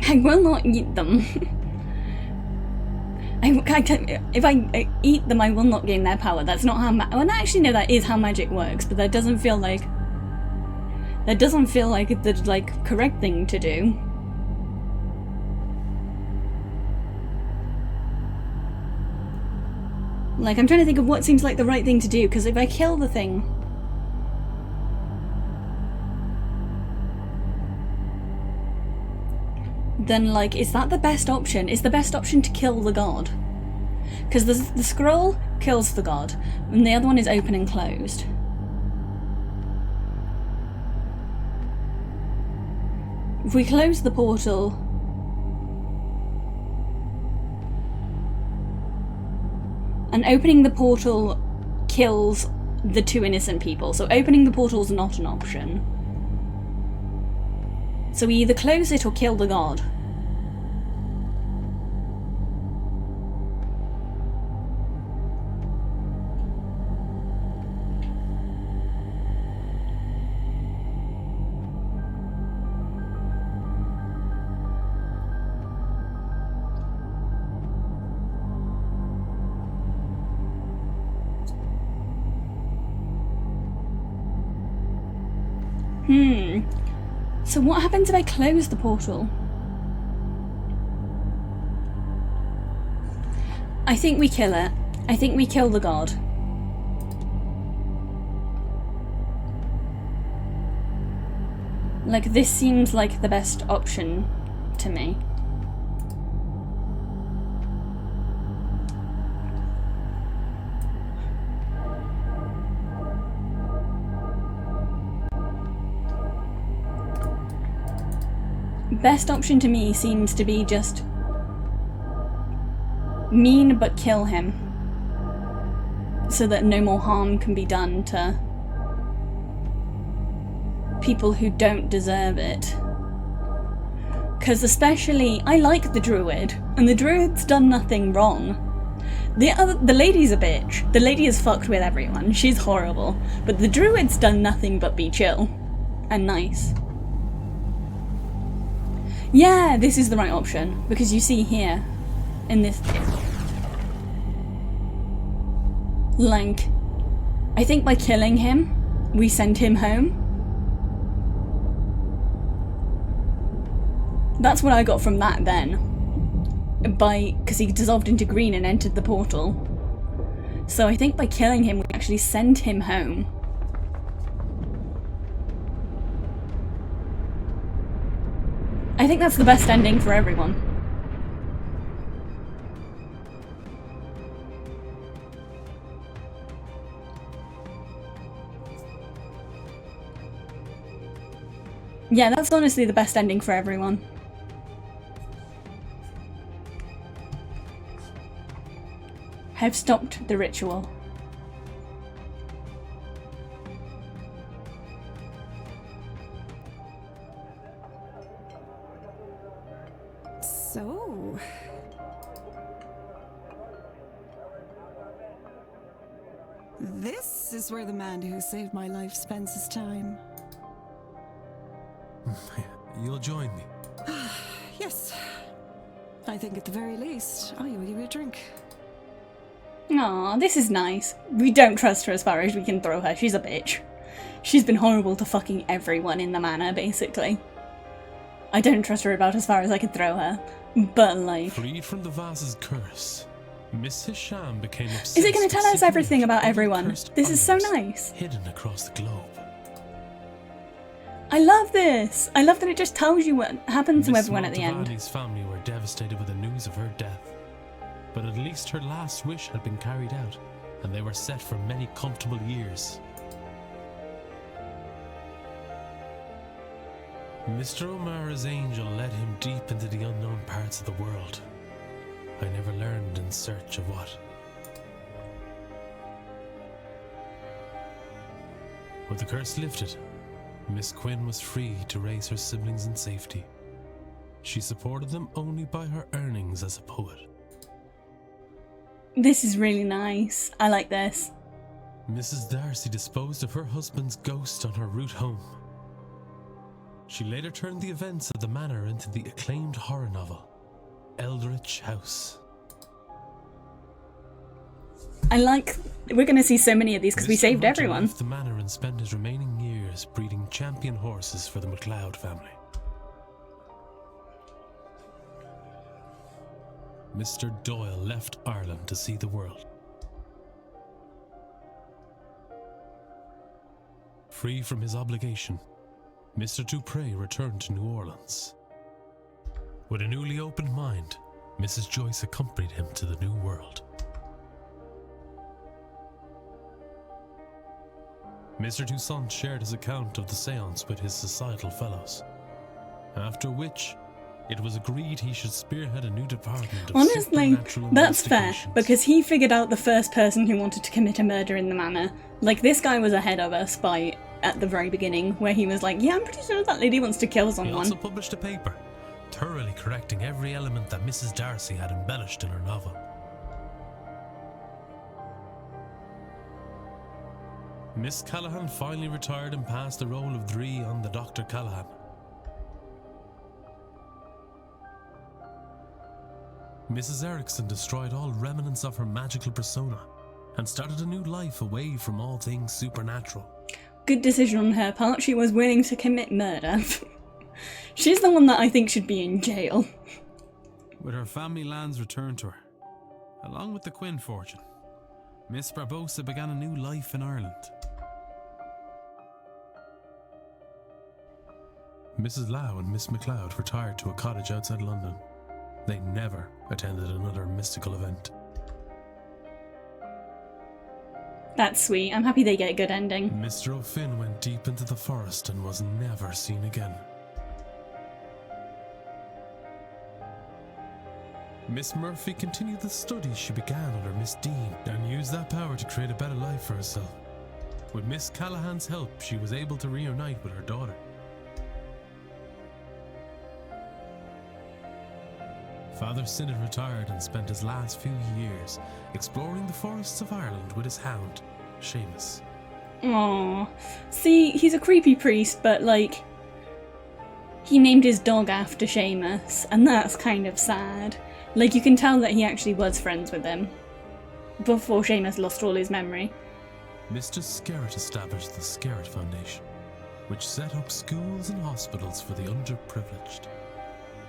I will not eat them. If I eat them, I will not gain their power. That's not how well, actually, no, that is how magic works, but that doesn't feel like... That doesn't feel like the, correct thing to do. Like, I'm trying to think of what seems like the right thing to do, because if I kill the thing... then, like, is that the best option? Is the best option to kill the god? Because the scroll kills the god, and the other one is open and closed. If we close the portal... and opening the portal kills the two innocent people, so opening the portal is not an option. So we either close it or kill the god. So what happens if I close the portal? I think we kill it. I think we kill the god. Like, this seems like the best option to me. Best option to me seems to be just mean but kill him, so that no more harm can be done to people who don't deserve it. Because especially, I like the druid, and the druid's done nothing wrong. The lady's a bitch. The lady is fucked with everyone. She's horrible. But the druid's done nothing but be chill and nice. Yeah, this is the right option, because you see here, in this, like, I think by killing him, we send him home. That's what I got from that then, because he dissolved into green and entered the portal. So I think by killing him, we actually send him home. I think that's the best ending for everyone. Yeah, that's honestly the best ending for everyone. I've stopped the ritual. So... this is where the man who saved my life spends his time. You'll join me. Yes. I think at the very least, I will give you a drink. Aw, this is nice. We don't trust her as far as we can throw her. She's a bitch. She's been horrible to fucking everyone in the manor, basically. I don't trust her about as far as I could throw her. But, like... Freed from the vase's curse, Miss Hisham became obsessed. Is it going to tell with us everything about all the everyone? cursed This is so items nice. hidden across the globe. I love this! I love that it just tells you what happened to Miss everyone at the end. Montevani's family were devastated with the news of her death. But at least her last wish had been carried out, and they were set for many comfortable years. Mr. O'Mara's angel led him deep into the unknown parts of the world. I never learned in search of what. With the curse lifted, Miss Quinn was free to raise her siblings in safety. She supported them only by her earnings as a poet. This is really nice. I like this. Mrs. Darcy disposed of her husband's ghost on her route home. She later turned the events of the manor into the acclaimed horror novel, Eldritch House. I like... We're going to see so many of these because we Mr. saved Hunter everyone. left the manor and spent his remaining years breeding champion horses for the MacLeod family. Mr. Doyle left Ireland to see the world. Free from his obligation, Mr. Dupre returned to New Orleans. With a newly opened mind, Mrs. Joyce accompanied him to the New World. Mr. Toussaint shared his account of the seance with his societal fellows, after which it was agreed he should spearhead a new department of Honestly, supernatural that's fair, investigations. because he figured out the first person who wanted to commit a murder in the manor. Like, this guy was ahead of us by at the very beginning, where he was like, yeah, I'm pretty sure that lady wants to kill He someone. also published a paper, thoroughly correcting every element that Mrs. Darcy had embellished in her novel. Miss Callahan finally retired and passed the role of Dree on the Dr. Callahan. Mrs. Erickson destroyed all remnants of her magical persona and started a new life away from all things supernatural. good decision on her part. She was willing to commit murder. She's the one that I think should be in jail. With her family lands returned to her, along with the Quinn fortune, Miss Barbosa began a new life in Ireland. Mrs. Lau and Miss MacLeod retired to a cottage outside London. They never attended another mystical event. That's sweet. I'm happy they get a good ending. Mr. O'Finn went deep into the forest and was never seen again. Miss Murphy continued the studies she began under Miss Dean and used that power to create a better life for herself. With Miss Callahan's help, she was able to reunite with her daughter. Father Sinnott retired and spent his last few years exploring the forests of Ireland with his hound, Seamus. Aww. See, he's a creepy priest, but like, he named his dog after Seamus, and that's kind of sad. Like, you can tell that he actually was friends with him before Seamus lost all his memory. Mr. Skerritt established the Skerritt Foundation, which set up schools and hospitals for the underprivileged.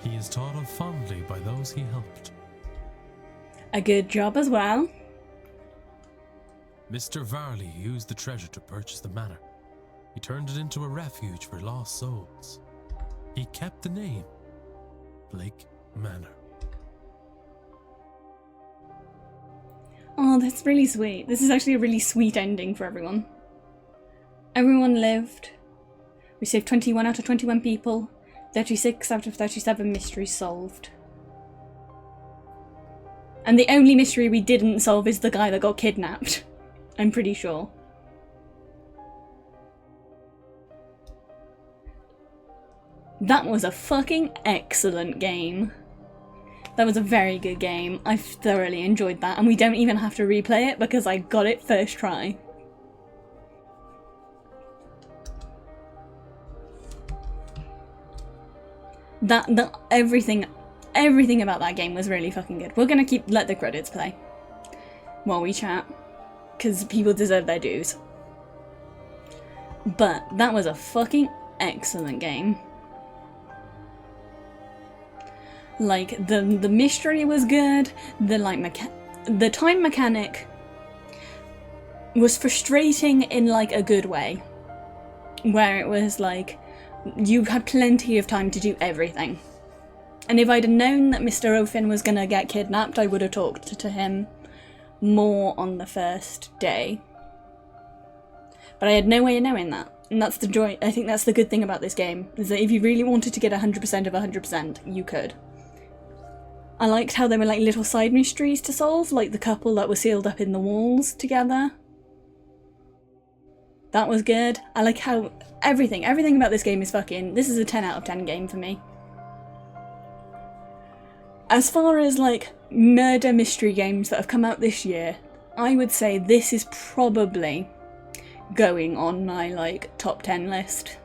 He is thought of fondly by those he helped. A good job as well. Mr. Varley used the treasure to purchase the manor. He turned it into a refuge for lost souls. He kept the name Blake Manor. Oh, that's really sweet. This is actually a really sweet ending for everyone. Everyone lived. We saved 21 out of 21 people. 36 out of 37 mysteries solved. And the only mystery we didn't solve is the guy that got kidnapped. I'm pretty sure. That was a fucking excellent game. That was a very good game. I thoroughly enjoyed that, and we don't even have to replay it because I got it first try. Everything about that game was really fucking good. We're gonna let the credits play while we chat, because people deserve their dues. But that was a fucking excellent game. Like, the mystery was good, the time mechanic was frustrating in like a good way, where it was like, you had plenty of time to do everything. And if I'd have known that Mr. O'Finn was gonna get kidnapped, I would have talked to him more on the first day. But I had no way of knowing that. And that's the joy. I think that's the good thing about this game, is that if you really wanted to get 100% of 100%, you could. I liked how there were like little side mysteries to solve, like the couple that were sealed up in the walls together. That was good. I like how everything about this game is this is a 10 out of 10 game for me. As far as like murder mystery games that have come out this year, I would say this is probably going on my like top 10 list.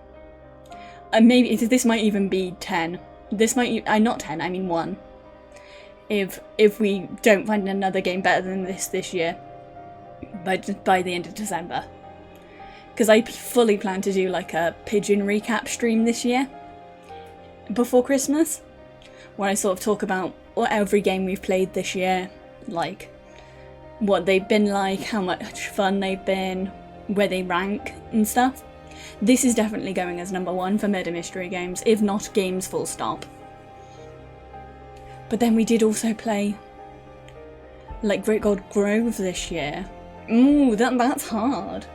Maybe this might even be 10. This might, not 10, I mean 1. If we don't find another game better than this year by the end of December. Because I fully plan to do like a pigeon recap stream this year before Christmas, where I sort of talk about every game we've played this year, like what they've been like, how much fun they've been, where they rank and stuff. This is definitely going as number 1 for murder mystery games, if not games full stop. But then we did also play like Great God Grove this year. Ooh, that's hard.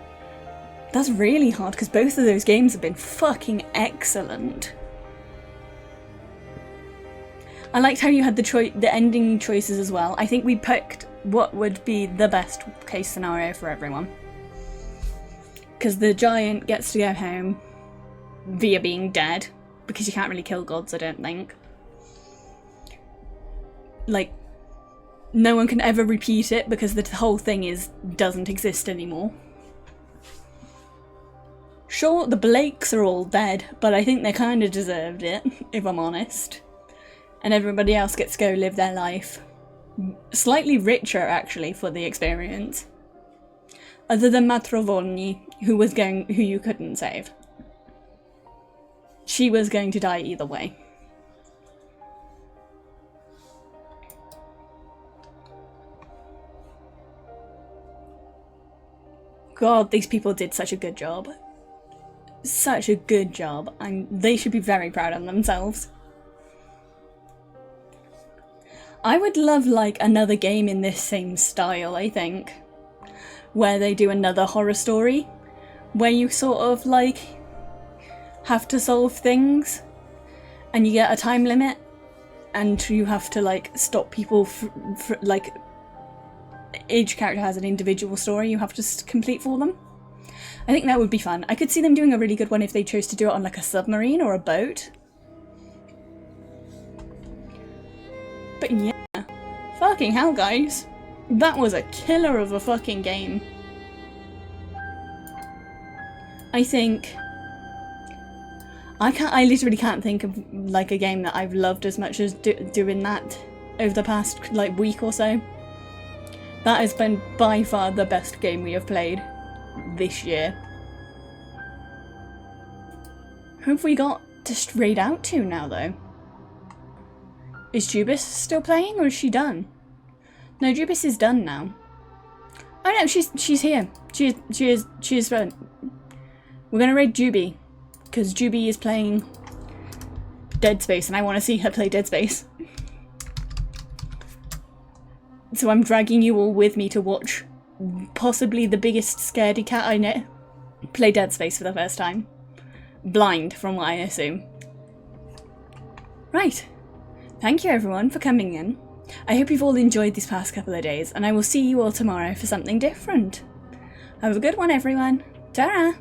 That's really hard, because both of those games have been fucking excellent. I liked how you had the ending choices as well. I think we picked what would be the best case scenario for everyone. Because the giant gets to go home via being dead, because you can't really kill gods, I don't think. Like, no one can ever repeat it because the whole thing doesn't exist anymore. Sure, the Blakes are all dead, but I think they kind of deserved it, if I'm honest. And everybody else gets to go live their life. Slightly richer, actually, for the experience. Other than Matrovoni, who you couldn't save. She was going to die either way. God, these people did such a good job. Such a good job, and they should be very proud of themselves. I would love like another game in this same style, I think, where they do another horror story, where you sort of like have to solve things and you get a time limit and you have to like stop people like each character has an individual story you have to complete for them. I think that would be fun. I could see them doing a really good one if they chose to do it on like a submarine or a boat. But yeah, fucking hell guys, that was a killer of a fucking game. I think I literally can't think of like a game that I've loved as much as doing that over the past like week or so. That has been by far the best game we have played this year. Who have we got to raid out to now though? Is Jubis still playing or is she done? No, Jubis is done now. Oh no, she's here. She is fun. We're gonna raid Juby, because Juby is playing Dead Space and I want to see her play Dead Space. So I'm dragging you all with me to watch possibly the biggest scaredy cat I know play Dead Space for the first time. Blind, from what I assume. Right. Thank you everyone for coming in. I hope you've all enjoyed these past couple of days, and I will see you all tomorrow for something different. Have a good one everyone. Ta-ra!